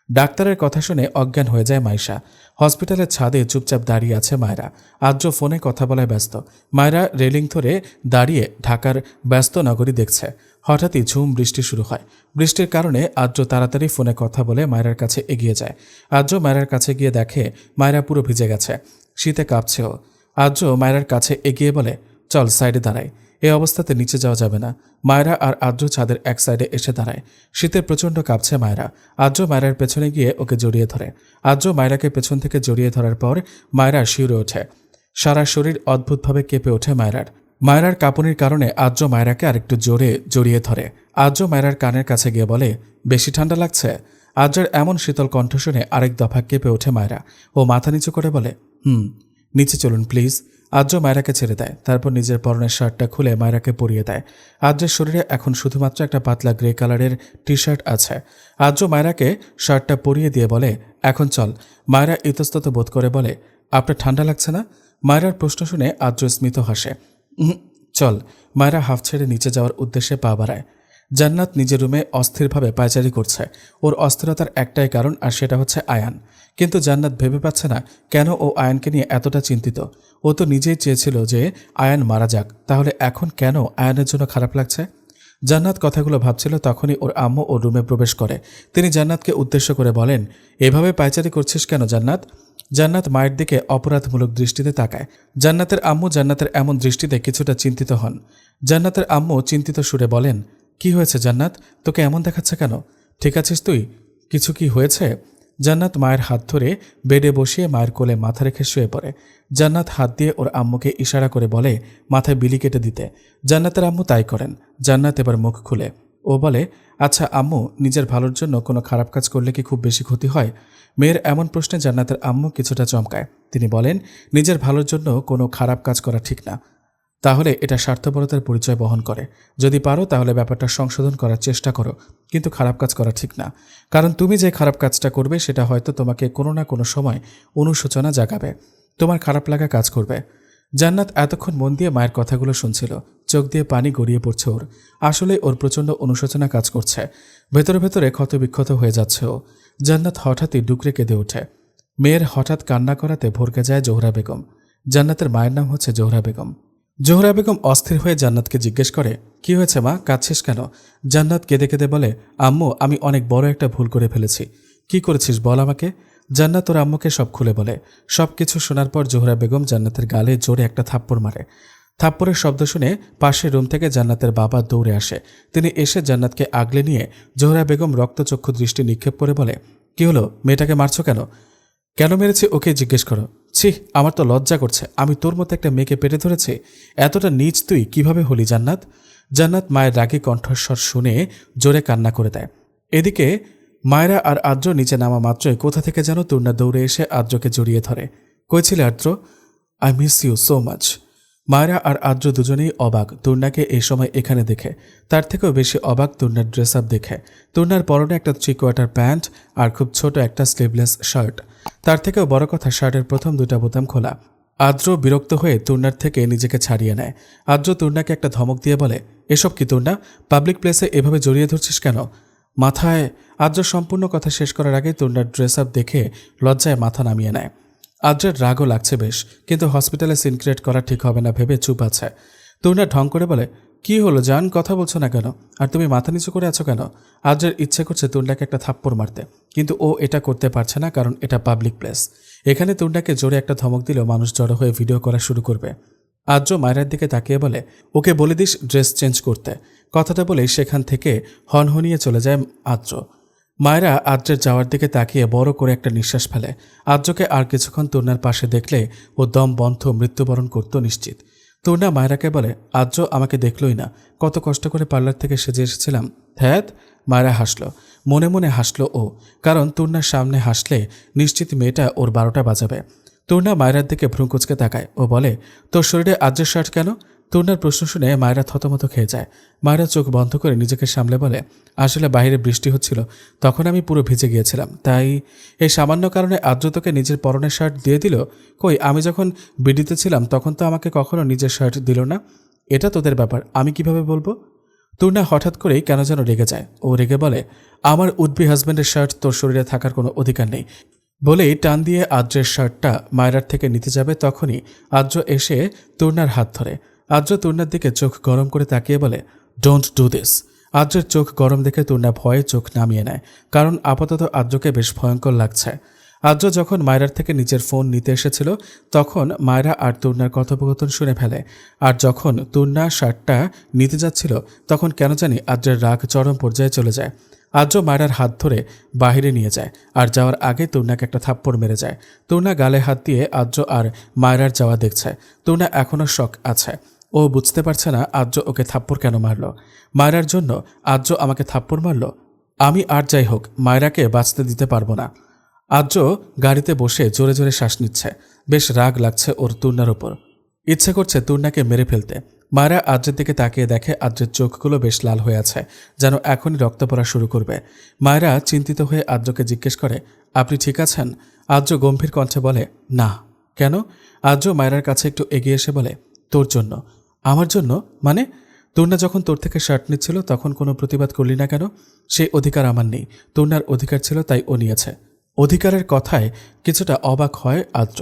ডাক্তারের কথা শুনে অজ্ঞান হয়ে যায় মাইশা। হসপিটালের ছাদে চুপচাপ দাঁড়িয়ে আছে মায়রা। আদ্র ফোনে কথা বলায় ব্যস্ত। মায়রা রেলিং ধরে দাঁড়িয়ে ঢাকার ব্যস্ত নগরী দেখছে। হঠাৎই ঝুম বৃষ্টি শুরু হয়। বৃষ্টির কারণে আদ্র তাড়াতাড়ি ফোনে কথা বলে মায়রার কাছে এগিয়ে যায়। আদ্র মায়রার কাছে গিয়ে দেখে মায়রা পুরো ভিজে গেছে, শীতে কাঁপছেও। আদ্র মায়রার কাছে এগিয়ে বলে, চল সাইডে দাঁড়াই, এই অবস্থাতে নিচে যাওয়া যাবে না। মায়রা আর আদ্র ছাদের এক সাইডে এসে দাঁড়ায়। শীতে প্রচণ্ড কাঁপছে মায়রা। আদ্র মায়রার পেছনে গিয়ে ওকে জড়িয়ে ধরে। আদ্র মায়রাকে পেছন থেকে জড়িয়ে ধরার পর মায়রা শিউরে ওঠে। সারা শরীর অদ্ভুতভাবে কেঁপে ওঠে মায়রার। মায়রার কাঁপুনির কারণে আদ্র মায়রাকে আরেকটু জোরে জড়িয়ে ধরে। আদ্র মায়রার কানের কাছে গিয়ে বলে, বেশি ঠান্ডা লাগছে? আদ্রের এমন শীতল কণ্ঠ শুনে আরেক দফা কেঁপে ওঠে মায়রা। ও মাথা নিচু করে বলে, নিচে চলুন প্লিজ। আদ্র মায়রাকে ছেড়ে দেয়, তারপর নিজের পরনের শার্টটা খুলে মায়রাকে পরিয়ে দেয়। আদ্রের শরীরে এখন শুধুমাত্র একটা পাতলা গ্রে কালারের টি শার্ট আছে। আদ্র মায়রাকে শার্টটা পরিয়ে দিয়ে বলে, এখন চল। মায়রা ইতস্তত বোধ করে বলে, আপনার ঠান্ডা লাগছে না? মায়রার প্রশ্ন শুনে আদ্র স্মিত হাসে। চল। মায়রা হাফ ছেড়ে নিচে যাওয়ার উদ্দেশ্যে পা বাড়ায়। জান্নাত নিজের রুমে অস্থিরভাবে পায়চারি করছে। ওর অস্থিরতার একটাই কারণ, আর সেটা হচ্ছে আয়ান। কিন্তু জান্নাত ভেবে পাচ্ছে না কেন ও আয়ানকে নিয়ে এতটা চিন্তিত। ও তো নিজেই চেয়েছিল যে আয়ান মারা যাক, তাহলে এখন কেন আয়ানের জন্য খারাপ লাগছে? জান্নাত কথাগুলো ভাবছিল, তখনই ওর আম্মু ওর রুমে প্রবেশ করে। তিনি জান্নাতকে উদ্দেশ্য করে বলেন, এভাবে পায়চারি করছিস কেন জান্নাত? জান্নাত মায়ের দিকে অপরাধমূলক দৃষ্টিতে তাকায়। জান্নাতের আম্মু জান্নাতের এমন দৃষ্টিতে কিছুটা চিন্তিত হন। জান্নাতের আম্মু চিন্তিত সুরে বলেন, কি হয়েছে জান্নাত, তোকে এমন দেখাচ্ছে কেন? ঠিক আছিস তুই? কিছু কি হয়েছে? জান্নাত মায়ের হাত ধরে বেডে বসিয়ে মায়ের কোলে মাথা রেখে শুয়ে পড়ে। জান্নাত হাত দিয়ে ওর আম্মুকে ইশারা করে বলে মাথায় বিলি কেটে দিতে। জান্নাতের আম্মু তাই করেন। জান্নাত এবার মুখ খুলে ও বলে, আচ্ছা আম্মু, নিজের ভালোর জন্য কোনো খারাপ কাজ করলে কি খুব বেশি ক্ষতি হয়? মেয়ের এমন প্রশ্নে জান্নাতের আম্মু কিছুটা চমকায়। তিনি বলেন, নিজের ভালোর জন্য কোনো খারাপ কাজ করা ঠিক না, তাহলে এটা স্বার্থপরতার পরিচয় বহন করে। যদি পারো তাহলে ব্যাপারটা সংশোধন করার চেষ্টা করো, কিন্তু খারাপ কাজ করা ঠিক না। কারণ তুমি যে খারাপ কাজটা করবে সেটা হয়তো তোমাকে কোনো না কোনো সময় অনুশোচনা জাগাবে, তোমার খারাপ লাগা কাজ করবে। জান্নাত এতক্ষণ মন দিয়ে মায়ের কথাগুলো শুনছিল। চোখ দিয়ে পানি গড়িয়ে পড়ছে ওর। আসলে ওর প্রচণ্ড অনুশোচনা কাজ করছে। ভেতরে ভেতরে ক্ষতবিক্ষত হয়ে যাচ্ছে ও। জান্নাত হঠাৎই ডুকরে কেঁদে ওঠে। মেয়ের হঠাৎ কান্না করাতে ভরকে যায় জোহরা বেগম। জান্নাতের মায়ের নাম হচ্ছে জোহরা বেগম। জোহরা বেগম অস্থির হয়ে জান্নাতকে জিজ্ঞেস করে, কি হয়েছে মা, কাঁদছিস কেন? জান্নাত কেঁদে কেঁদে বলে, আম্মু, আমি অনেক বড় একটা ভুল করে ফেলেছি। কি করেছিস বল আমাকে। জান্নাত ওর আম্মুকে সব খুলে বলে। সব কিছু শোনার পর জোহরা বেগম জান্নাতের গালে জোরে একটা থাপ্পড় মারে। থাপ্পড়ের শব্দ শুনে পাশের রুম থেকে জান্নাতের বাবা দৌড়ে আসে। তিনি এসে জান্নাতকে আগলে নিয়ে জোহরা বেগম রক্তচক্ষু দৃষ্টি নিক্ষেপ করে বলে, কি হলো, মেয়েটাকে মারছো কেন? কেন মেরেছি ওকে জিজ্ঞেস করো। ছি, আমার তো লজ্জা করছে, আমি তোর মতো একটা মেয়েকে পেটে ধরেছি। এতটা নীচ তুই কিভাবে হলি জান্নাত? জান্নাত মায়ের রাগী কণ্ঠস্বর শুনে জোরে কান্না করে দেয়। এদিকে মায়েরা আর আদ্র নিচে নামা মাত্রই কোথা থেকে যেন তুর্না দৌড়ে এসে আদ্রকে জড়িয়ে ধরে। কইছিলে Adra, I miss you so much. মায়েরা আর আদ্র দুজনেই অবাক তুর্নাকে এই সময় এখানে দেখে। তার থেকেও বেশি অবাক তুর্নার ড্রেস আপ দেখে। তুর্নার পরনে একটা 3 কোয়ার্টার প্যান্ট আর খুব ছোট একটা স্লিভলেস শার্ট। তার থেকেও বড় কথা, শার্টের প্রথম 2টা বোতাম খোলা। আদ্র বিরক্ত হয়ে তুর্নার থেকে নিজেকে ছাড়িয়ে নেয়। আদ্র তুর্নাকে একটা ধমক দিয়ে বলে, এসব কি তুর্না, পাবলিক প্লেসে এভাবে জড়িয়ে ধরছিস কেন? মাথায় আদ্র সম্পূর্ণ কথা শেষ করার আগে তুর্নার ড্রেস আপ দেখে লজ্জায় মাথা নামিয়ে নেয়। আদ্রের রাগও লাগছে বেশ, কিন্তু হসপিটালে সিন ক্রিয়েট করা ঠিক হবে না ভেবে চুপ আছে। তুর্না ঢং করে বলে, কি হলো জান, কথা বলছো না কেন? আর তুমি মাথা নিচু করে আছো কেন? আদ্রের ইচ্ছে করছে তুর্নাকে একটা থাপ্পড় মারতে, কিন্তু ও এটা করতে পারছে না, কারণ এটা পাবলিক প্লেস। এখানে তুর্নাকে জোরে একটা ধমক দিলেও মানুষ জড়ো হয়ে ভিডিও করা শুরু করবে। আদ্র মায়ের দিকে তাকিয়ে বলে, ওকে বলে দিস ড্রেস চেঞ্জ করতে। কথাটা বলেই সেখান থেকে হনহনিয়ে চলে যায় আদ্র। মায়েরা আদ্রের যাওয়ার দিকে তাকিয়ে বড় করে একটা নিঃশ্বাস ফেলে। আদ্রকে আর কিছুক্ষণ তুর্নার পাশে দেখলে ও দম বন্ধ মৃত্যুবরণ করত নিশ্চিত। তুর্না মায়েরাকে বলে, আদ্র আমাকে দেখলই না, কত কষ্ট করে পার্লার থেকে সেজে এসেছিলাম। ধ্যাত। মায়েরা হাসলো, মনে মনে হাসলো ও, কারণ তুর্নার সামনে হাসলে নিশ্চিত মেয়েটা ওর 12টা বাজাবে। তুর্না মায়েরার দিকে ভ্রু কুঁচকে তাকায় ও বলে, তোর শরীরে আদ্রের শার্ট কেন? তুর্নার প্রশ্ন শুনে মায়েরা থতমত খেয়ে যায়। মায়েরা চোখ বন্ধ করে নিজেকে সামলে বলে, আসলে বাইরে বৃষ্টি হচ্ছিল, তখন আমি পুরো ভিজে গিয়েছিলাম, তাই এই সামান্য কারণে আদ্র তোকে নিজের পরনের শার্ট দিয়ে দিল। কই, আমি যখন বিডিতে ছিলাম তখন তো আমাকে কখনো নিজের শার্ট দিল না। এটা তোদের ব্যাপার, আমি কিভাবে বলবো? তুর্না হঠাৎ করেই কেন যেন রেগে যায়। ও রেগে বলে, আমার উডবি হাজব্যান্ডের শার্ট তোর শরীরে থাকার কোনো অধিকার নেই। বলেই টান দিয়ে আদ্রের শার্টটা মায়েরার থেকে নিতে যাবে, তখনই আদ্র এসে তুর্নার হাত ধরে। আদ্র তুর্নার দিকে চোখ গরম করে তাকিয়ে বলে, ডোন্ট ডু দিস। আদ্রের চোখ গরম দেখে তুর্না ভয়ে চোখ নামিয়ে নেয়, কারণ আপাতত আদ্রকে বেশ ভয়ঙ্কর লাগছে। আদ্র যখন মায়েরার থেকে নিজের ফোন নিতে এসেছিল তখন মায়েরা আর তুর্নার কথোপকথন শুনে ফেলে। আর যখন তুর্না শার্টটা নিতে যাচ্ছিল তখন কেন জানি আদ্রের রাগ চরম পর্যায়ে চলে যায়। আদ্র মায়েরার হাত ধরে বাহিরে নিয়ে যায়, আর যাওয়ার আগে তুর্নাকে একটা থাপ্পড় মেরে যায়। তুর্না গালে হাত দিয়ে আদ্র আর মায়েরার যাওয়া দেখছে। তুর্না এখনও শক আছে। ও বুঝতে পারছে না আদ্র ওকে থাপ্পড় কেন মারল। মায়েরার জন্য আদ্র আমাকে থাপ্পড় মারল? আমি আর যাই হোক মায়েরাকে বাঁচতে দিতে পারবো না। আদ্র গাড়িতে বসে জোরে জোরে শ্বাস নিচ্ছে। বেশ রাগ লাগছে ওর তুর্নার ওপর। ইচ্ছে করছে তুর্নাকে মেরে ফেলতে। মায়েরা আদ্রের দিকে তাকিয়ে দেখে আদ্রের চোখগুলো বেশ লাল হয়ে আছে, যেন এখনই রক্ত পড়া শুরু করবে। মায়েরা চিন্তিত হয়ে আদ্রকে জিজ্ঞেস করে, আপনি ঠিক আছেন? আদ্র গম্ভীর কণ্ঠে বলে, না। কেন? আদ্র মায়েরার কাছে একটু এগিয়ে এসে বলে, তোর জন্য। আমার জন্য মানে? তুর্না যখন তোর থেকে শার্ট নিচ্ছিল তখন কোনো প্রতিবাদ করলি না কেন? সেই অধিকার আমার নেই, তুর্নার অধিকার ছিল তাই ও নিয়েছে। অধিকারের কথায় কিছুটা অবাক হয় আদ্র।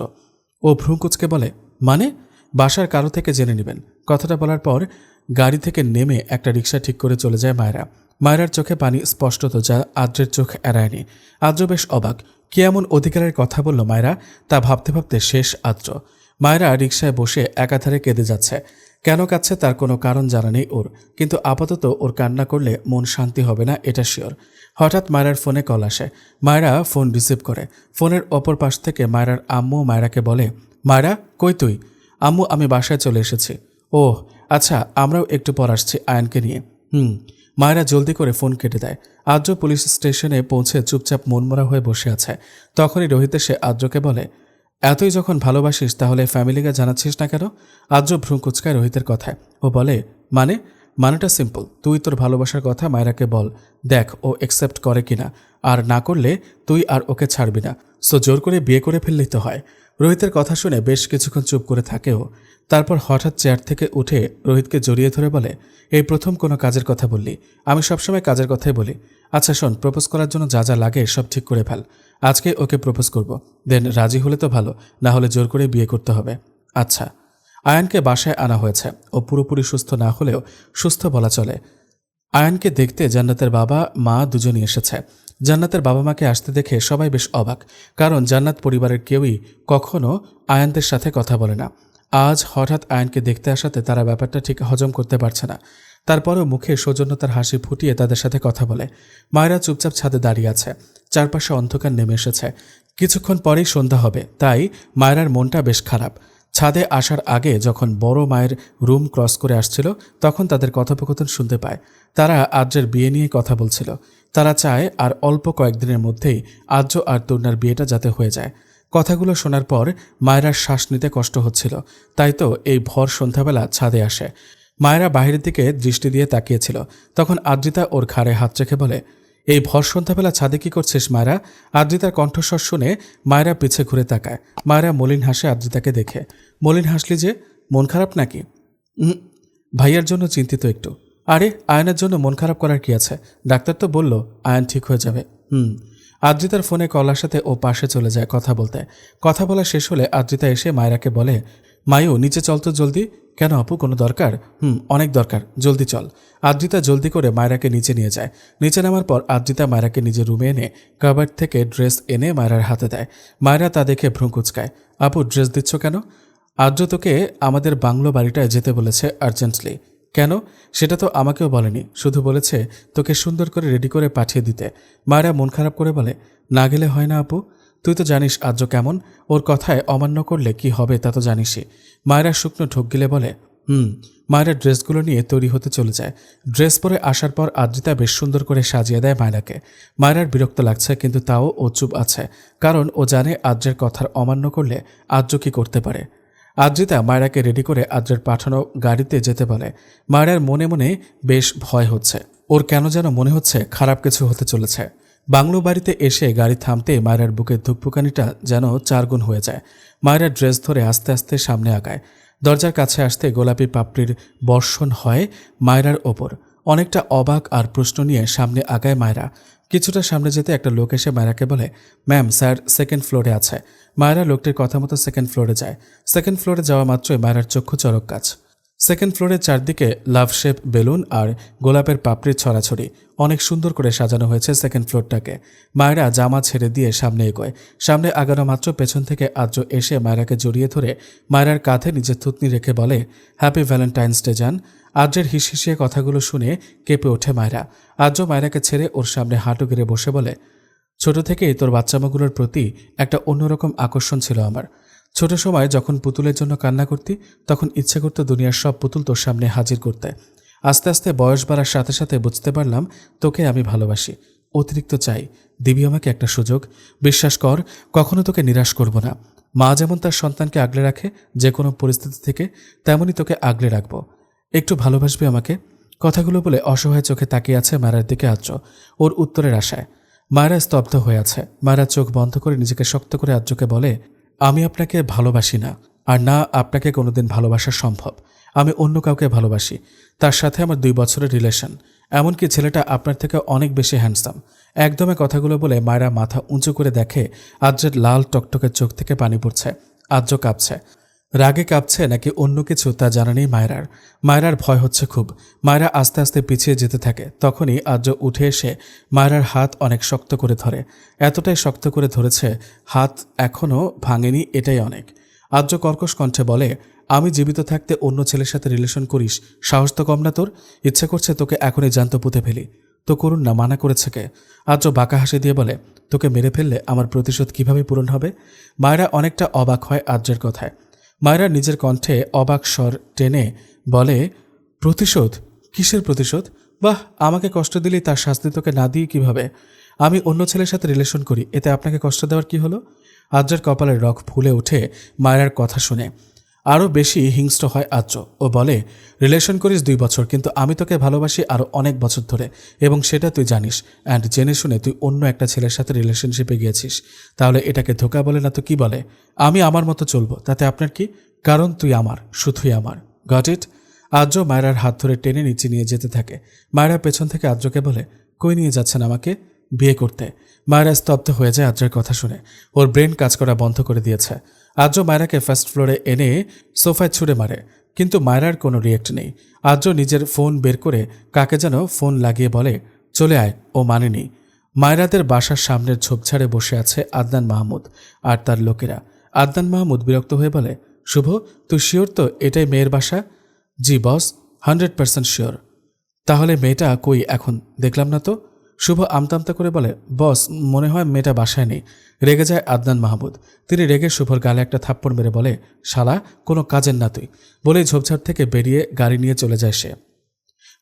ও ভ্রু কুঁচকে বলে, মানে? বাসার কারো থেকে জেনে নেবেন। কথাটা বলার পর গাড়ি থেকে নেমে একটা রিক্সা ঠিক করে চলে যায় মায়েরা। মায়েরার চোখে পানি স্পষ্টত, যা আদ্রের চোখ এড়ায়নি। আদ্র বেশ অবাক, কি এমন অধিকারের কথা বলল মায়েরা, তা ভাবতে ভাবতে শেষ আদ্র। মায়েরা রিক্সায় বসে একাধারে কেঁদে যাচ্ছে। কেন কাঁদছে তার কোনো কারণ জানা নেই ওর, কিন্তু আপাতত ওর কান্না করলে মন শান্তি হবে না এটা শিওর। হঠাৎ মায়রার ফোনে কল আসে। মায়রা ফোন রিসিভ করে। ফোনের অপর পাশ থেকে মায়রার আম্মু মায়রাকে বলে, মায়রা কই তুই? আম্মু, আমি বাসায় চলে এসেছি। ওহ আচ্ছা, আমরাও একটু পর আসছি আয়ানকে নিয়ে। মায়রা জলদি করে ফোন কেটে দেয়। আদ্র পুলিশ স্টেশনে পৌঁছে চুপচাপ মনমরা হয়ে বসে আছে। তখনই রোহিত এসে আদ্রকে বলে, এতই যখন ভালোবাসিস তাহলে ফ্যামিলিকে জানাচ্ছিস না কেন? আদ্র ভ্রু কুচকায় রোহিতের কথায়। ও বলে, মানেটা সিম্পল, তুই তোর ভালোবাসার কথা মায়রাকে বল, দেখ ও অ্যাকসেপ্ট করে কিনা, আর না করলে তুই আর ওকে ছাড়বি না। সো জোর করে বিয়ে করে ফেললেই তো হয়। রোহিতের কথা শুনে বেশ কিছুক্ষণ চুপ করে থাকেও। তারপর হঠাৎ চেয়ার থেকে উঠে রোহিতকে জড়িয়ে ধরে বলে, এই প্রথম কোনো কাজের কথা বললি? আমি সবসময় কাজের কথাই বলি। আচ্ছা শোন, প্রপোজ করার জন্য যা যা লাগে সব ঠিক করে ফেল। আজকে ওকে প্রপোজ করব, দেন রাজি হলে তো ভালো, না হলে জোর করে বিয়ে করতে হবে। আচ্ছা। আয়ানকে বাসায় আনা হয়েছে। ও পুরোপুরি সুস্থ না হলেও সুস্থ বলা চলে। আয়ানকে দেখতে জান্নাতের বাবা মা দুজনই এসেছে। জান্নাতের বাবা মাকে আসতে দেখে সবাই বেশ অবাক, কারণ জান্নাত পরিবারের কেউই কখনো আয়ানদের সাথে কথা বলে না। আজ হঠাৎ আয়ানকে দেখতে আসাতে তারা ব্যাপারটা ঠিক হজম করতে পারছে না। তারপরেও মুখে সৌজন্যতার হাসি ফুটিয়ে তাদের সাথে কথা বলে। মায়েরা চুপচাপ ছাদে দাঁড়িয়ে আছে। চারপাশে অন্ধকার নেমে এসেছে। কিছুক্ষণ পরেই সন্ধ্যা হবে, তাই মায়েরার মনটা বেশ খারাপ। ছাদে আসার আগে যখন বড় মায়ের রুম ক্রস করে আসছিল তখন তাদের কথোপকথন শুনতে পায়। তারা আদ্রের বিয়ে নিয়ে কথা বলছিল। তারা চায় আর অল্প কয়েকদিনের মধ্যেই আদ্র আর তরুণার বিয়েটা যাতে হয়ে যায়। কথাগুলো শোনার পর মায়েরার শ্বাস নিতে কষ্ট হচ্ছিল, তাই তো এই ভর সন্ধ্যাবেলা ছাদে আসে। মায়েরা বাহিরের দিকে দৃষ্টি দিয়ে তাকিয়েছিল। তখন আদ্রিতা ওর ঘাড়ে হাত রেখে বলে, এই ভর সন্ধ্যাবেলা ছাদে কি করছিস মায়েরা? আদ্রিতার কণ্ঠস্বর শুনে মায়েরা পিছে ঘুরে তাকায়। মায়েরা মলিন হাসে আদ্রিতাকে দেখে। মলিন হাসলি যে, মন খারাপ নাকি? ভাইয়ার জন্য চিন্তিত একটু। আরে আয়নের জন্য মন খারাপ করার কি আছে? ডাক্তার তো বলল আয়ন ঠিক হয়ে যাবে। আদ্রিতার ফোনে কল আসাতে ও পাশে চলে যায় কথা বলতে। কথা বলা শেষ হলে আদ্রিতা এসে মায়েরাকে বলে, মায়ু নিচে চল তো জলদি। কেন আপু, কোনো দরকার? অনেক দরকার, জলদি চল। আদ্রিতা জলদি করে মায়েরাকে নিচে নিয়ে যায়। নিচে নামার পর আদ্রিতা মায়েরাকে নিজের রুমে এনে কাবার্ড থেকে ড্রেস এনে মায়েরার হাতে দেয়। মায়েরা তা দেখে ভ্রু কুচকায়। আপু ড্রেস দিচ্ছ কেন? আদ্র তোকে আমাদের বাংলো বাড়িটায় যেতে বলেছে আর্জেন্টলি। কেন? সেটা তো আমাকেও বলেনি, শুধু বলেছে তোকে সুন্দর করে রেডি করে পাঠিয়ে দিতে। মায়েরা মন খারাপ করে বলে, না গেলে হয় না আপু? তুই তো জানিস আদ্র কেমন, ওর কথায় অমান্য করলে কি হবে তা তো জানিসই। মায়েরা শুকনো ঢোক গিলে বলে, মায়েরা ড্রেসগুলো নিয়ে তৈরি হতে চলে যায়। ড্রেস পরে আসার পর আদ্রিতা বেশ সুন্দর করে সাজিয়ে দেয় মায়েরাকে। মায়েরার বিরক্ত লাগছে, কিন্তু তাও ও চুপ আছে, কারণ ও জানে আদ্রের কথার অমান্য করলে আদ্র কি করতে পারে। আদ্রিতা মায়েরাকে রেডি করে আদ্রের পাঠানো গাড়িতে যেতে বলে। মায়েরার মনে মনে বেশ ভয় হচ্ছে। ওর কেন যেন মনে হচ্ছে খারাপ কিছু হতে চলেছে। বাংলো বাড়িতে এসে গাড়ি থামতে মায়েরার বুকের ধুকপুকানিটা যেন 4 গুণ হয়ে যায়। মায়েরা ড্রেস ধরে আস্তে আস্তে সামনে আগায়। দরজার কাছে আসতে গোলাপি পাপড়ির বর্ষণ হয় মায়েরার ওপর। অনেকটা অবাক আর প্রশ্ন নিয়ে সামনে আগায় মায়েরা। কিছুটা সামনে যেতে একটা লোক এসে মায়েরাকে বলে, ম্যাম স্যার সেকেন্ড ফ্লোরে আছে। মায়েরা লোকটির কথা মতো সেকেন্ড ফ্লোরে যায়। সেকেন্ড ফ্লোরে যাওয়া মাত্রই মায়েরার চক্ষু চরক গাছ। সেকেন্ড ফ্লোরের চারদিকে লাভ শেপ বেলুন আর গোলাপের পাপড়ির ছড়াছড়ি। অনেক সুন্দর করে সাজানো হয়েছে সেকেন্ড ফ্লোরটাকে। মায়েরা জামা ছেড়ে দিয়ে সামনে এগোয়। সামনে আগানো মাত্র পেছন থেকে আদ্র এসে মায়েরাকে জড়িয়ে ধরে মায়েরার কাঁধে নিজের থুতনি রেখে বলে, হ্যাপি ভ্যালেন্টাইন্স ডে জান। আদ্রের হিসহিসিয়ে কথাগুলো শুনে কেঁপে ওঠে মায়েরা। আদ্র মায়েরাকে ছেড়ে ওর সামনে হাঁটু গেড়ে বসে বলে, ছোট থেকেই তোর বাচ্চামাগুলোর প্রতি একটা অন্যরকম আকর্ষণ ছিল আমার। ছোট সময় যখন পুতুলের জন্য কান্না করতি তখন ইচ্ছে করতো দুনিয়ার সব পুতুল তোর সামনে হাজির করতে। আস্তে আস্তে বয়স বাড়ার সাথে সাথে বুঝতে পারলাম তোকে আমি ভালোবাসি, অতিরিক্ত চাই। দিবি আমাকে একটা সুযোগ? বিশ্বাস কর, কখনো তোকে নিরাশ করব না। মা যেমন তার সন্তানকে আগলে রাখে যে কোনো পরিস্থিতি থেকে, তেমনই তোকে আগলে রাখবো। একটু ভালোবাসবি আমাকে? কথাগুলো বলে অসহায় চোখে তাকিয়ে আছে মায়েরার দিকে আদ্র, ওর উত্তরের আশায়। মায়েরা স্তব্ধ হয়ে আছে। মায়েরা চোখ বন্ধ করে নিজেকে শক্ত করে আদ্রকে বলে, আমি আপনাকে ভালোবাসি না, আর না আপনাকে কোনোদিন ভালোবাসা সম্ভব। আমি অন্য কাউকে ভালোবাসি। তার সাথে আমার 2 বছরের রিলেশন। এমনকি ছেলেটা আপনার থেকে অনেক বেশি হ্যান্ডসাম। একদমে কথাগুলো বলে মায়েরা মাথা উঁচু করে দেখে আদ্রের লাল টকটকের চোখ থেকে পানি পড়ছে। আদ্র কাঁপছে। রাগে কাঁপছে নাকি অন্য কিছু তা জানা নেই মায়েরার। মায়েরার ভয় হচ্ছে খুব। মায়েরা আস্তে আস্তে পিছিয়ে যেতে থাকে। তখনই আদ্র উঠে এসে মায়েরার হাত অনেক শক্ত করে ধরে। এতটাই শক্ত করে ধরেছে হাত এখনও ভাঙেনি, এটাই অনেক। আদ্র কর্কশ কণ্ঠে বলে, আমি জীবিত থাকতে অন্য ছেলের সাথে রিলেশন করিস, সাহস তো কম না তোর? ইচ্ছে করছে তোকে এখনই জ্যান্ত পুঁতে ফেলি। তো করুন না, মানা করেছে কে? আদ্র বাঁকা হাসি দিয়ে বলে, তোকে মেরে ফেললে আমার প্রতিশোধ কিভাবে পূরণ হবে? মায়েরা অনেকটা অবাক হয় আদ্রের কথায়। মায়েরা নিজের কণ্ঠে অবাক স্বর টেনে বলে, প্রতিশোধ? কিসের প্রতিশোধ? বাহ, আমাকে কষ্ট দিলেই তার শাস্তি তোকে না দিই কিভাবে? আমি অন্য ছেলের সাথে রিলেশন করি, এতে আপনাকে কষ্ট দেওয়ার কি হলো? আদ্রের কপালের রগ ফুলে ওঠে মায়েরার কথা শুনে। আরও বেশি হিংস্র হয় আদ্র। ও বলে, রিলেশন করিস 2 বছর, কিন্তু আমি তোকে ভালোবাসি আরও অনেক বছর ধরে, এবং সেটা তুই জানিস। অ্যান্ড জেনে শুনে তুই অন্য একটা ছেলের সাথে রিলেশনশিপে গিয়েছিস। তাহলে এটাকে ধোঁকা বলে না তো কি বলে? আমি আমার মতো চলবো, তাতে আপনার কি? কারণ তুই আমার, শুধুই আমার। Got it? আদ্র মায়েরার হাত ধরে টেনে নিচে নিয়ে যেতে থাকে। মায়েরা পেছন থেকে আদ্রকে বলে, কই নিয়ে যাচ্ছেন আমাকে? বিয়ে করতে। মায়েরা স্তব্ধ হয়ে যায় আদ্রের কথা শুনে। ওর ব্রেন কাজ করা বন্ধ করে দিয়েছে। আদ্র মায়েরাকে ফার্স্ট ফ্লোরে এনে সোফায় ছুঁড়ে মারে, কিন্তু মায়েরার কোনো রিয়েক্ট নেই। আদ্র নিজের ফোন বের করে কাকে যেন ফোন লাগিয়ে বলে, চলে আয়। ও মানেনি। মায়েরাদের বাসার সামনের ঝোপঝাড়ে বসে আছে আদনান মাহমুদ আর তার লোকেরা। আদনান মাহমুদ বিরক্ত হয়ে বলে, শুভ, তুই শিওর তো এটাই মেয়ের বাসা? জি বস, 100% শিওর। তাহলে মেয়েটা কই এখন? দেখলাম না তো। শুভ আমতামতা করে বলে, বস, মনে হয় মেয়েটা বাসায় নেই। রেগে যায় আদনান মাহমুদ। তিনি রেগে শুভর গালে একটা থাপ্পড় মেরে বলে, শালা, কোনো কাজের না তুই। বলেই ঝোপঝাড় থেকে বেরিয়ে গাড়ি নিয়ে চলে যায় সে।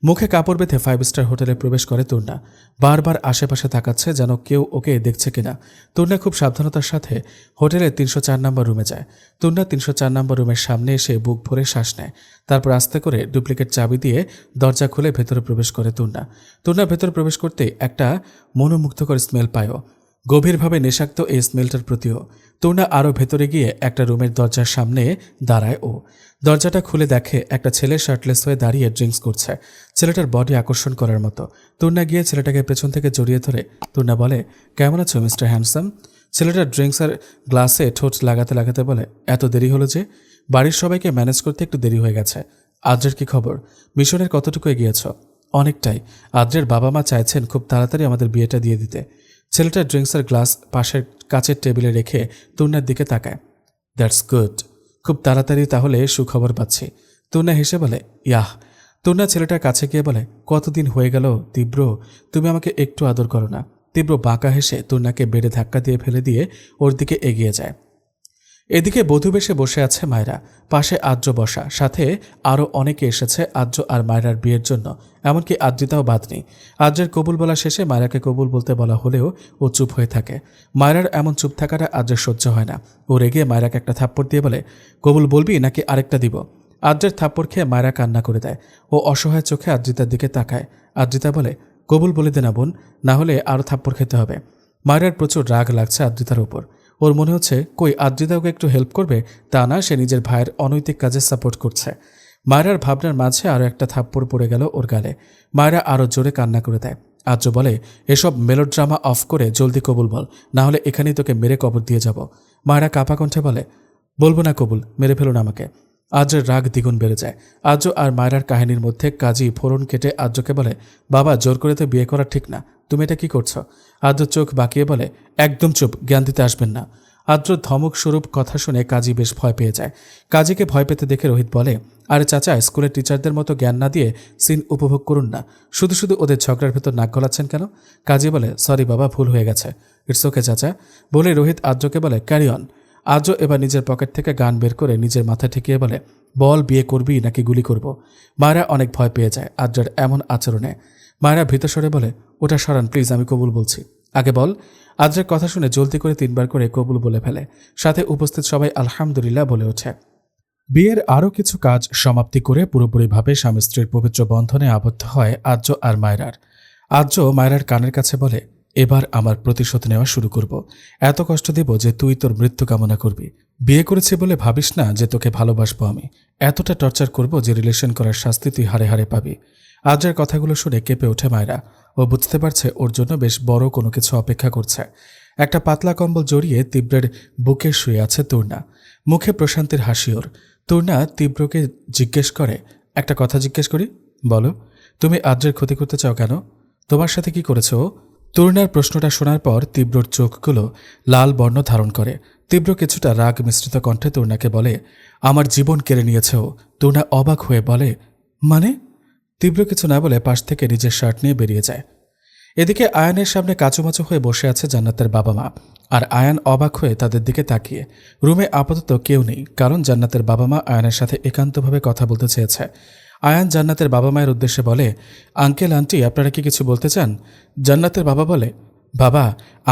মুখে কাপড় বেঁধে 5 স্টার হোটেলে প্রবেশ করে তূর্ণা। বারবার আশেপাশে তাকাচ্ছে যেন কেউ ওকে দেখছে কিনা। তূর্ণা খুব সাবধানতার সাথে হোটেলের 304 নম্বর রুমে যায়। তূর্ণা 304 নম্বর রুমের সামনে এসে বুক ভরে শ্বাস নেয়। তারপর আস্তে করে ডুপ্লিকেট চাবি দিয়ে দরজা খুলে ভেতরে প্রবেশ করে তূর্ণা। তূর্ণা ভেতরে প্রবেশ করতেই একটা মনোমুগ্ধকর স্মেল পায়ও। গভীরভাবে নেশাক্ত এই স্মেলটার প্রতিও। তূর্ণা আরও ভেতরে গিয়ে একটা রুমের দরজার সামনে দাঁড়ায় ও। দরজাটা খুলে দেখে একটা ছেলে শার্টলেস হয়ে দাঁড়িয়ে ড্রিঙ্কস করছে। ছেলেটার বডি আকর্ষণ করার মতো। তূর্ণা গিয়ে ছেলেটাকে পেছন থেকে জড়িয়ে ধরে তূর্ণা বলে, কেমন আছো মিস্টার হ্যান্ডসাম? ছেলেটার ড্রিঙ্কসের গ্লাসে ঠোঁট লাগাতে লাগাতে বলে, এত দেরি হলো যে? বাড়ির সবাইকে ম্যানেজ করতে একটু দেরি হয়ে গেছে। আদ্রের কি খবর? মিশনের কতটুকু এগিয়েছ? অনেকটাই। আদ্রের বাবা মা চাইছেন খুব তাড়াতাড়ি আমাদের বিয়েটা দিয়ে দিতে। ছেলেটার ড্রিঙ্কসের গ্লাস পাশের কাচের টেবিলে রেখে তূর্ণার দিকে তাকায়। That's good. খুব তাড়াতাড়ি তাহলে সুখবর পাচ্ছি। তূর্ণা হেসে বলে, ইয়াহ। তূর্ণা ছেলেটার কাছে গিয়ে বলে, কতদিন হয়ে গেল তীব্র, তুমি আমাকে একটু আদর করো না? তীব্র বাঁকা হেসে তূর্ণাকে বেড়ে ধাক্কা দিয়ে ফেলে দিয়ে ওর দিকে এগিয়ে যায়। এদিকে বধূ বেশে বসে আছে মায়রা, পাশে আদ্র বসা, সাথে আরও অনেকে এসেছে আদ্র আর মায়রার বিয়ের জন্য। এমনকি আদ্রিতাও বাদ নেই। আদ্রের কবুল বলা শেষে মায়রাকে কবুল বলতে বলা হলেও ও চুপ হয়ে থাকে। মায়রার এমন চুপ থাকাটা আদ্রের সহ্য হয় না। ও রেগে মায়রাকে একটা থাপ্পড় দিয়ে বলে, কবুল বলবি নাকি আরেকটা দিব? আদ্রের থাপ্পড় খেয়ে মায়রা কান্না করে দেয়। ও অসহায় চোখে আদ্রিতার দিকে তাকায়। আদ্রিতা বলে, কবুল বলে দে না বোন, না হলে আরও থাপ্পড় খেতে হবে। মায়রার প্রচুর রাগ লাগছে আদ্রিতার উপর। ওর মনে হচ্ছে কই আদ্রিতা ওকে একটু হেল্প করবে, তা না, সে নিজের ভাইয়ের অনৈতিক কাজে সাপোর্ট করছে। মায়রার ভাবনার মাঝে আরও একটা থাপ্পড় পড়ে গেল ওর গালে। মায়রা আরও জোরে কান্না করে দেয়। আদ্র বলে, এসব মেলোড্রামা অফ করে জলদি কবুল বল, না হলে এখানেই তোকে মেরে কবর দিয়ে যাব। মায়রা কাপা কণ্ঠে বলে, বলবো না কবুল, মেরে ফেলুন আমাকে। আদ্রের রাগ দ্বিগুণ বেড়ে যায়। আদ্র আর মায়রার কাহিনীর মধ্যে কাজী ফোড়ন কেটে আদ্রকে বলে, বাবা, জোর করে তো বিয়ে করা ঠিক না, তুমি এটা কি করছো? আদ্র চোখ বাঁকিয়ে বলে, একদম চুপ, জ্ঞান দিতে আসবেন না। আদ্র ধমক স্বরূপ কথা শুনে কাজী বেশ ভয় পেয়ে যায়। কাজীকে ভয় পেতে দেখে রোহিত বলে, আরে চাচা, স্কুলের টিচারদের মতো জ্ঞান না দিয়ে সিন উপভোগ করুন না, শুধু শুধু ওদের ঝগড়ার ভেতর নাক গলাচ্ছেন কেন? কাজী বলে, সরি বাবা, ভুল হয়ে গেছে। ইটস ওকে চাচা। বলে রোহিত আদ্রকে বলে, ক্যারি অন। আদ্র এবার নিজের পকেট থেকে গান বের করে নিজের মাথায় ঠেকিয়ে বলে, বল, বিয়ে করবি নাকি গুলি করব? মায়েরা অনেক ভয় পেয়ে যায় আদ্রের এমন আচরণে। মায়েরা ভীতস্বরে বলে, ওটা সরান প্লিজ, আমি কবুল বলছি। আগে বল। আদ্রের কথা শুনে জলদি করে 3 বার করে কবুল বলে ফেলে। সাথে উপস্থিত সবাই আলহামদুলিল্লাহ বলে ওঠে। বিয়ের আরও কিছু কাজ সমাপ্তি করে পুরোপুরিভাবে স্বামী স্ত্রীর পবিত্র বন্ধনে আবদ্ধ হয় আদ্র আর মায়রার। আদ্র মায়রার কানের কাছে বলে, এবার আমার প্রতিশোধ নেওয়া শুরু করব। এত কষ্ট দেব যে তুই তোর মৃত্যু কামনা করবি। বিয়ে করেছি বলে ভাবিস না যে তোকে ভালোবাসবো আমি। এতটা টর্চার করব যে রিলেশন করার শাস্তি তুই হারে হারে পাবি। আদ্রের কথাগুলো শুনে কেঁপে ওঠে মায়রা। ও বুঝতে পারছে ওর জন্য বেশ বড় কোনো কিছু অপেক্ষা করছে। একটা পাতলা কম্বল জড়িয়ে তীব্রের বুকে শুয়ে আছে তূর্ণা। মুখে প্রশান্তির হাসি ওর। তূর্ণা তীব্রকে জিজ্ঞেস করে, একটা কথা জিজ্ঞেস করি, বলো, তুমি আদ্রের ক্ষতি করতে চাও কেন? তোমার সাথে কি করেছে ও? তরুণার প্রশ্নটা শোনার পর তীব্রর চোখগুলো লাল বর্ণ ধারণ করে। তীব্র কিছুটা রাগ মিশ্রিত কণ্ঠে তরুণাকে বলে, আমার জীবন কেড়ে নিয়েছে ও। তরুণা অবাক হয়ে বলে, মানে? তীব্র কিছু না বলে পাশ থেকে নিজের শার্ট নিয়ে বেরিয়ে যায়। এদিকে আয়ানের সামনে কাচুমাচু হয়ে বসে আছে জান্নাতের বাবা মা, আর আয়ান অবাক হয়ে তাদের দিকে তাকিয়ে। রুমে আপাতত কেউ নেই, কারণ জান্নাতের বাবা মা আয়ানের সাথে একান্তভাবে কথা বলতে চেয়েছে। আয়ান জান্নাতের বাবা মায়ের উদ্দেশ্যে বলে, আঙ্কেল আন্টি, আপনারা কি কিছু বলতে চান? জান্নাতের বাবা বলে, বাবা,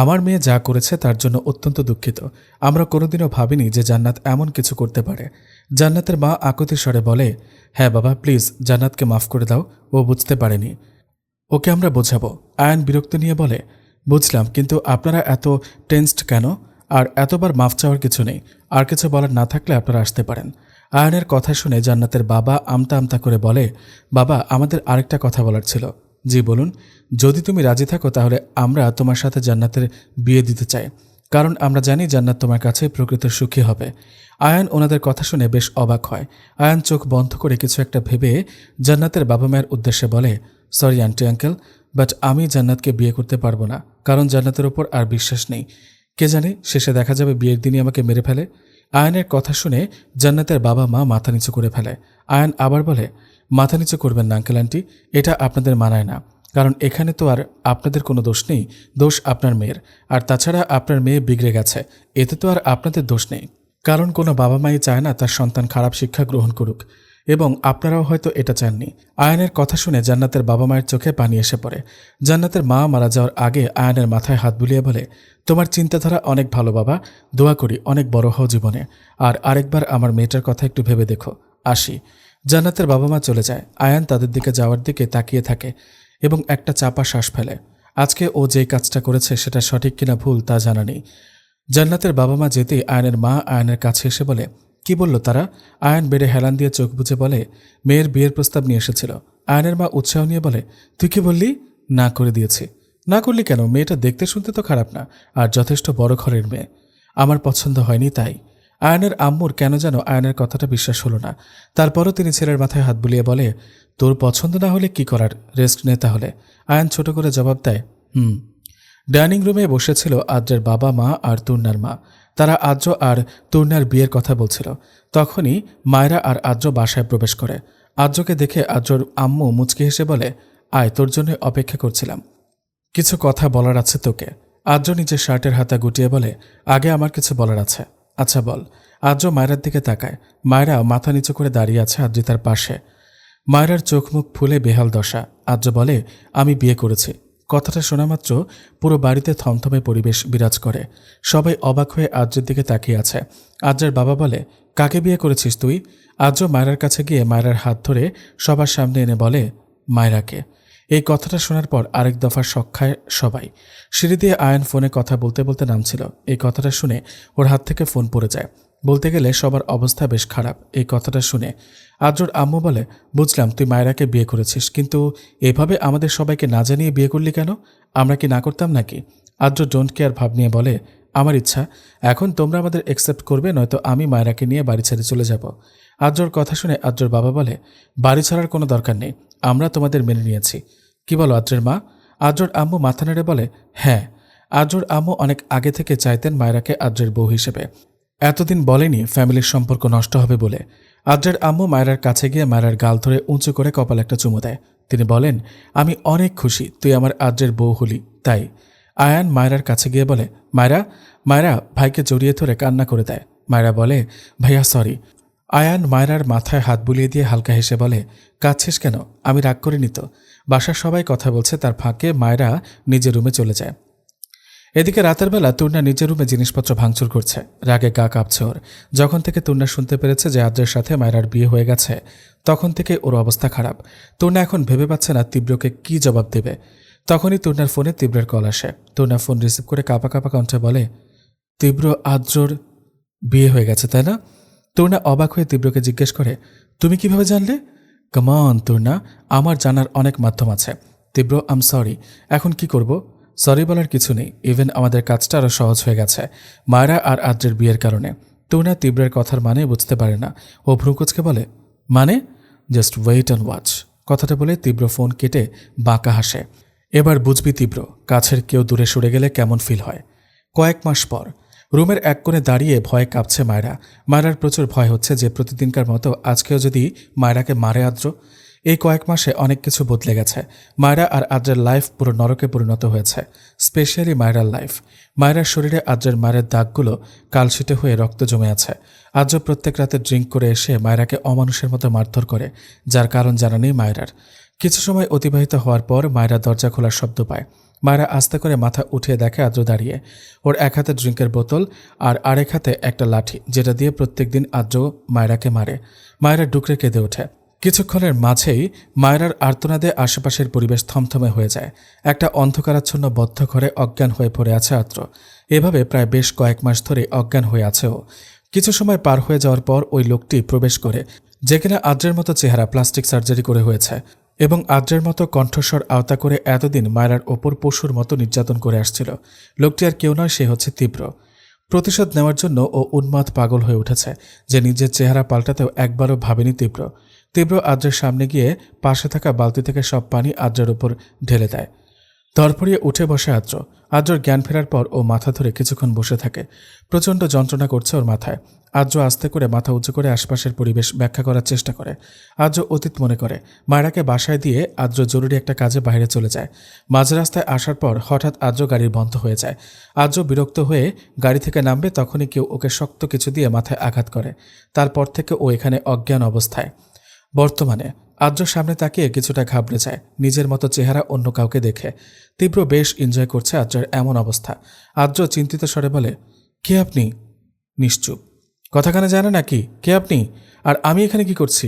আমার মেয়ে যা করেছে তার জন্য অত্যন্ত দুঃখিত। আমরা কোনোদিনও ভাবিনি যে জান্নাত এমন কিছু করতে পারে। জান্নাতের মা আকুতির স্বরে বলে, হ্যাঁ বাবা, প্লিজ জান্নাতকে মাফ করে দাও, ও বুঝতে পারেনি, ওকে আমরা বোঝাবো। আয়ান বিরক্ত নিয়ে বলে, বুঝলাম, কিন্তু আপনারা এত টেন্সড কেন? আর এতবার মাফ চাওয়ার কিছু নেই। আর কিছু বলার না থাকলে আপনারা আসতে পারেন। আয়ানের কথা শুনে জান্নাতের বাবা আমতা আমতা করে বলে, বাবা, আমাদের আরেকটা কথা বলার ছিল। জি বলুন। যদি তুমি রাজি থাকো তাহলে আমরা তোমার সাথে জান্নাতের বিয়ে দিতে চাই, কারণ আমরা জানি জান্নাত তোমার কাছে প্রকৃত সুখী হবে। আয়ান ওনাদের কথা শুনে বেশ অবাক হয়। আয়ান চোখ বন্ধ করে কিছু একটা ভেবে জান্নাতের বাবা মায়ের উদ্দেশ্যে বলে, সরি আন্টি আঙ্কেল, বাট আমি জান্নাতকে বিয়ে করতে পারবো না, কারণ জান্নাতের ওপর আর বিশ্বাস নেই। কে জানে শেষে দেখা যাবে বিয়ের দিনই আমাকে মেরে ফেলে। আয়ানের কথা শুনে জান্নাতের বাবা মা মাথা নিচু করে ফেলে। আয়ান আবার বলে, মাথা নিচু করবেন না আঙ্কেল আন্টি, এটা আপনাদের মানায় না, কারণ এখানে তো আর আপনাদের কোনো দোষ নেই, দোষ আপনার মেয়ের। আর তাছাড়া আপনার মেয়ে বিগড়ে গেছে, এতে তো আর আপনাদের দোষ নেই, কারণ কোনো বাবা মাই চায় না তার সন্তান খারাপ শিক্ষা গ্রহণ করুক, এবং আপনারাও হয়তো এটা চাননি। আয়ানের কথা শুনে জান্নাতের বাবা মায়ের চোখে পানি এসে পড়ে। জান্নাতের মা মারা যাওয়ার আগে আয়ানের মাথায় হাত বুলিয়ে বলে, তোমার চিন্তাধারা অনেক ভালো বাবা, দোয়া করি অনেক বড় হও জীবনে, আর আরেকবার আমার মেয়েটার কথা একটু ভেবে দেখো, আসি। জান্নাতের বাবা মা চলে যায়। আয়ান তাদের দিকে যাওয়ার দিকে তাকিয়ে থাকে এবং একটা চাপা শ্বাস ফেলে। আজকে ও যে কাজটা করেছে সেটা সঠিক কিনা ভুল তা জানা নেই। জান্নাতের বাবা মা যেতেই আয়ানের মা আয়ানের কাছে এসে বলে, কি বলল তারা? আয়ান বেড়ে হেলান দিয়ে চোখ বুজে বলে, মেয়ের বিয়ের প্রস্তাব নিয়ে এসেছিল। আয়ানের মা উৎসাহ নিয়ে বলে, তুই কি বললি? না করে দিয়েছি। না করলি কেন? মেয়েটা দেখতে শুনতে তো খারাপ না, আর যথেষ্ট বড় ঘরের মেয়ে। আমার পছন্দ হয়নি তাই। আয়ানের আম্মুর কেন যেন আয়ানের কথাটা বিশ্বাস হলো না। তারপরও তিনি ছেলের মাথায় হাত বুলিয়ে বলে, তোর পছন্দ না হলে কি করার, রেস্ট নে তাহলে। আয়ান ছোট করে জবাব দেয়, ডাইনিং রুমে বসেছিল আদ্রের বাবা মা আর তুর্নার মা। তারা আদ্র আর তুর্নার বিয়ের কথা বলছিল। তখনই মায়রা আর আদ্র বাসায় প্রবেশ করে। আদ্রকে দেখে আদ্রর আম্মু মুচকি হেসে বলে, আয়, তোর জন্য অপেক্ষা করছিলাম, কিছু কথা বলার আছে তোকে। আদ্র নিজের শার্টের হাতা গুটিয়ে বলে, আগে আমার কিছু বলার আছে। আচ্ছা বল। আদ্র মায়রার দিকে তাকায়। মায়রা মাথা নিচু করে দাঁড়িয়ে আছে আদ্রিতার পাশে। মায়রার চোখ মুখ ফুলে বেহাল দশা। আদ্র বলে, আমি বিয়ে করেছি। কথাটা শোনা মাত্র পুরো বাড়িতে থমথমে পরিবেশ বিরাজ করে। সবাই অবাক হয়ে আদ্রের দিকে তাকিয়ে আছে। আদ্রের বাবা বলে, কাকে বিয়ে করেছিস তুই? আদ্র মায়রার কাছে গিয়ে মায়রার হাত ধরে সবার সামনে এনে বলে, মায়রাকে। এই কথাটা শোনার পর আরেক দফা শক খায় সবাই। সিঁড়ি দিয়ে আয়ান ফোনে কথা বলতে বলতে নামছিল। এই কথাটা শুনে ওর হাত থেকে ফোন পড়ে যায়। বলতে গেলে সবার অবস্থা বেশ খারাপ। এই কথাটা শুনে আদ্রর আম্মু বলে, বুঝলাম তুই মায়রাকে বিয়ে করেছিস, কিন্তু এভাবে আমাদের সবাইকে না জানিয়ে বিয়ে করলি কেন? আমরা কি না করতাম নাকি? আদ্র ডোন্ট কেয়ার ভাব নিয়ে বলে, আমার ইচ্ছা, এখন তোমরা আমাদের অ্যাকসেপ্ট করবে, নয়তো আমি মায়রাকে নিয়ে বাড়ি ছেড়ে চলে যাব। আদ্রর কথা শুনে আদ্রর বাবা বলে, বাড়ি ছাড়ার কোনো দরকার নেই, আমরা তোমাদের মেনে নিয়েছি। কি বলো আদ্রের মা? আদ্রর আম্মু মাথা নেড়ে বলে, হ্যাঁ। আদ্রর আম্মু অনেক আগে থেকে চাইতেন মায়রাকে আদ্রের বউ হিসেবে। এতদিন বলেনি ফ্যামিলির সম্পর্ক নষ্ট হবে বলে। আদ্রের আম্মু মায়রার কাছে গিয়ে মায়রার গাল ধরে উঁচু করে কপাল একটা চুমু দেয়। তিনি বলেন, আমি অনেক খুশি তুই আমার আদ্রের বউ হলি তাই। আয়ান মায়রার কাছে গিয়ে বলে, মায়রা। মায়রা ভাইকে জড়িয়ে ধরে কান্না করে দেয়। মায়রা বলে, ভাইয়া সরি। আয়ান মায়রার মাথায় হাত বুলিয়ে দিয়ে হালকা হেসে বলে, কাঁদছিস কেন? আমি রাগ করিনি তো। বাসার সবাই কথা বলছে, তার ফাঁকে মায়রা নিজের রুমে চলে যায়। এদিকে রাতের বেলা তুর্না নিজের রুমে জিনিসপত্র ভাঙচুর করছে। রাগে গা কাঁপছে ওর। যখন থেকে তুর্না শুনতে পেরেছে যে আদ্রের সাথে মায়রার বিয়ে হয়ে গেছে, তখন থেকে ওর অবস্থা খারাপ। তুর্না এখন ভেবে পাচ্ছে না তীব্রকে কি জবাব দেবে। তখনই তুর্নার ফোনে তীব্রের কল আসে। তুর্না ফোন রিসিভ করে কাঁপা কাঁপা কণ্ঠে বলে, তীব্র, আদ্রর বিয়ে হয়ে গেছে তাই না? তুর্না অবাক হয়ে তীব্রকে জিজ্ঞেস করে, তুমি কিভাবে জানলে? কামন তুর্না, আমার জানার অনেক মাধ্যম আছে। তীব্র, আম সরি। এখন কি করব? সরি বলার কিছু নেই, ইভেন আমাদের কাজটা আরও সহজ হয়ে গেছে মায়রা আর আদ্রের বিয়ের কারণে। তুর্না তীব্রের কথার মানে বুঝতে পারে না। ও ভ্রুকুচকে বলে, মানে? Just wait and watch. কথাটা বলে তীব্র ফোন কেটে বাঁকা হাসে। এবার বুঝবি তীব্র, কাছের কেউ দূরে সরে গেলে কেমন ফিল হয়। কয়েক মাস পর রুমের এক কোণে দাঁড়িয়ে ভয়ে কাঁপছে মায়রা। মায়রার প্রচুর ভয় হচ্ছে যে প্রতিদিনকার মতো আজকেও যদি মায়রাকে মারে আদ্র। এই কয়েক মাসে অনেক কিছু বদলে গেছে। মায়রা আর আদ্রের লাইফ পুরো নরকে পরিণত হয়েছে, স্পেশালি মায়রার লাইফ। মায়রার শরীরে আদ্রের মায়ের দাগগুলো কালশিটে হয়ে রক্ত জমে আছে। আদ্র প্রত্যেক রাতে ড্রিঙ্ক করে এসে মায়রাকে অমানুষের মতো মারধর করে, যার কারণ জানা নেই মায়রার। কিছু সময় অতিবাহিত হওয়ার পর মায়রা দরজা খোলার শব্দ পায়। মায়রা আস্তে করে মাথা উঠিয়ে দেখে আদ্র দাঁড়িয়ে। ওর এক হাতে ড্রিঙ্কের বোতল আর আরেক হাতে একটা লাঠি, যেটা দিয়ে প্রত্যেকদিন আদ্র মায়রাকে মারে। মায়রা ডুকরে কেঁদে ওঠে। কিছুক্ষণের মাঝেই মায়রার আর্তনাদে আশেপাশের পরিবেশ থমথমে হয়ে যায়। একটা অন্ধকারাচ্ছন্ন বদ্ধ ঘরে অজ্ঞান হয়ে পড়ে আছে আদ্র। এভাবে প্রায় বেশ কয়েক মাস ধরে অজ্ঞান হয়ে আছে ও। কিছু সময় পার হয়ে যাওয়ার পর ওই লোকটি প্রবেশ করে, যে কিনা আদ্রের মতো চেহারা প্লাস্টিক সার্জারি করে হয়েছে এবং আদ্রের মতো কণ্ঠস্বর আওতা করে এতদিন মায়রার ওপর পশুর মতো নির্যাতন করে আসছিল। লোকটি আর কেউ নয়, সে হচ্ছে তীব্র। প্রতিশোধ নেওয়ার জন্য ও উন্মাদ পাগল হয়ে উঠেছে, যে নিজের চেহারা পাল্টাতেও একবারও ভাবেনি তীব্র। তীব্র আদ্রের সামনে গিয়ে পাশে থাকা বালতি থেকে সব পানি আদ্রের উপর ঢেলে দেয়। ধরফড়িয়ে উঠে বসে আদ্র। আদ্রর জ্ঞান ফেরার পর ও মাথা ধরে কিছুক্ষণ বসে থাকে। প্রচণ্ড যন্ত্রণা করছে ওর মাথায়। আদ্র আস্তে করে মাথা উঁচু করে আশপাশের পরিবেশ ব্যাখ্যা করার চেষ্টা করে। আদ্র অতীত মনে করে। মায়রাকে বাসায় দিয়ে আদ্র জরুরি একটা কাজে বাইরে চলে যায়। মাঝ রাস্তায় আসার পর হঠাৎ আদ্র গাড়ির বন্ধ হয়ে যায়। আদ্র বিরক্ত হয়ে গাড়ি থেকে নামবে, তখনই কেউ ওকে শক্ত কিছু দিয়ে মাথায় আঘাত করে। তারপর থেকে ও এখানে অজ্ঞান অবস্থায়। বর্তমানে আদ্র সামনে তাকিয়ে কিছুটা ঘাবড়ে যায়, নিজের মতো চেহারা অন্য কাউকে দেখে। তীব্র বেশ এনজয় করছে আদ্রের এমন অবস্থা। আদ্র চিন্তিত স্বরে বলে, কে আপনি? নিশ্চুপ। কথা কানে জানে নাকি কে আপনি? আর আমি এখানে কি করছি?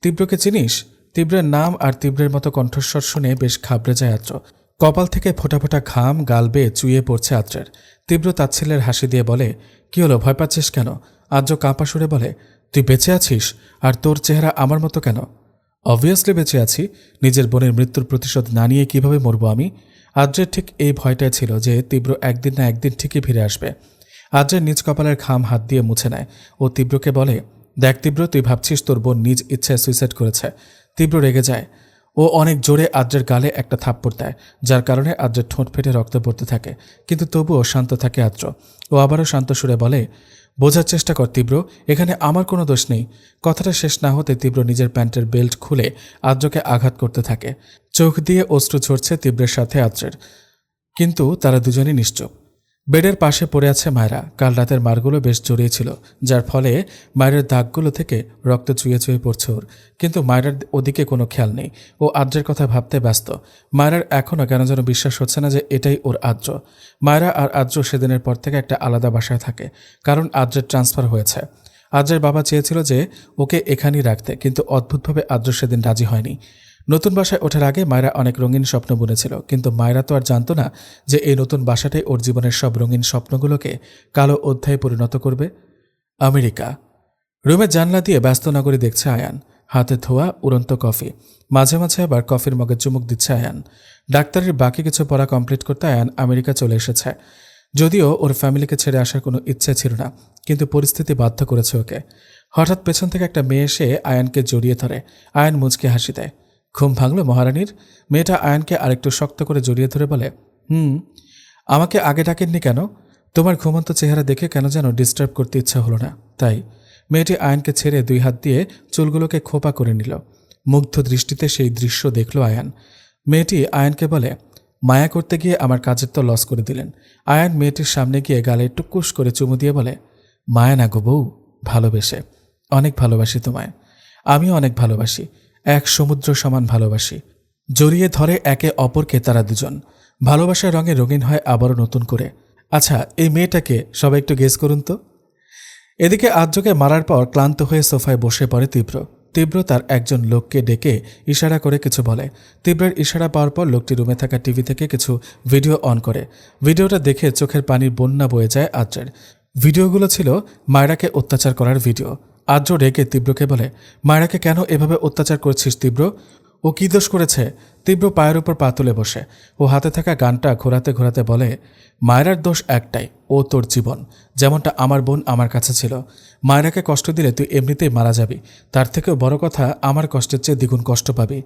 তীব্রকে চিনিস? তীব্রের নাম আর তীব্রের মতো কণ্ঠস্বর শুনে বেশ ঘাবড়ে যায় আদ্র। কপাল থেকে ফোঁটা ফোঁটা ঘাম গাল বেয়ে চুইয়ে পড়ছে আদ্রের। তীব্র তাচ্ছিল্যের হাসি দিয়ে বলে, কি হলো, ভয় পাচ্ছিস কেন? আদ্র কাঁপা সুরে বলে, তুই বেঁচে আছিস? আর তোর চেহারা আমার মতো কেন? অবভিয়াসলি বেঁচে আছি। নিজের বোনের মৃত্যুর প্রতিশোধ না নিয়ে কিভাবে মরবো আমি? আদ্রের ঠিক এই ভয়টাই ছিল যে তীব্র একদিন না একদিন ঠিকই ফিরে আসবে। আদ্রের নিজ কপালের ঘাম হাত দিয়ে মুছে নেয় ও তীব্রকে বলে, দেখ তীব্র, তুই ভাবছিস তোর বোন নিজ ইচ্ছায় সুইসাইড করেছে। তীব্র রেগে যায়। ও অনেক জোরে আদ্রের গালে একটা থাপ্পড় দেয়, যার কারণে আদ্রের ঠোঁট ফেটে রক্ত পড়তে থাকে। কিন্তু তবুও শান্ত থাকে আদ্র। ও আবারও শান্ত সুরে বলে, বোঝার চেষ্টা কর তীব্র, এখানে আমার কোনো দোষ নেই। কথাটা শেষ না হতে তীব্র নিজের প্যান্টের বেল্ট খুলে আদ্রকে আঘাত করতে থাকে। চোখ দিয়ে অশ্রু ঝরছে তীব্রের সাথে আদ্রের, কিন্তু তারা দুজনই নিশ্চুপ। বেডের পাশে পড়ে আছে মায়রা। কাল রাতের মারগুলো বেশ জড়িয়েছিল, যার ফলে মায়ের দাগগুলো থেকে রক্ত চুয়ে চুয়ে পড়ছে ওর। কিন্তু মায়রার ওদিকে কোনো খেয়াল নেই। ও আদ্রের কথা ভাবতে ব্যস্ত। মায়রার এখনও কেন যেন বিশ্বাস হচ্ছে না যে এটাই ওর আদ্র। মায়রা আর আদ্র সেদিনের পর থেকে একটা আলাদা বাসায় থাকে, কারণ আদ্রের ট্রান্সফার হয়েছে। আদ্রের বাবা চেয়েছিল যে ওকে এখানেই রাখতে, কিন্তু অদ্ভুতভাবে আদ্র সেদিন রাজি হয়নি। নতুন বাসায় ওঠার আগে মায়রা অনেক রঙিন স্বপ্ন বুনেছিল, কিন্তু মায়রা তো আর জানতো না যে এই নতুন বাসাটাই ওর জীবনের সব রঙিন স্বপ্নগুলোকে কালো অধ্যায়ে পরিণত করবে। আমেরিকা। রুমের জানলা দিয়ে ব্যস্ত নগরী দেখছে আয়ান। হাতে ধোয়া উড়ন্ত কফি, মাঝে মাঝে আবার কফির মগে চুমুক দিচ্ছে আয়ান। ডাক্তারের বাকি কিছু পড়া কমপ্লিট করতে আয়ান আমেরিকা চলে এসেছে। যদিও ওর ফ্যামিলিকে ছেড়ে আসার কোনো ইচ্ছে ছিল না, কিন্তু পরিস্থিতি বাধ্য করেছে ওকে। হঠাৎ পেছন থেকে একটা মেয়ে এসে আয়ানকে জড়িয়ে ধরে। আয়ান মুচকে হাসি দেয়। ঘুম ভাঙল মহারানীর? মেয়েটা আয়ানকে আরেকটু শক্ত করে জড়িয়ে ধরে বলে, আমাকে আগে ডাকেননি কেন? তোমার ঘুমন্ত চেহারা দেখে কেন যেন ডিস্টার্ব করতে ইচ্ছা হলো না, তাই। মেয়েটি আয়ানকে ছেড়ে দুই হাত দিয়ে চুলগুলোকে খোপা করে নিল। মুগ্ধ দৃষ্টিতে সেই দৃশ্য দেখল আয়ান। মেয়েটি আয়ানকে বলে, মায়া করতে গিয়ে আমার কাজের তো লস করে দিলেন। আয়ান মেয়েটির সামনে গিয়ে গালে টুকুস করে চুমু দিয়ে বলে, মায়া না গো বউ, ভালোবেসে। অনেক ভালোবাসি তোমায়। আমিও অনেক ভালোবাসি, এক সমুদ্র সমান ভালোবাসি। জড়িয়ে ধরে একে অপরকে তারা দুজন। ভালোবাসার রঙে রঙিন হয় আবারও নতুন করে। আচ্ছা, এই মেয়েটাকে সবাই একটু গেস করুন তো। এদিকে আদ্রকে মারার পর ক্লান্ত হয়ে সোফায় বসে পড়ে তীব্র। তীব্র তার একজন লোককে ডেকে ইশারা করে কিছু বলে। তীব্রের ইশারা পাওয়ার পর লোকটি রুমে থাকা টিভি থেকে কিছু ভিডিও অন করে। ভিডিওটা দেখে চোখের পানির বন্যা বয়ে যায় আদ্রের। ভিডিওগুলো ছিল মায়রাকে অত্যাচার করার ভিডিও। আদ্র রেগে তীব্রকে বলে, মায়রাকে কেন এভাবে অত্যাচার করছিস তীব্র? ও কি দোষ করেছে? তীব্র পায়ের উপর পা তুলে বসে ও হাতে থাকা গানটা ঘোরাতে ঘোরাতে বলে, মায়রার দোষ একটাই, ও তোর জীবন, যেমনটা আমার বোন আমার কাছে ছিল। মায়রাকে কষ্ট দিলে তুই এমনিতেই মারা যাবি, তার থেকেও বড় কথা আমার কষ্টের চেয়ে দ্বিগুণ কষ্ট পাবি।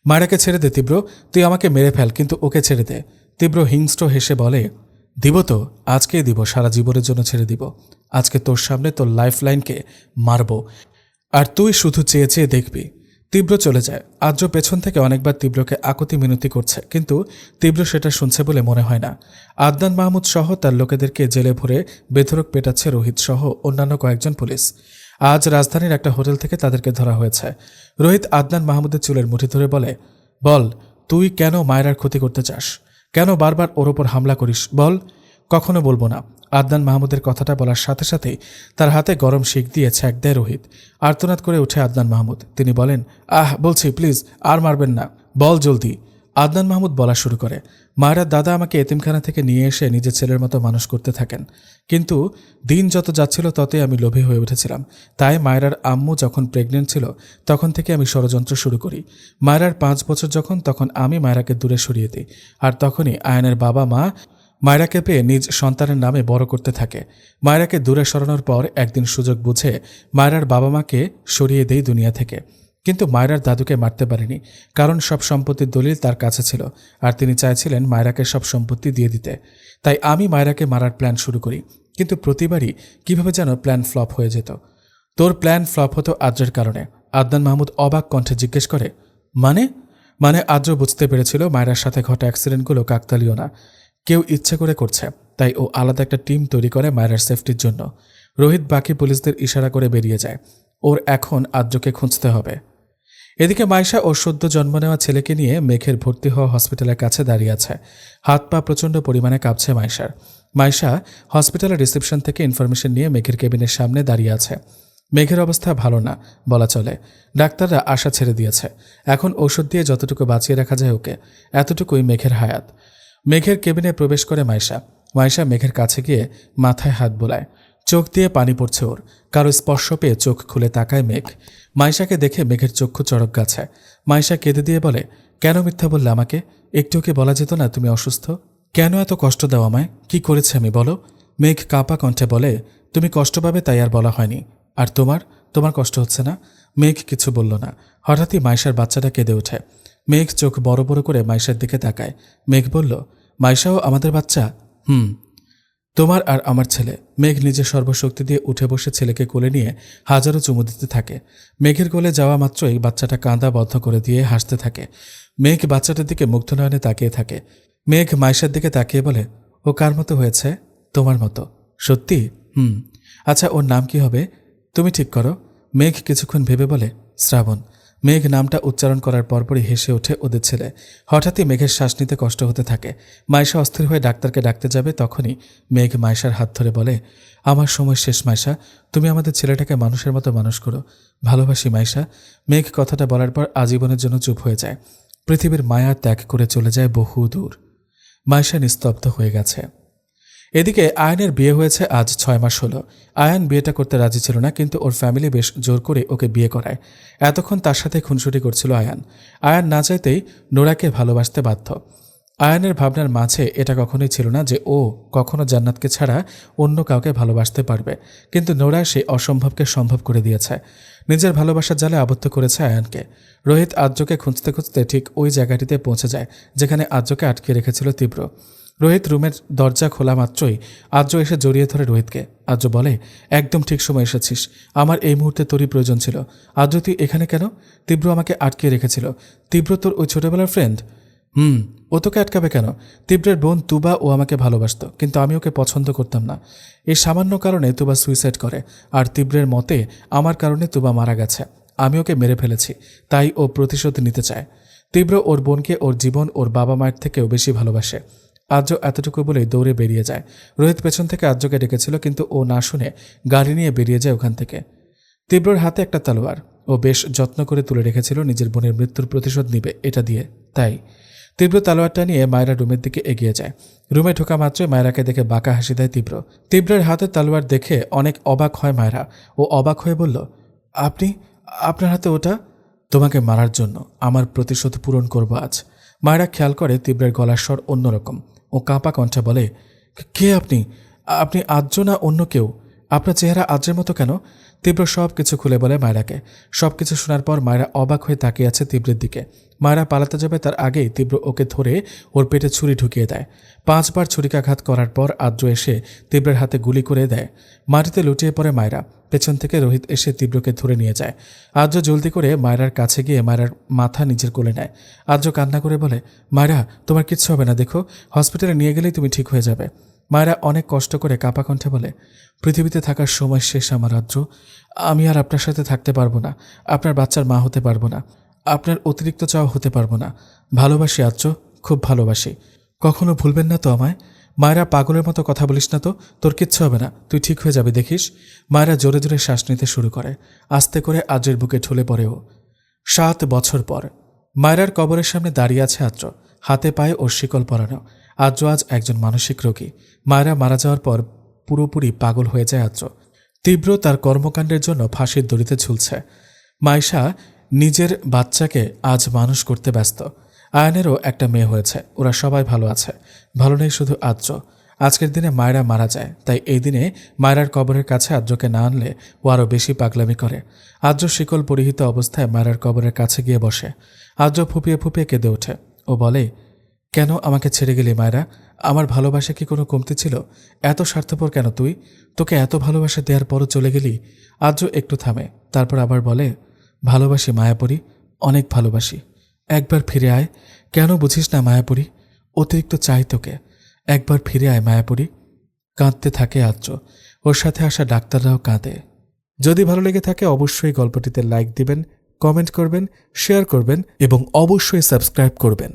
মায়রাকে ছেড়ে দে তীব্র, তুই আমাকে মেরে ফেল, কিন্তু ওকে ছেড়ে দে। তীব্র হিংস্র হেসে বলে, দিব তো, আজকেই দিব, সারা জীবনের জন্য ছেড়ে দিব। আজকে তোর সামনে তোর লাইফ লাইনকে মারব, আর তুই শুধু চেয়ে চেয়ে দেখবি। তীব্র চলে যায়। আদ্র পেছন থেকে অনেকবার তীব্রকে আকুতি মিনতি করছে, কিন্তু তীব্র সেটা শুনছে বলে মনে হয় না। আদনান মাহমুদ সহ তার লোকেদেরকে জেলে ভরে বেধড়ক পেটাচ্ছে রোহিত সহ অন্যান্য কয়েকজন পুলিশ। আজ রাজধানীর একটা হোটেল থেকে তাদেরকে ধরা হয়েছে। রোহিত আদনান মাহমুদের চুলের মুঠি ধরে বলে, বল, তুই কেন মায়রার ক্ষতি করতে চাস? কেন বারবার ওর ওপর হামলা করিস? বল। কখনো বলবো না। আদনান মাহমুদের কথাটা বলার সাথে সাথেই তার হাতে গরম শিক দিয়ে ছ্যাঁক দেয় রোহিত। আর্তনাদ করে উঠে আদনান মাহমুদ। তিনি বলেন, বলছি প্লিজ, আর মারবেন না, বল জলদি। আদনান মাহমুদ বলা শুরু করে, মায়রার দাদা আমাকে এতিমখানা থেকে নিয়ে এসে নিজের ছেলের মতো মানুষ করতে থাকেন, কিন্তু দিন যত যাচ্ছিল ততই আমি লোভী হয়ে উঠেছিলাম। তাই মায়রার আম্মু যখন প্রেগনেন্ট ছিল তখন থেকে আমি ষড়যন্ত্র শুরু করি। মায়রার 5 বছর যখন, তখন আমি মায়রাকে দূরে সরিয়ে দিই, আর তখনই আয়ানের বাবা মা মায়রাকে পেয়ে নিজ সন্তানের নামে বড় করতে থাকে। মায়রাকে দূরে সরানোর পর একদিন সুযোগ বুঝে মায়রার বাবা মাকে সরিয়ে দেই দুনিয়া থেকে। কিন্তু মায়রার দাদুকে মারতে পারেনি, কারণ সব সম্পত্তির দলিল তার কাছে ছিল, আর তিনি চাইছিলেন মায়রাকে সব সম্পত্তি দিয়ে দিতে। তাই আমি মায়রাকে মারার প্ল্যান শুরু করি, কিন্তু প্রতিবারই কিভাবে যেন প্ল্যান ফ্লপ হয়ে যেত। তোর প্ল্যান ফ্লপ হতো আদ্রের কারণে। আদনান মাহমুদ অবাক কণ্ঠে জিজ্ঞেস করে, মানে আদ্র বুঝতে পেরেছিল মায়রার সাথে ঘটা অ্যাক্সিডেন্টগুলো কাকতালীয় না, কেউ ইচ্ছে করে করছে। তাই ও আলাদা একটা টিম তৈরি করে মায়রার সেফটির জন্য। রোহিত বাকি পুলিশদের ইশারা করে বেরিয়ে যায়। ওর এখন আদ্রকে খুঁজতে হবে। এদিকে মাইশা ওর সদ্য জন্ম নেওয়া ছেলেকে নিয়ে মেঘের ভর্তি হওয়া হসপিটালের কাছে দাঁড়িয়ে আছে। হাত পা প্রচণ্ড পরিমাণে কাঁপছে মাইশার। মাইশা হসপিটালের রিসেপশন থেকে ইনফরমেশন নিয়ে মেঘের কেবিনের সামনে দাঁড়িয়ে আছে। মেঘের অবস্থা ভালো না বলা চলে। ডাক্তাররা আশা ছেড়ে দিয়েছে। এখন ওষুধ দিয়ে যতটুকু বাঁচিয়ে রাখা যায় ওকে, এতটুকুই মেঘের হায়াত। মেঘের কেবিনে প্রবেশ করে মাইশা মেঘের কাছে গিয়ে মাথায় হাত বোলায়। চোখ দিয়ে পানি পড়ছে ওর। কারো স্পর্শ পেয়ে চোখ খুলে তাকায় মেঘ। মাইশাকে দেখে মেঘের চক্ষু চড়ক গাছে। মাইশা কেঁদে দিয়ে বলে, কেন মিথ্যা বললে আমাকে? একটু ওকে বলা যেত না তুমি অসুস্থ? কেন এত কষ্ট দাও আমায়? কি করেছে আমি, বলো? মেঘ কাঁপা কণ্ঠে বলে, তুমি কষ্ট পাবে তাই আর বলা হয়নি। আর তোমার কষ্ট হচ্ছে না? মেঘ কিছু বলল না। হঠাৎই মাইশার বাচ্চাটা কেঁদে ওঠে। মেঘ চোখ বড় বড় করে মাইশার দিকে তাকায়। মেঘ বলল, মাইশাও আমাদের বাচ্চা? তোমার আর আমার ছেলে। মেঘ নিজের সর্বশক্তি দিয়ে উঠে বসে ছেলেকে কোলে নিয়ে হাজারো চুমু দিতে থাকে। মেঘের কোলে যাওয়া মাত্রই বাচ্চাটা কাঁদা বন্ধ করে দিয়ে হাসতে থাকে। মেঘ বাচ্চাটার দিকে মুগ্ধ নয়নে তাকিয়ে থাকে। মেঘ মাইশার দিকে তাকিয়ে বলে, ও কার মতো হয়েছে? তোমার মতো। সত্যি? আচ্ছা, ওর নাম কি হবে? তুমি ঠিক করো। মেঘ কিছুক্ষণ ভেবে বলে, শ্রাবণ। মেঘ নামটা উচ্চারণ করার পরপরই হেসে ওঠে ওদের ছেলে। হঠাৎই মেঘের শ্বাস নিতে কষ্ট হতে থাকে। মাইশা অস্থির হয়ে ডাক্তারকে ডাকতে যাবে, তখনই মেঘ মাইশার হাত ধরে বলে, আমার সময় শেষ মাইশা, তুমি আমাদের ছেলেটাকে মানুষের মতো মানুষ করো। ভালোবাসি মাইশা। মেঘ কথাটা বলার পর আজীবনের জন্য চুপ হয়ে যায়। পৃথিবীর মায়া ত্যাগ করে চলে যায় বহু দূর। মাইশা নিস্তব্ধ হয়ে গেছে। এদিকে আয়ানের বিয়ে হয়েছে আজ 6 মাস হলো। আয়ান বিয়েটা করতে রাজি ছিল না, কিন্তু ওর ফ্যামিলি বেশ জোর করে ওকে বিয়ে করায়। এতক্ষণ তার সাথে খুনসুটি করছিল আয়ান না চাইতেই নোরাকে ভালোবাসতে বাধ্য। আয়ানের ভাবনার মাঝে এটা কখনোই ছিল না যে ও কখনো জান্নাতকে ছাড়া অন্য কাউকে ভালোবাসতে পারবে, কিন্তু নোরা সেই অসম্ভবকে সম্ভব করে দিয়েছে। নিজের ভালোবাসার জালে আবদ্ধ করেছে আয়ানকে। রোহিত আদ্রকে খুঁজতে খুঁজতে ঠিক ওই জায়গাটিতে পৌঁছে যায় যেখানে আদ্রকে আটকে রেখেছিল তীব্র। রোহিত রুমের দরজা খোলা মাত্রই আদ্র এসে জড়িয়ে ধরে রোহিতকে। আদ্র বলে, একদম ঠিক সময় এসেছিস, আমার এই মুহূর্তে তোরই প্রয়োজন ছিল। আদ্র, তুই এখানে কেন? তীব্র আমাকে আটকে রেখেছিল। তীব্র তোর ওই ছোটবেলার ফ্রেন্ড? ও তোকে আটকাবে কেন? তীব্রের বোন তুবা, ও আমাকে ভালোবাসত, কিন্তু আমি ওকে পছন্দ করতাম না। এই সামান্য কারণে তুবা সুইসাইড করে, আর তীব্রের মতে আমার কারণে তুবা মারা গেছে। আমি ওকে মেরে ফেলেছি, তাই ও প্রতিশোধ নিতে চায়। তীব্র ওর বোনকে ওর জীবন, ওর বাবা মায়ের থেকেও বেশি ভালোবাসে। আদ্র এতটুকু বলেই দৌড়ে বেরিয়ে যায়। রোহিত পেছন থেকে আদ্রকে ডেকেছিল, কিন্তু ও না শুনে গাড়ি নিয়ে বেরিয়ে যায় ওখান থেকে। তীব্রর হাতে একটা তলোয়ার। ও বেশ যত্ন করে তুলে রেখেছিল, নিজের বোনের মৃত্যুর প্রতিশোধ নিবে এটা দিয়ে। তাই তীব্র তলোয়ারটা নিয়ে মায়রা রুমের দিকে এগিয়ে যায়। রুমে ঢোকা মাত্রই মায়রাকে দেখে বাঁকা হাসি দেয় তীব্র। তীব্রের হাতে তলোয়ার দেখে অনেক অবাক হয় মায়রা। ও অবাক হয়ে বলল, আপনার হাতে ওটা? তোমাকে মারার জন্য, আমার প্রতিশোধ পূরণ করব আজ। মায়রা খেয়াল করে তীব্রের গলার স্বর অন্যরকম। ও কাঁপা কণ্ঠে বলে, কে আপনি? আপনি আদ্র না অন্য কেউ? আপনার চেহারা আজের মতো কেন? তীব্র সব কিছু খুলে বলে মায়রাকে। সবকিছু শোনার পর মায়রা অবাক হয়ে তাকিয়ে আছে তীব্রের দিকে। মায়রা পালাতে যাবে তার আগেই তীব্র ওকে ধরে ওর পেটে ছুরি ঢুকিয়ে দেয়। 5 বার ছুরিকাঘাত করার পর আদ্র এসে তীব্রের হাতে গুলি করে দেয়। মাটিতে লুটিয়ে পড়ে মায়রা। পেছন থেকে রোহিত এসে তীব্রকে ধরে নিয়ে যায়। আদ্র জলদি করে মায়রার কাছে গিয়ে মায়রার মাথা নিজের কোলে নেয়। আদ্র কান্না করে বলে, মায়রা তোমার কিচ্ছু হবে না, দেখো হসপিটালে নিয়ে গেলেই তুমি ঠিক হয়ে যাবে। মায়রা অনেক কষ্ট করে কাঁপা কণ্ঠে বলে, পৃথিবীতে থাকার সময় শেষ আমার আদ্র। আমি আর আপনার সাথে থাকতে পারবো না, আপনার বাচ্চার মা হতে পারবো না, আপনার অতিরিক্ত চাও হতে পারবো না। ভালোবাসি আদ্র, খুব ভালোবাসি। কখনো ভুলবেন না তো আমায়? মায়রা পাগলের মতো কথা বলিস না তো, তোর কিচ্ছু হবে না, তুই ঠিক হয়ে যাবে দেখিস। মায়রা জোরে জোরে শ্বাস নিতে শুরু করে। আস্তে করে আদ্রের বুকে ঢলে পড়ে ও। 7 বছর পর মায়রার কবরের সামনে দাঁড়িয়ে আছে আদ্র। হাতে পায়ে ওর শিকল পরানো। আদ্র আজ একজন মানসিক রোগী। মায়রা মারা যাওয়ার পর পুরোপুরি পাগল হয়ে যায় আদ্র। তীব্র তার কর্মকাণ্ডের জন্য ফাঁসির দড়িতে ঝুলছে। মাইশা নিজের বাচ্চাকে আজ মানুষ করতে ব্যস্ত। আয়নেরও একটা মেয়ে হয়েছে, ওরা সবাই ভালো আছে। ভালো নেই শুধু আদ্র। আজকের দিনে মায়রা মারা যায়, তাই এই দিনে মায়রার কবরের কাছে আদ্রকে না আনলে ও আরও বেশি পাগলামি করে। আদ্র শিকল পরিহিত অবস্থায় মায়রার কবরের কাছে গিয়ে বসে। আদ্র ফুপিয়ে ফুপিয়ে কেঁদে ওঠে। ও বলে, কেন আমাকে ছেড়ে গেলি মায়রা? আমার ভালোবাসা কি কোনো কমতি ছিল? এত স্বার্থপর কেন তুই? তোকে এত ভালোবাসা দেওয়ার পরও চলে গেলি। আদ্র একটু থামে, তারপর আবার বলে, ভালোবাসি মায়াপুরী, অনেক ভালোবাসি। একবার ফিরে আয়। কেন বুঝিস না মায়াপুরী? অতিরিক্ত চাই তোকে। একবার ফিরে আয় মায়াপুরী। কাঁদতে থাকে আদ্র। ওর সাথে আসা ডাক্তাররাও কাঁদে। যদি ভালো লেগে থাকে অবশ্যই গল্পটিতে লাইক দিবেন, কমেন্ট করবেন, শেয়ার করবেন এবং অবশ্যই সাবস্ক্রাইব করবেন।